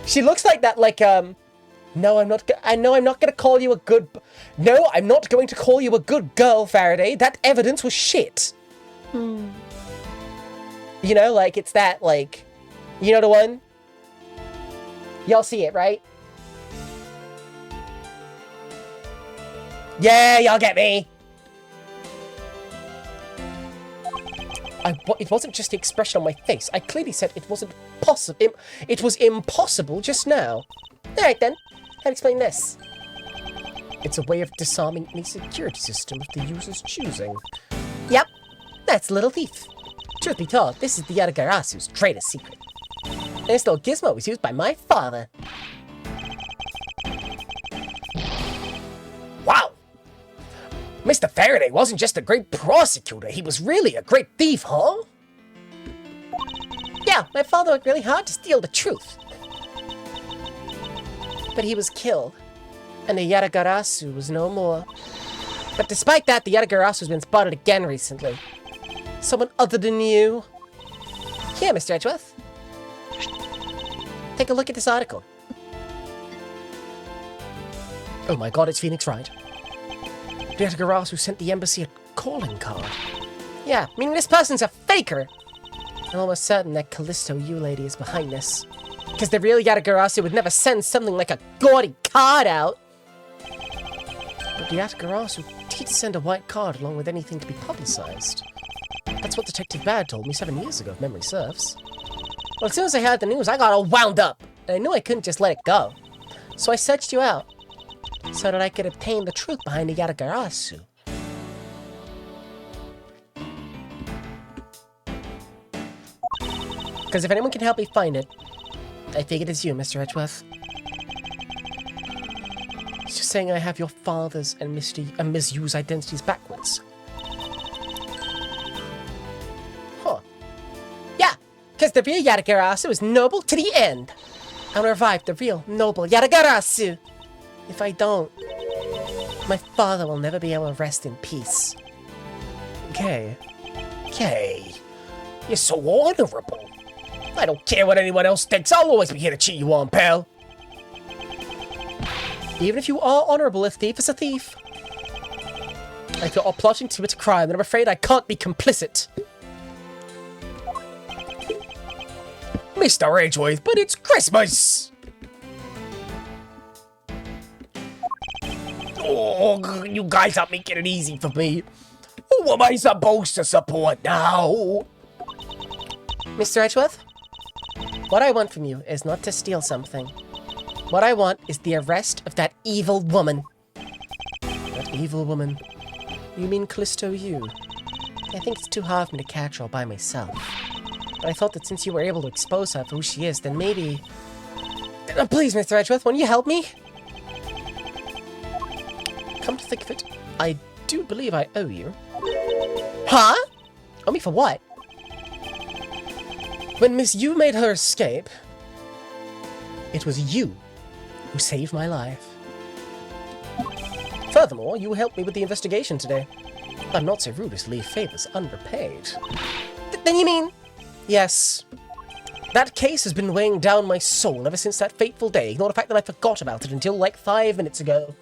She looks like that, like, no, I'm not, I know I'm not gonna call you a good, no, I'm not going to call you a good girl, Faraday. That evidence was shit. You know, like, it's that, like, you know the one? Y'all see it, right? Yeah, y'all get me. It wasn't just the expression on my face. I clearly said it wasn't possible. It was impossible just now. Alright then, how to explain this? It's a way of disarming any security system of the user's choosing. Yep, that's Little Thief. Truth be told, this is the Yatagarasu's greatest secret. And this little gizmo was used by my father. Wow! Mr. Faraday wasn't just a great prosecutor, he was really a great thief, huh? Yeah, my father worked really hard to steal the truth. But he was killed, and the Yatagarasu was no more. But despite that, the Yatagarasu has been spotted again recently. Someone other than you. Here, Mr. Edgeworth. Take a look at this article. Oh my god, it's Phoenix Wright. The Yatagarasu sent the embassy a calling card. Yeah, meaning this person's a faker. I'm almost certain that Callisto You lady is behind this. Because the real Yatagarasu would never send something like a gaudy card out. But the Yatagarasu did send a white card along with anything to be publicized. That's what Detective Bad told me 7 years ago, if memory serves. Well, as soon as I heard the news, I got all wound up. And I knew I couldn't just let it go. So I searched you out. So that I could obtain the truth behind the Yatagarasu. Because if anyone can help me find it, I figured it's you, Mr. Edgeworth. It's just saying I have your father's and Miss Yu's identities backwards. Huh. Yeah, because the real Yatagarasu is noble to the end. I will revive the real noble Yatagarasu. If I don't, my father will never be able to rest in peace. Kay. Kay. You're so honorable. I don't care what anyone else thinks. I'll always be here to cheer you on, pal. Even if you are honorable, a thief is a thief. If you're plotting to commit a crime, then I'm afraid I can't be complicit. Mr. Edgeworth, but it's Christmas! Oh, you guys are making it easy for me. Who am I supposed to support now? Mr. Edgeworth, what I want from you is not to steal something. What I want is the arrest of that evil woman. That evil woman? You mean Callisto Yu? I think it's too hard for me to catch her all by myself. But I thought that since you were able to expose her for who she is, then maybe... Please, Mr. Edgeworth, won't you help me? Come to think of it, I do believe I owe you. Huh? Owe me for what? When Miss Yu made her escape, it was you who saved my life. Furthermore, you helped me with the investigation today. I'm not so rude as to leave favors unrepaid. Then you mean... Yes. That case has been weighing down my soul ever since that fateful day. Ignore the fact that I forgot about it until like 5 minutes ago.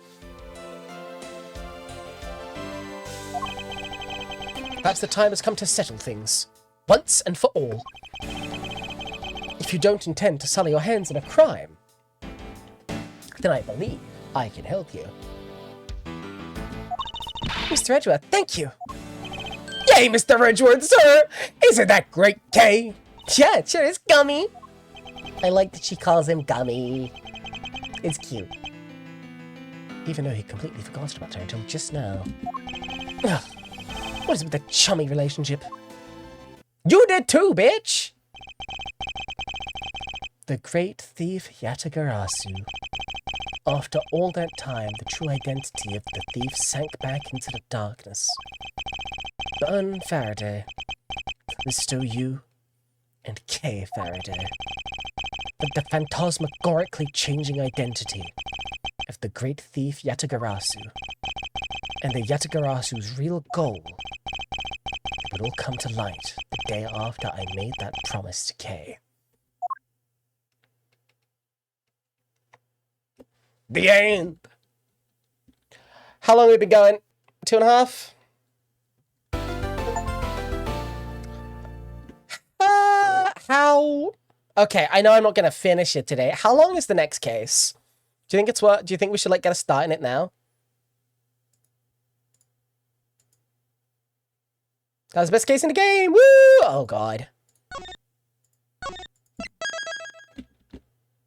Perhaps the time has come to settle things. Once and for all. If you don't intend to sully your hands in a crime, then I believe I can help you. Mr. Edgeworth, thank you! Yay, Mr. Edgeworth, sir! Isn't that great, Kay? Yeah, it sure is, Gummy! I like that she calls him Gummy. It's cute. Even though he completely forgot about her until just now. Ugh. What is it with the chummy relationship? You did too, bitch! The great thief Yatagarasu. After all that time, the true identity of the thief sank back into the darkness. Burn Faraday, Callisto Yu, and Kay Faraday. The phantasmagorically changing identity of the great thief Yatagarasu. And the Yatagarasu's real goal. It would all come to light the day after I made that promise to Kay. The end. How long have we been going? 2.5? How? Okay, I know I'm not gonna finish it today. How long is the next case? Do you think it's what? Do you think we should like get a start in it now? That was the best case in the game. Woo! Oh god.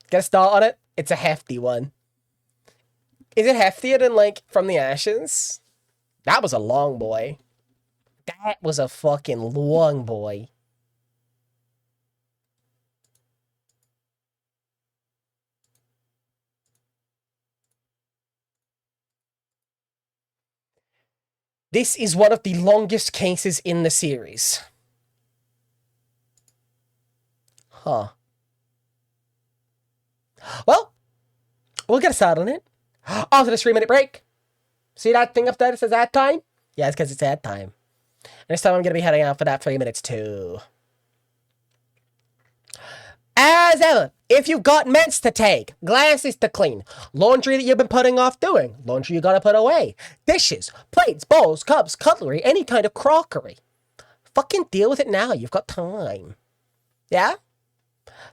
Get a start on it. It's a hefty one. Is it heftier than, like, From the Ashes? That was a long boy. That was a fucking long boy. This is one of the longest cases in the series. Huh. Well, we'll get a start on it. After the 3-minute break. See that thing up there that says ad time? Yeah, it's because it's ad time. And this time I'm going to be heading out for that 3 minutes too. As ever, if you've got meds to take, glasses to clean, laundry that you've been putting off doing, laundry you gotta put away, dishes, plates, bowls, cups, cutlery, any kind of crockery, fucking deal with it now. You've got time. Yeah?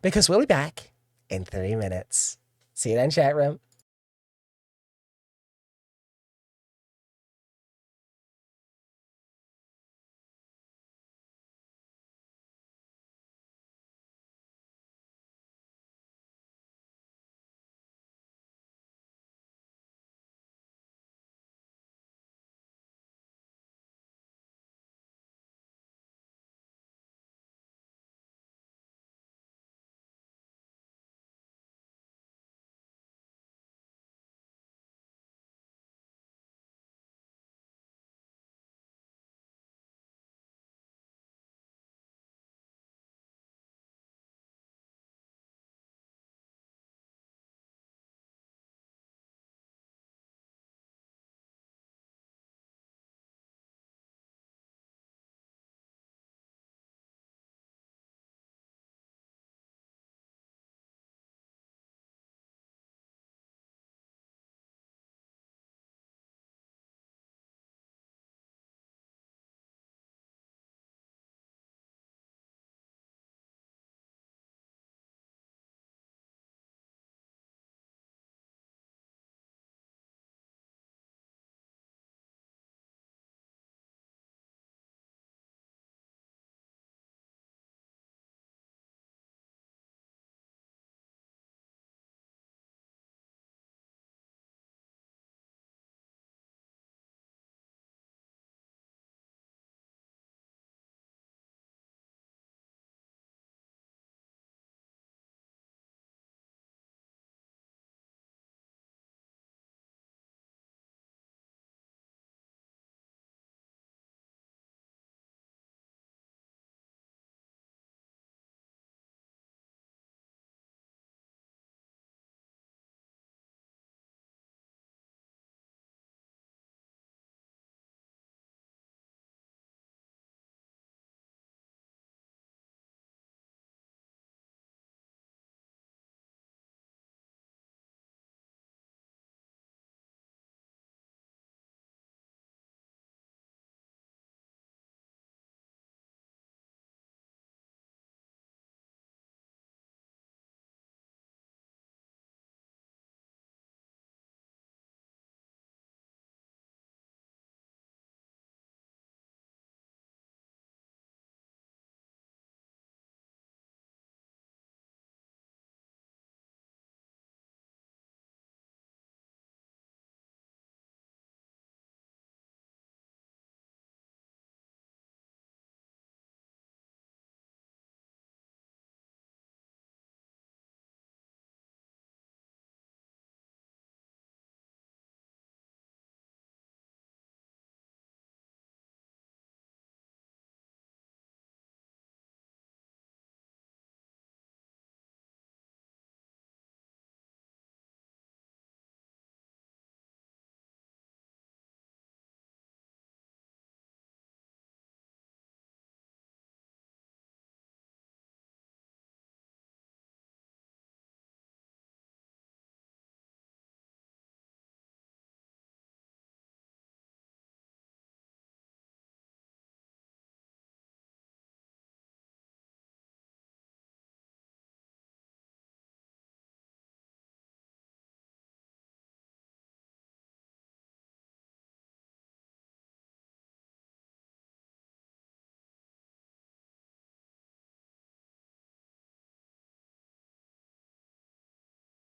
Because we'll be back in 3 minutes. See you then, chat room.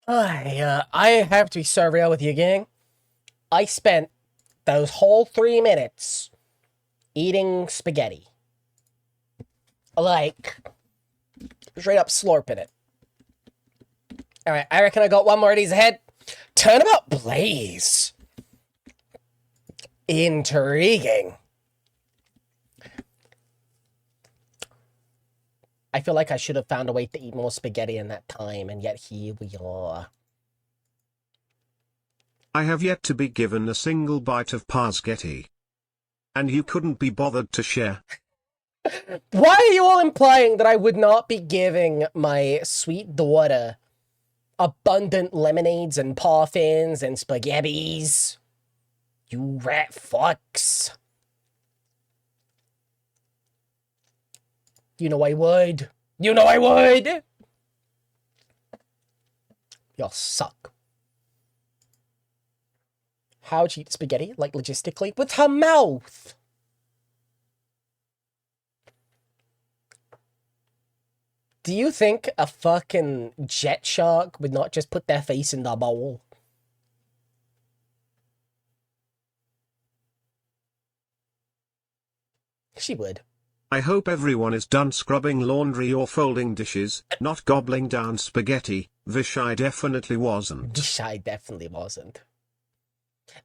I have to be so real with you, gang. I spent those whole 3 minutes eating spaghetti. Like, straight up slurping it. Alright, I reckon I got one more of these ahead. Turnabout Blaze. Intriguing. I feel like I should have found a way to eat more spaghetti in that time, and yet here we are. I have yet to be given a single bite of Parsgetti. And you couldn't be bothered to share. Why are you all implying that I would not be giving my sweet daughter abundant lemonades and parfums and spaghettis? You rat fucks. You know I would. You know I would! Y'all suck. How'd she eat spaghetti? Like, logistically? With her mouth! Do you think a fucking jet shark would not just put their face in the bowl? She would. I hope everyone is done scrubbing laundry or folding dishes, not gobbling down spaghetti. This I definitely wasn't. I definitely wasn't.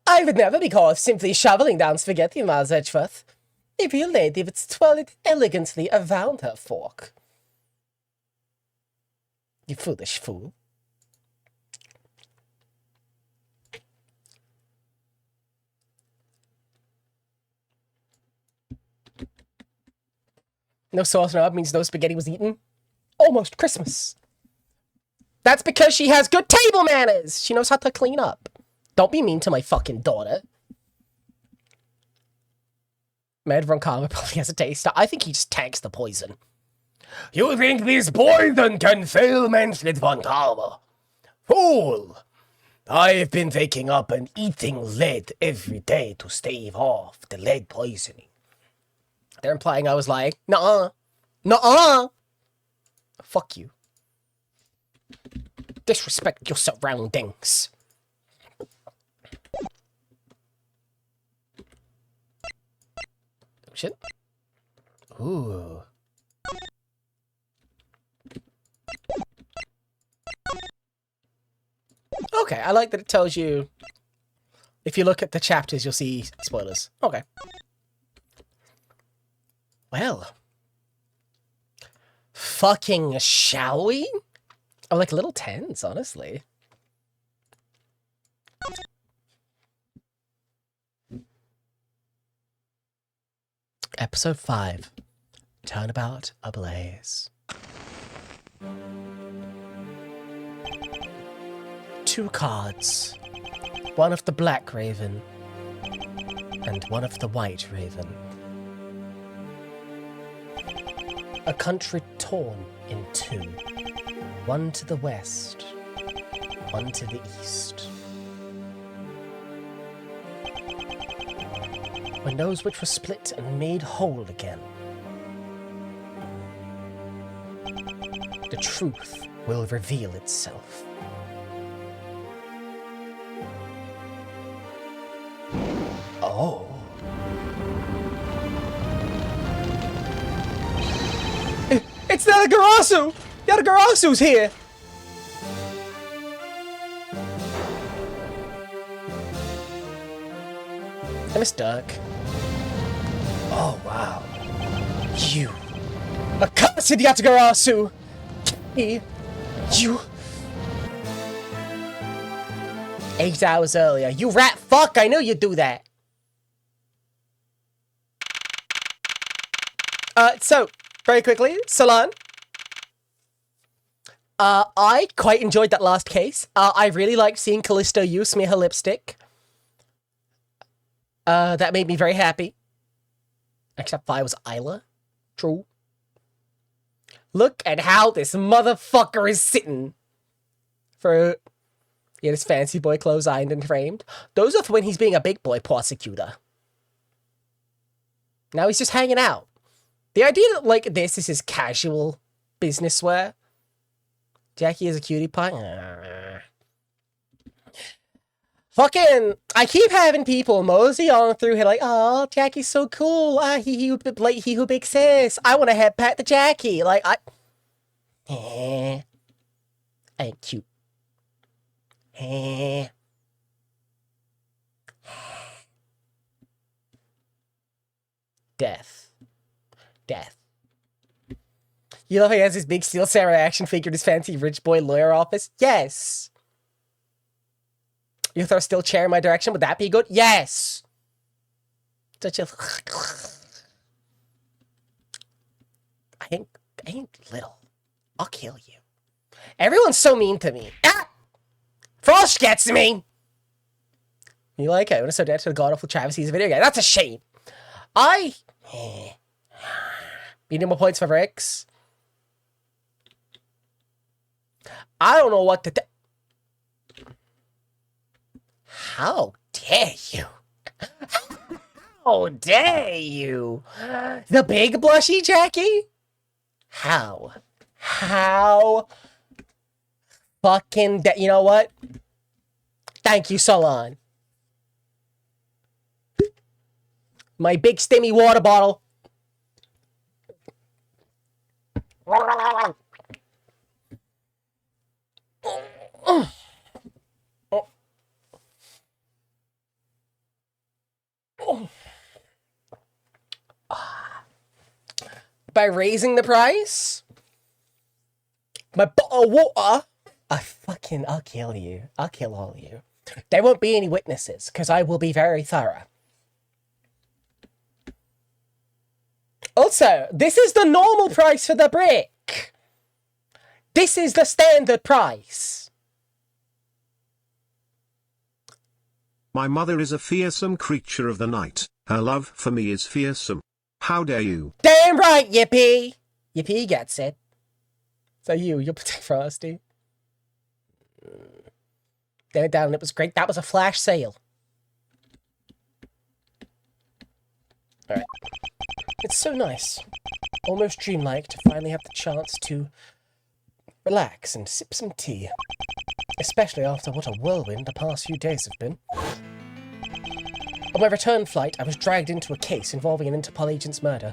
I would never be caught simply shoveling down spaghetti, Miles Edgeworth. A real lady would twirl it elegantly around her fork. You foolish fool. No sauce knob means no spaghetti was eaten. Almost Christmas. That's because she has good table manners. She knows how to clean up. Don't be mean to my fucking daughter. Med Von Karma probably has a taste. I think he just tanks the poison. You think this poison can fail Manfred Von Karma? Fool! I've been waking up and eating lead every day to stave off the lead poisoning. They're implying I was lying. Nuh-uh. Nuh-uh! Fuck you. Disrespect your surroundings. Shit. Ooh. Okay, I like that it tells you... If you look at the chapters, you'll see spoilers. Okay. Well. Fucking shall we? I'm like a little tense, honestly. Episode 5. Turnabout Ablaze. 2 cards. One of the Black Raven. And one of the White Raven. A country torn in 2. One to the west. One to the east. When those which were split and made whole again. The truth will reveal itself. Oh. It's Yatagarasu! Yatagarasu's here! I miss Dirk. Oh, wow. You. Accursed Yatagarasu! You. 8 hours earlier. You rat fuck! I knew you'd do that! So, very quickly, Salon. I quite enjoyed that last case. I really liked seeing Callisto Yu smear her lipstick. That made me very happy. Except if I was Isla. True. Look at how this motherfucker is sitting. For... He had his fancy boy clothes ironed and framed. Those are when he's being a big boy prosecutor. Now he's just hanging out. The idea that, like, this is his casual business wear. Jackie is a cutie pie. Fucking, I keep having people mosey on through here like, oh, Jackie's so cool. Ah, he who big sis. I want to head pat the Jackie. Like, I ain't cute. Death. You know how he has his big Steel Samurai action figure in his fancy rich boy lawyer office? Yes. You throw a steel chair in my direction, would that be good? Yes! Such a... I ain't little. I'll kill you. Everyone's so mean to me. Ah! Frost gets me! You like it? I want to so dead to the god-awful travesties of video game. That's a shame. You need more points for Ricks? I don't know what to... How dare you? How dare you? The big blushy Jackie? How fucking you know what? Thank you, Solon. My big stimmy water bottle. By raising the price? My bottle of water? I'll kill you. I'll kill all of you. There won't be any witnesses, because I will be very thorough. Also, this is the normal price for the brick. This is the standard price. My mother is a fearsome creature of the night. Her love for me is fearsome. How dare you? Damn right, Yippee! Yippee gets it. So you'll protect Frosty. Damn it down, it was great. That was a flash sale. Alright. It's so nice. Almost dreamlike to finally have the chance to relax and sip some tea. Especially after what a whirlwind the past few days have been. On my return flight, I was dragged into a case involving an Interpol agent's murder.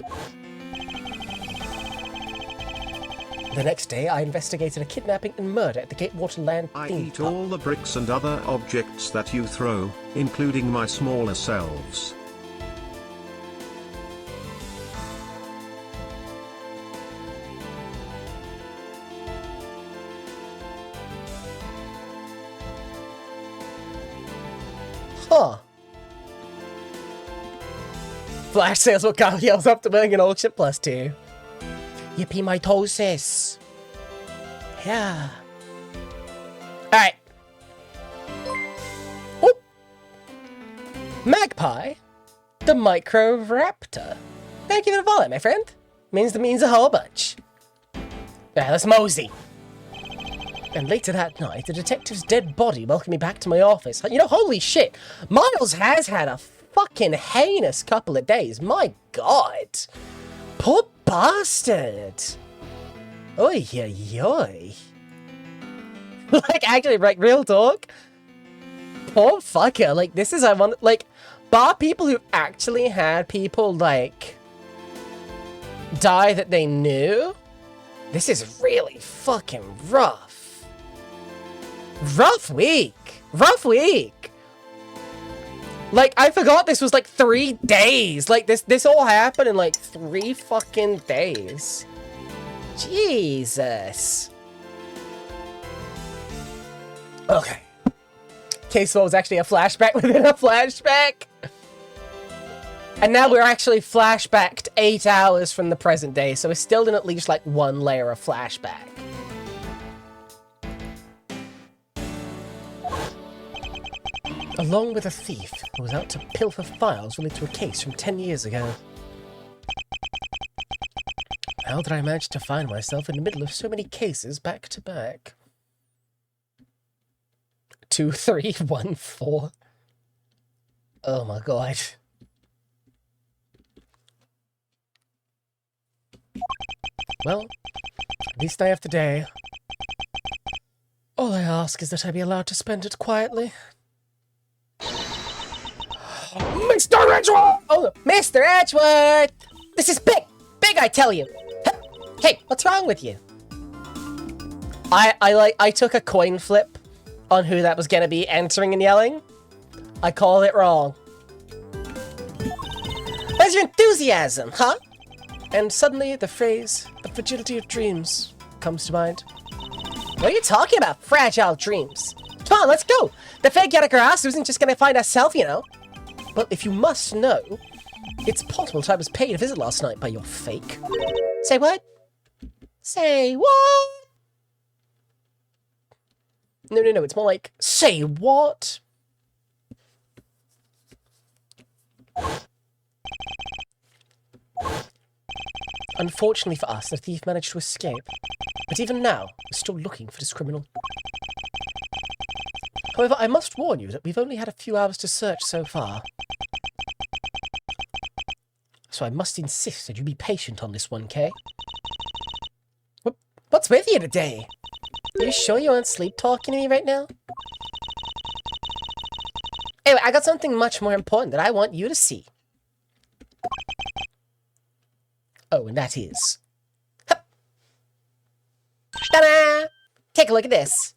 The next day, I investigated a kidnapping and murder at the Gatewaterland I theme eat park. all the bricks and other objects that you throw, including my smaller selves. Huh. Flash sales what Kyle yells up to winning an auction +2. Yippee mitosis. Yeah. Alright. Oh. Magpie. The Microraptor. Thank you for the follow, my friend. Means a whole bunch. Yeah, let's mosey. And later that night, the detective's dead body welcomed me back to my office. You know, holy shit. Miles has had a fucking heinous couple of days. My god. Poor bastard. Oy, oy, oy. Like, actually, like, real talk. Poor fucker. Like, this is, I want, like, bar people who actually had people, like, die that they knew. This is really fucking rough. Rough week. Rough week. Like, I forgot this was like 3 days. Like, this all happened in like 3 fucking days. Jesus. Okay. Case was actually a flashback within a flashback. And now we're actually flashbacked 8 hours from the present day, so we're still in at least like 1 layer of flashback. Along with a thief who was out to pilfer files related to a case from 10 years ago. How did I manage to find myself in the middle of so many cases back to back? 2, 3, 1, 4. Oh my god. Well, at least I have today. All I ask is that I be allowed to spend it quietly. Mr. Edgeworth! Oh, Mr. Edgeworth! This is big! Big, I tell you! Hey, what's wrong with you? I took a coin flip on who that was gonna be entering and yelling. I called it wrong. Where's your enthusiasm, huh? And suddenly the phrase, the fragility of dreams, comes to mind. What are you talking about, fragile dreams? Come on, let's go! The fake Yatagarasu isn't just gonna find herself, you know. Well, if you must know, it's possible that I was paid a visit last night by your fake. Say what? Say what? No, it's more like, say what? Unfortunately for us, the thief managed to escape. But even now, we're still looking for this criminal. However, I must warn you that we've only had a few hours to search so far. So I must insist that you be patient on this one, Kay. What's with you today? Are you sure you aren't sleep talking to me right now? Anyway, I got something much more important that I want you to see. Oh, and that is... Hup. Ta-da! Take a look at this.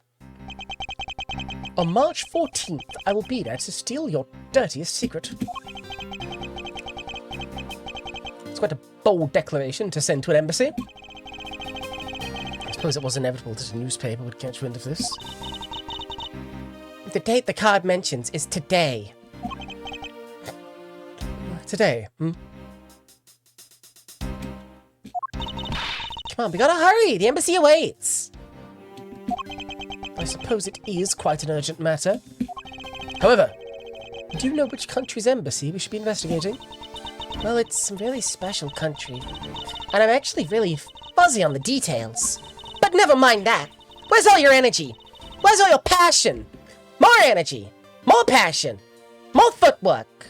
On March 14th, I will be there to steal your dirtiest secret. It's quite a bold declaration to send to an embassy. I suppose it was inevitable that a newspaper would catch wind of this. The date the card mentions is today. Today, hmm? Come on, we gotta hurry! The embassy awaits! I suppose it is quite an urgent matter. However, do you know which country's embassy we should be investigating? Well, it's a really special country. And I'm actually really fuzzy on the details. But never mind that. Where's all your energy? Where's all your passion? More energy! More passion! More footwork!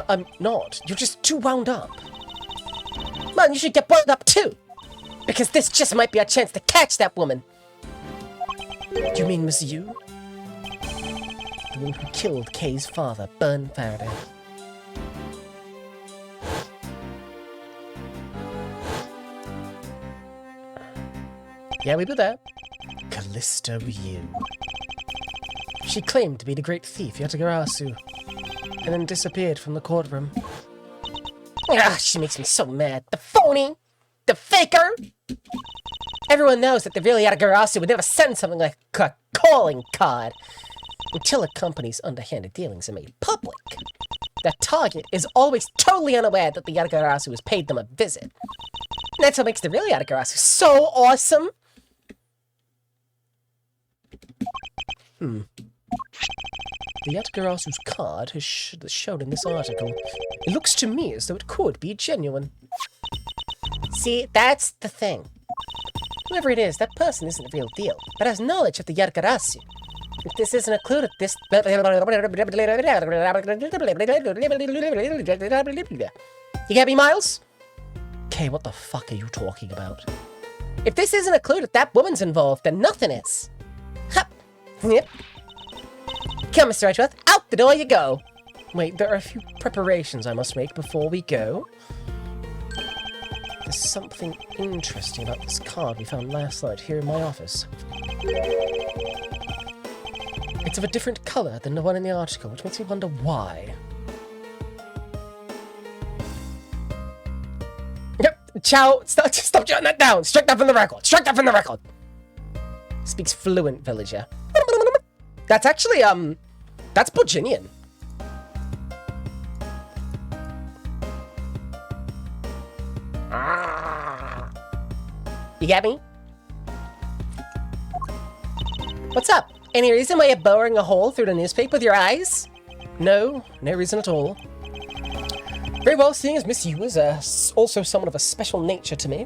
I'm not. You're just too wound up. Man, you should get wound up too! Because this just might be our chance to catch that woman! Do you mean Miss Yu? The one who killed Kay's father, Bern Faraday. Yeah, we were there. Callista Yu. She claimed to be the great thief Yatagarasu, and then disappeared from the courtroom. Ah, she makes me so mad. The phony! The faker! Everyone knows that the real Yatagarasu would never send something like a calling card until a company's underhanded dealings are made public. The target is always totally unaware that the Yatagarasu has paid them a visit. And that's what makes the real Yatagarasu so awesome! The Yatagarasu's card is shown in this article. It looks to me as though it could be genuine. See, that's the thing. Whoever it is, that person isn't the real deal, but has knowledge of the Yatagarasu. If this isn't a clue that this... You get me, Miles? Okay, what the fuck are you talking about? If this isn't a clue that that woman's involved, then nothing is. Hup. Yep. Come, Mr. Edgeworth, out the door you go! Wait, there are a few preparations I must make before we go. There's something interesting about this card we found last night here in my office. It's of a different colour than the one in the article, which makes me wonder why. Yep, Chow, stop jotting that down! Strike that from the record! Strike that from the record! Speaks fluent villager. That's actually, that's Virginian. You get me? What's up? Any reason why you're boring a hole through the newspaper with your eyes? No, no reason at all. Very well, seeing as Miss Yu is also someone of a special nature to me,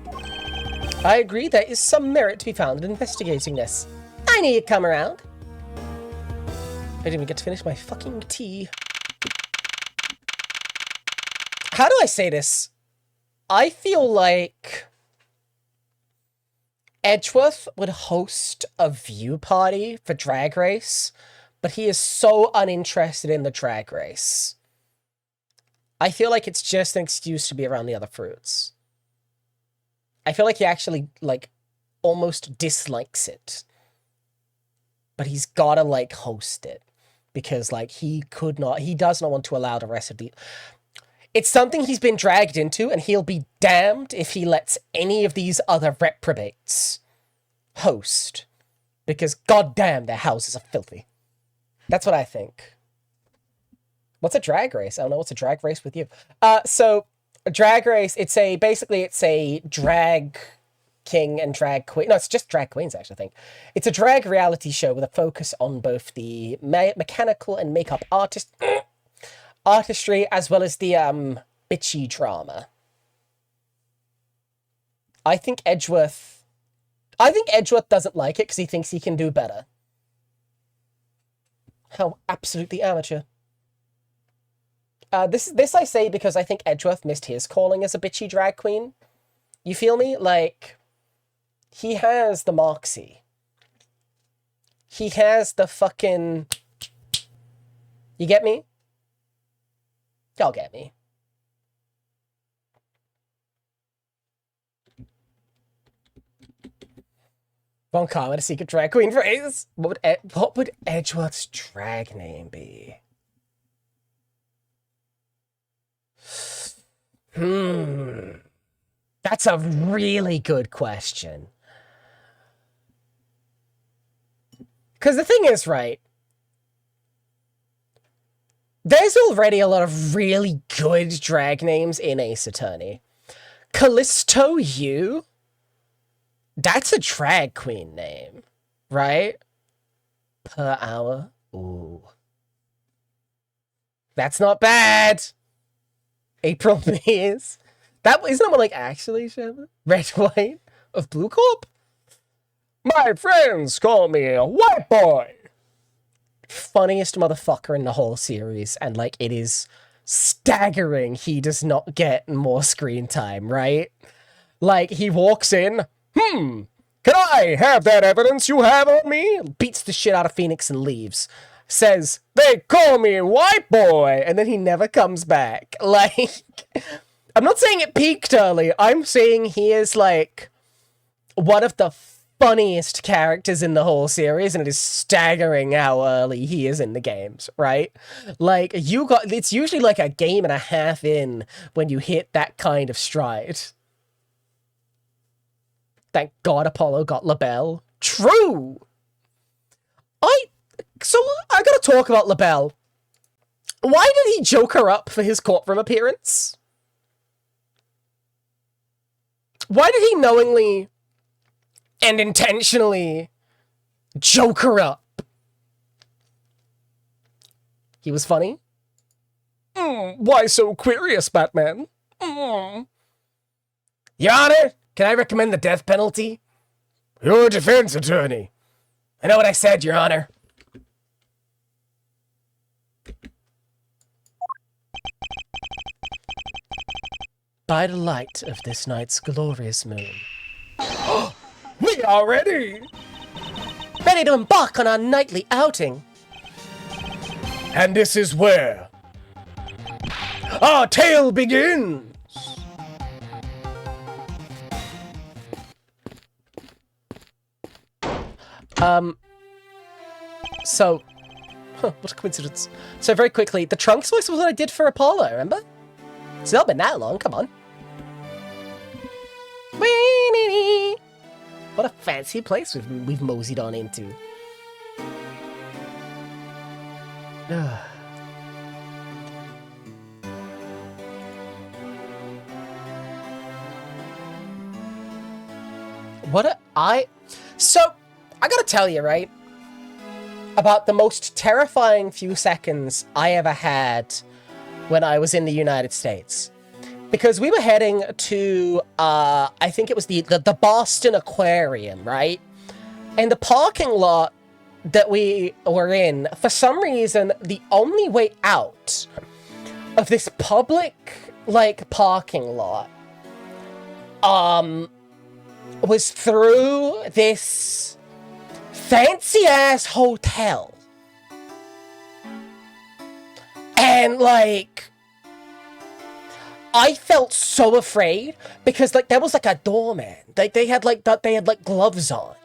I agree there is some merit to be found in investigating this. I knew you'd come around. I didn't even get to finish my fucking tea. How do I say this? I feel like Edgeworth would host a view party for Drag Race, but he is so uninterested in the drag race. I feel like it's just an excuse to be around the other fruits. I feel like he actually, like, almost dislikes it. But he's gotta, like, host it. Because, like, he does not want to allow the rest of the... It's something he's been dragged into, and he'll be damned if he lets any of these other reprobates host. Because, goddamn, their houses are filthy. That's what I think. What's a drag race? I don't know. What's a drag race with you? So a drag race, basically it's a drag king and drag queen. No, it's just drag queens, actually, I think. It's a drag reality show with a focus on both the mechanical and makeup artistry, as well as the bitchy drama. I think Edgeworth doesn't like it because he thinks he can do better. How absolutely amateur. This I say because I think Edgeworth missed his calling as a bitchy drag queen. You feel me? Like, he has the moxie. He has the fucking... You get me? Y'all get me. One comment, a secret drag queen phrase. What would Edgeworth's drag name be? That's a really good question. Because the thing is, right, there's already a lot of really good drag names in Ace Attorney. Callisto You? That's a drag queen name, right? Per hour? Ooh. That's not bad! April Mears. Isn't that one like actually, Sheva? Red White of Blue Corp? My friends call me a white boy. Funniest motherfucker in the whole series, and like it is staggering he does not get more screen time, right? Like he walks in, can I have that evidence you have on me? Beats the shit out of Phoenix and leaves. Says, they call me white boy, and then he never comes back. Like, I'm not saying it peaked early, I'm saying he is like one of the funniest characters in the whole series, and it is staggering how early he is in the games, right? Like, it's usually like a game and a half in when you hit that kind of stride. Thank God Apollo got LaBelle. True! So, I gotta talk about LaBelle. Why did he joke her up for his courtroom appearance? Why did he knowingly and intentionally joke her up? He was funny? Why so curious, Batman? Your Honor, can I recommend the death penalty? You're a defense attorney. I know what I said, Your Honor. By the light of this night's glorious moon. We are ready! Ready to embark on our nightly outing. And this is where our tale begins! What a coincidence. So very quickly, the Trunks voice was what I did for Apollo, remember? It's not been that long, come on. What a fancy place we've moseyed on into. So, I gotta tell you, right? About the most terrifying few seconds I ever had when I was in the United States. Because we were heading to, I think it was the Boston Aquarium, right? And the parking lot that we were in, for some reason, the only way out of this public, like, parking lot, was through this fancy-ass hotel. And, like, I felt so afraid because, like, there was, like, a doorman. They had, like, gloves on.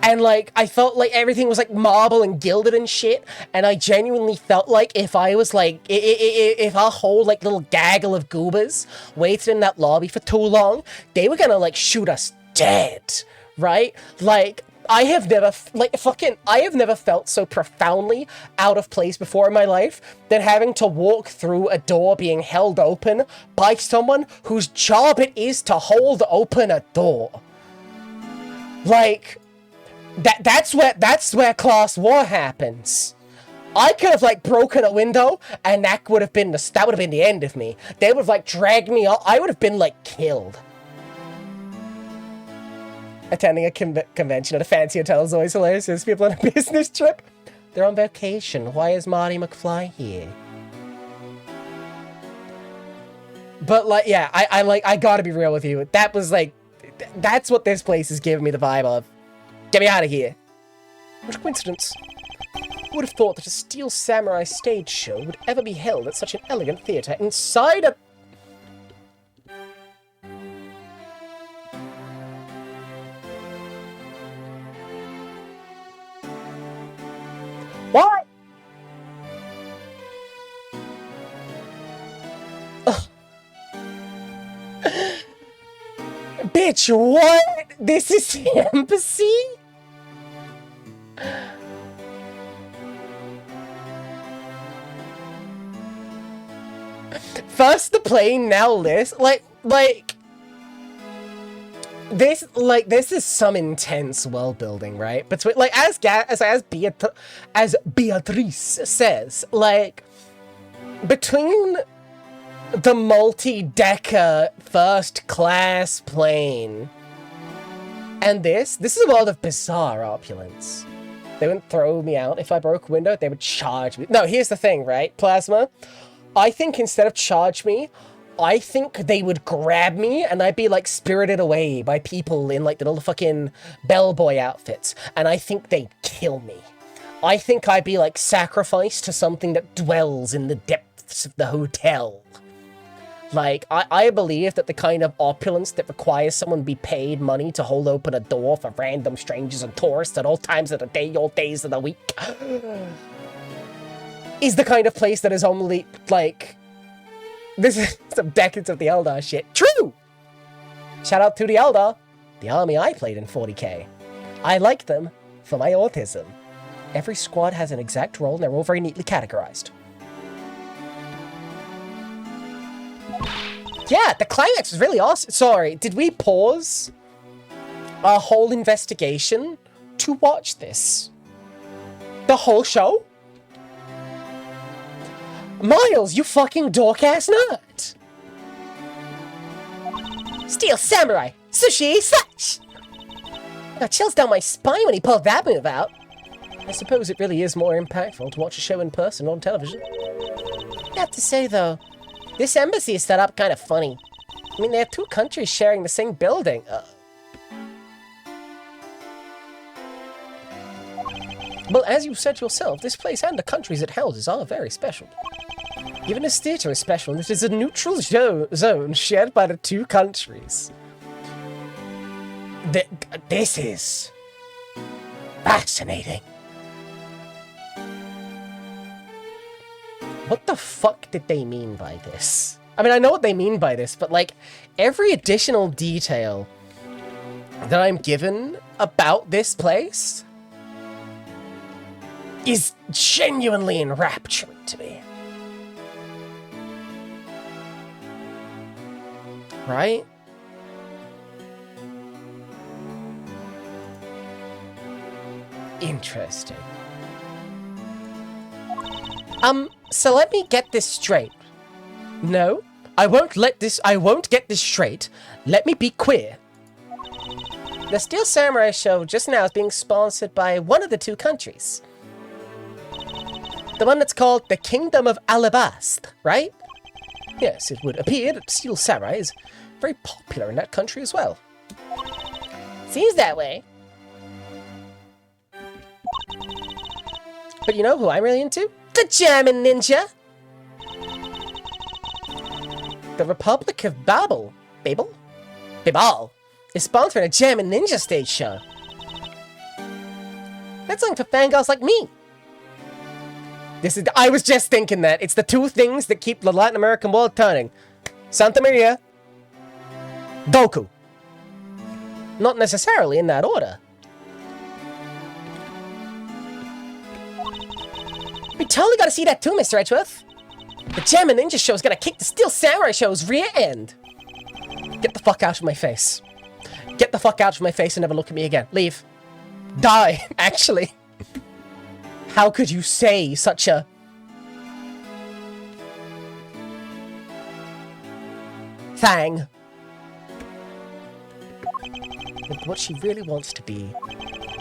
And, like, I felt like everything was, like, marble and gilded and shit. And I genuinely felt like if I was, like, if our whole, like, little gaggle of goobers waited in that lobby for too long, they were gonna, like, shoot us dead, right? Like, I have never, I have never felt so profoundly out of place before in my life than having to walk through a door being held open by someone whose job it is to hold open a door. Like, that's where class war happens. I could have, like, broken a window, and that would have been the end of me. They would have, like, dragged me up. I would have been, like, killed. Attending a convention at a fancy hotel is always hilarious. There's people on a business trip. They're on vacation. Why is Marty McFly here? But, like, yeah, I gotta be real with you. That was, like, that's what this place is giving me the vibe of. Get me out of here. What a coincidence. Who would have thought that a Steel Samurai stage show would ever be held at such an elegant theater inside a... What? Ugh. Bitch, what? This is the embassy? First the plane, now this. Like, this is some intense world building, right? Between, like, as Beatrice says, like, between the multi-decker first-class plane and this is a world of bizarre opulence. They wouldn't throw me out if I broke a window, they would charge me. No, here's the thing, right, Plasma? I think instead of charge me, I think they would grab me and I'd be, like, spirited away by people in, like, the little fucking bellboy outfits. And I think they'd kill me. I think I'd be, like, sacrificed to something that dwells in the depths of the hotel. Like, I believe that the kind of opulence that requires someone to be paid money to hold open a door for random strangers and tourists at all times of the day, all days of the week, is the kind of place that is only, like... This is some decades of the Eldar shit. True! Shout out to the Eldar, the army I played in 40k. I like them for my autism. Every squad has an exact role and they're all very neatly categorized. Yeah, the climax was really awesome. Sorry, did we pause our whole investigation to watch this? The whole show? Miles, you fucking dork-ass nerd! Steel Samurai! Sushi such! Got chills down my spine when he pulled that move out. I suppose it really is more impactful to watch a show in person on television. I have to say, though, this embassy is set up kind of funny. I mean, they have two countries sharing the same building. Well, as you said yourself, this place and the countries it houses are very special. Even this theater is special, and it is a neutral zone shared by the two countries. This is fascinating. What the fuck did they mean by this? I mean, I know what they mean by this, but, like, every additional detail that I'm given about this place is genuinely enrapturing to me. Right? Interesting. So let me get this straight. No, I won't get this straight. Let me be clear. The Steel Samurai show just now is being sponsored by one of the two countries. The one that's called the Kingdom of Alabast, right? Yes, it would appear that Steel Samurai is very popular in that country as well. Seems that way. But you know who I'm really into? The German ninja! The Republic of Babel. Babel? Babel is sponsoring a German ninja stage show. That's something for fangirls like me. I was just thinking that. It's the two things that keep the Latin American world turning. Santa Maria, Goku. Not necessarily in that order. We totally gotta see that too, Mr. Edgeworth. The German Ninja Show is gonna kick the Steel Samurai Show's rear end. Get the fuck out of my face. Get the fuck out of my face and never look at me again. Leave. Die, actually. How could you say such a... thing? But what she really wants to be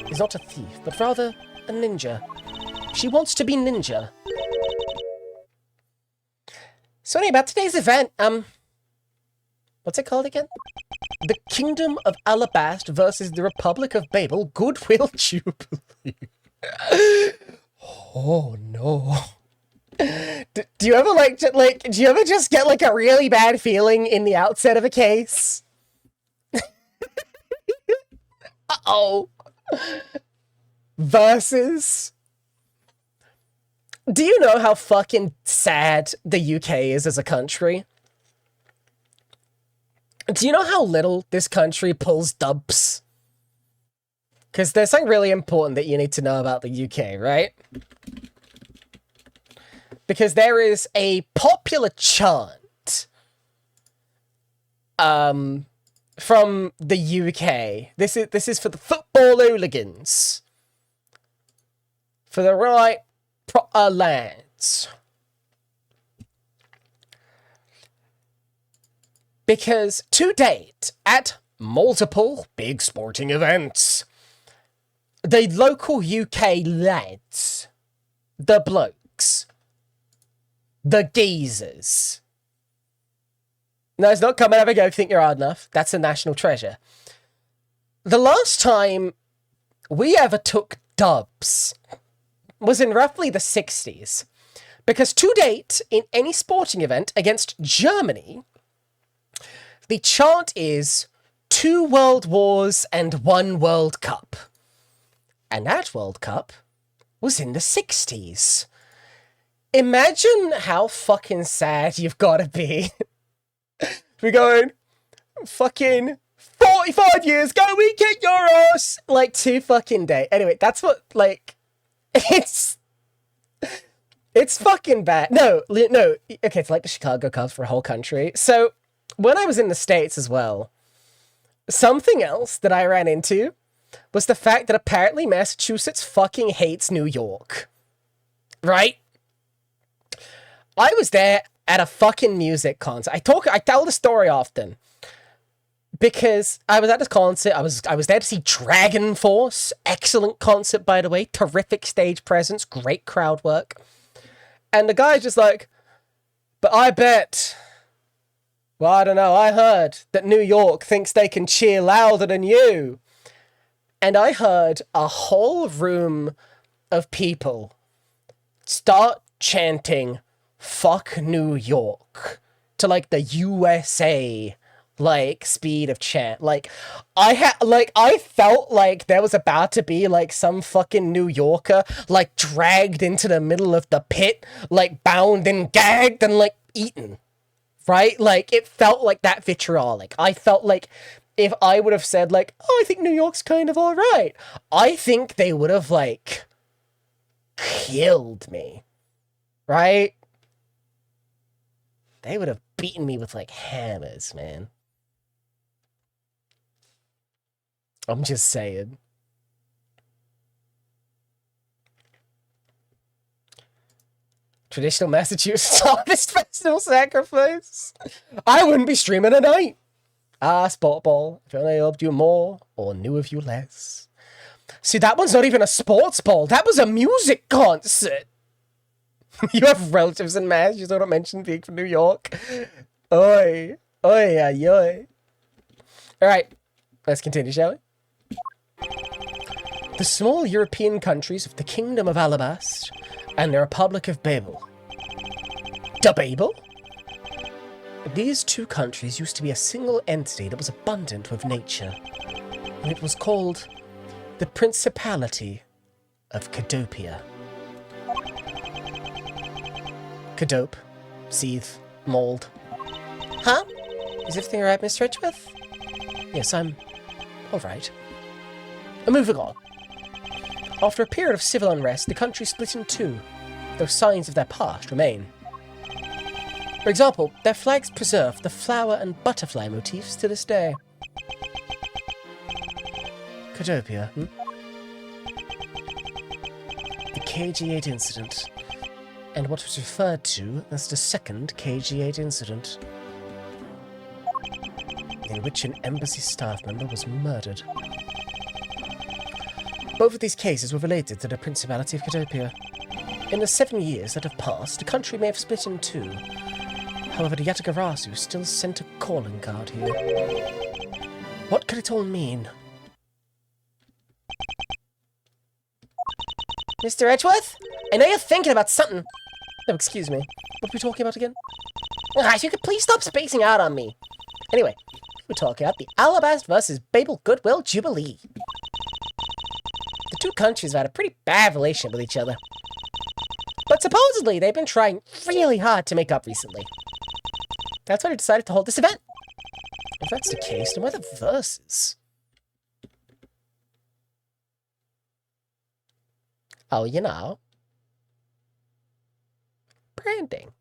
is not a thief, but rather a ninja. She wants to be ninja. So anyway, about today's event, what's it called again? The Kingdom of Alabast versus the Republic of Babel Goodwill Jubilee. Oh no. Do you ever do you ever just get like a really bad feeling in the outset of a case? Uh-oh. Versus. Do you know how fucking sad the UK is as a country? Do you know how little this country pulls dubs? Because there's something really important that you need to know about the UK, right? Because there is a popular chant from the UK. This is for the football hooligans. For the right lads. Because to date, at multiple big sporting events, the local UK lads, the blokes, the geezers. No, it's not coming over go, think you're hard enough. That's a national treasure. The last time we ever took dubs was in roughly the 60s. Because to date, in any sporting event against Germany, the chant is 2 World Wars and 1 World Cup. And that World Cup was in the 60s. Imagine how fucking sad you've got to be. We're going, fucking 45 years ago, we kicked your ass! Like, 2 fucking days. Anyway, that's what, like, it's fucking bad. No, okay, it's like the Chicago Cubs for a whole country. So, when I was in the States as well, something else that I ran into was the fact that apparently Massachusetts fucking hates New York. Right? I was there at a fucking music concert. I tell the story often. Because I was at this concert, I was there to see Dragon Force. Excellent concert, by the way. Terrific stage presence, great crowd work. And the guy's just like, but I bet... Well, I don't know, I heard that New York thinks they can cheer louder than you. And I heard a whole room of people start chanting, fuck New York, to like the USA, like, speed of chant. Like, I felt like there was about to be like some fucking New Yorker, like, dragged into the middle of the pit, like, bound and gagged and like eaten. Right? Like, it felt like that vitriolic. I felt like if I would have said, like, oh, I think New York's kind of alright, I think they would have, like, killed me. Right? They would have beaten me with, like, hammers, man. I'm just saying. Traditional Massachusetts Harvest Festival sacrifice. I wouldn't be streaming tonight. Sport ball. If only I loved you more or knew of you less. See, that one's not even a sports ball. That was a music concert. You have relatives in Mass. You don't mention being from New York. Oi. Oi, oi, oi. Alright. Let's continue, shall we? The small European countries of the Kingdom of Alabast and the Republic of Babel. Da Babel? These two countries used to be a single entity that was abundant with nature, and it was called the Principality of Cadopia. Cadope, seethe, mold. Huh? Is everything alright, Mr. Edgeworth? Yes, I'm alright. Moving on. After a period of civil unrest, the country split in two, though signs of their past remain. For example, their flags preserve the flower and butterfly motifs to this day. Cadopia, The KG-8 incident, and what was referred to as the second KG-8 incident, in which an embassy staff member was murdered. Both of these cases were related to the Principality of Cadopia. In the 7 years that have passed, the country may have split in two. However, the Yatagarasu still sent a calling card here. What could it all mean? Mr. Edgeworth? I know you're thinking about something. Oh, excuse me. What are we talking about again? Gosh, you could please stop spacing out on me. Anyway, we're talking about the Alabast versus Babel Goodwill Jubilee. The two countries have had a pretty bad relationship with each other. But supposedly, they've been trying really hard to make up recently. That's why they decided to hold this event. If that's the case, then why the verses? Oh, you know. Branding.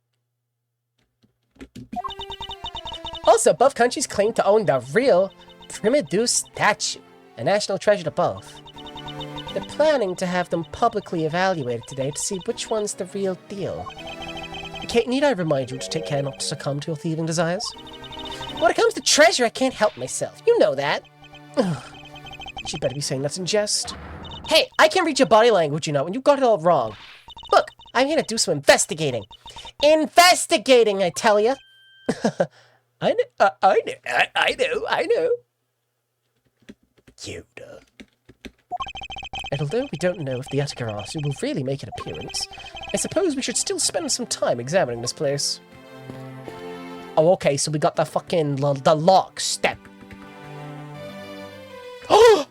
Also, both countries claim to own the real Primidu statue, a national treasure to both. They're planning to have them publicly evaluated today to see which one's the real deal. Kate, need I remind you to take care not to succumb to your thieving desires? When it comes to treasure, I can't help myself. You know that. She'd better be saying that's in jest. Hey, I can read your body language, you know, and you got it all wrong. Look, I'm here to do some investigating. Investigating, I tell you. I know. Yoda. And although we don't know if the Yatagarasu will really make an appearance, I suppose we should still spend some time examining this place. Oh, okay, so we got the fucking, the lock step. Oh!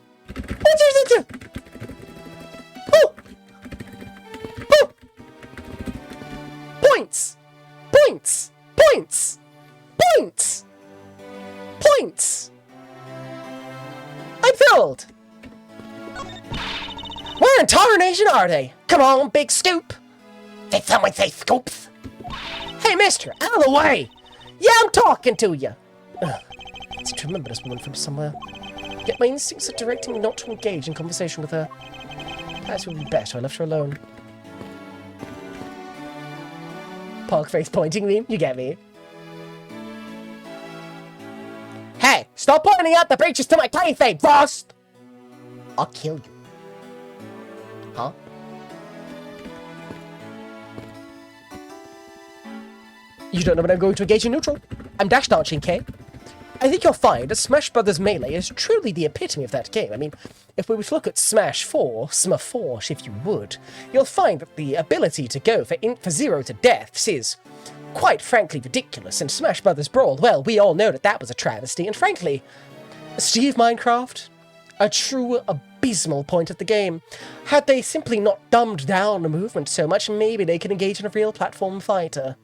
Points! Points! Points! Points! Points! I'm thrilled! Where in tarnation are they? Come on, big scoop! Did someone say scoops? Hey, mister, out of the way! Yeah, I'm talking to you! I seem to remember this woman from somewhere. Yet my instincts are directing me not to engage in conversation with her. Perhaps it would be better I left her alone. Pog face pointing me, you get me. Hey, stop pointing out the breaches to my kayfabe, Frost! I'll kill you. Huh? You don't know when I'm going to engage in neutral. I'm dash dodging, Kay. I think you'll find that Smash Brothers Melee is truly the epitome of that game. I mean, if we were to look at Smash 4, Smaforge if you would, you'll find that the ability to go for 0 to deaths is, quite frankly, ridiculous. And Smash Brothers Brawl, well, we all know that that was a travesty. And frankly, Steve Minecraft, a true abysmal point of the game. Had they simply not dumbed down the movement so much, maybe they could engage in a real platform fighter.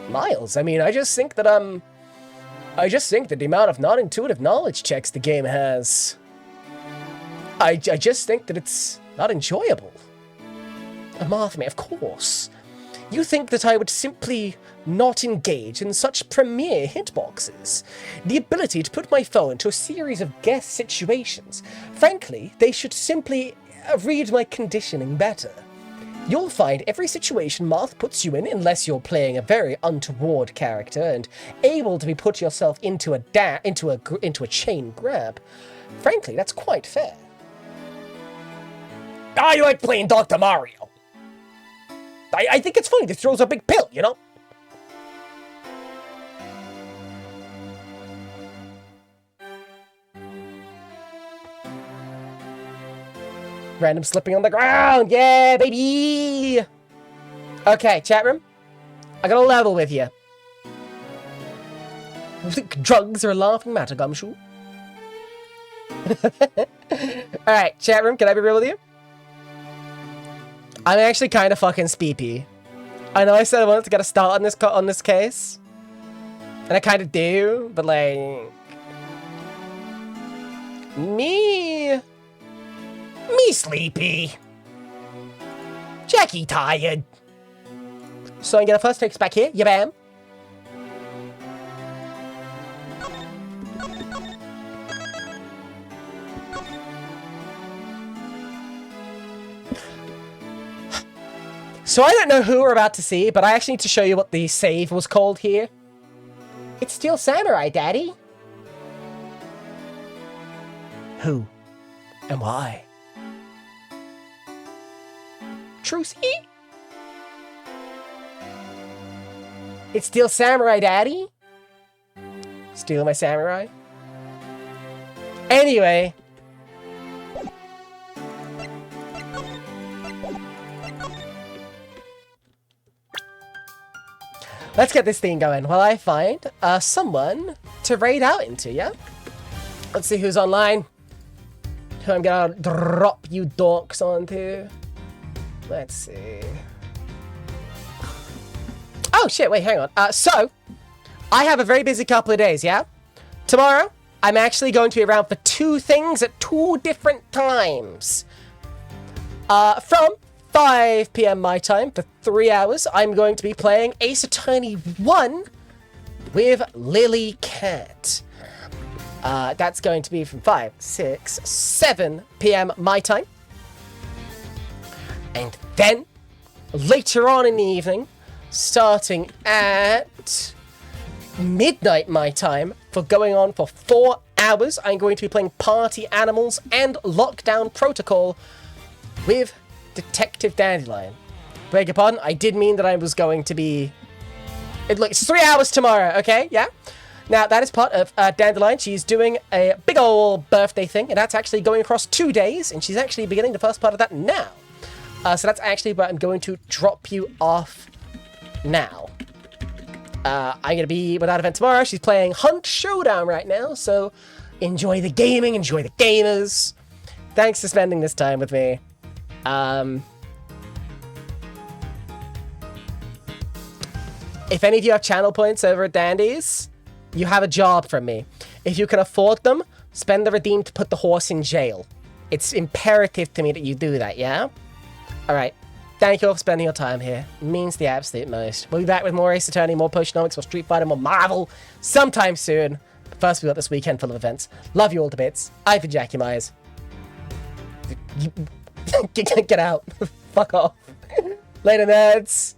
Miles, I mean, I just think that the amount of non-intuitive knowledge checks the game has, I just think that it's not enjoyable. Marthme, of course. You think that I would simply not engage in such premier hitboxes? The ability to put my phone into a series of guess situations. Frankly, they should simply read my conditioning better. You'll find every situation Marth puts you in, unless you're playing a very untoward character and able to be put yourself into a chain grab. Frankly, that's quite fair. I like playing Dr. Mario. I think it's funny, this throws a big pill, you know? Random slipping on the ground, yeah, baby! Okay, chat room. I got a level with you. Drugs are a laughing matter, Gumshoe. Alright, chat room, can I be real with you? I'm actually kind of fucking speepy. I know I said I wanted to get a start on this case. And I kind of do, but like... Me sleepy. Jackie tired. So I'm gonna first take us back here, yabam. So I don't know who we're about to see, but I actually need to show you what the save was called here. It's Steel Samurai, Daddy. Who? And why? Trucy? It's Steel Samurai, Daddy? Stealing my samurai? Anyway. Let's get this thing going while I find someone to raid out into, yeah? Let's see who's online. Who I'm gonna drop you dorks onto. Let's see. Oh shit, wait, hang on. So, I have a very busy couple of days, yeah? Tomorrow, I'm actually going to be around for 2 things at 2 different times. From 5 p.m. my time for 3 hours, I'm going to be playing Ace Attorney 1 with Lily Cat. That's going to be from 5, 6, 7 p.m. my time. And then, later on in the evening, starting at midnight my time, for going on for 4 hours, I'm going to be playing Party Animals and Lockdown Protocol with Detective Dandelion. Beg your pardon, I did mean that I was going to be... Look, it's 3 hours tomorrow, okay? Yeah? Now, that is part of Dandelion. She's doing a big ol' birthday thing, and that's actually going across 2 days, and she's actually beginning the first part of that now. So that's actually where I'm going to drop you off now. I'm going to be with that event tomorrow. She's playing Hunt Showdown right now, so enjoy the gaming, enjoy the gamers. Thanks for spending this time with me. If any of you have channel points over at Dandy's, you have a job from me. If you can afford them, spend the redeem to put the horse in jail. It's imperative to me that you do that, yeah? Alright. Thank you all for spending your time here. It means the absolute most. We'll be back with more Ace Attorney, more Potionomics, more Street Fighter, more Marvel sometime soon. But first, we've got this weekend full of events. Love you all to bits. I've been Jackie Myers. Get out. Fuck off. Later, nerds.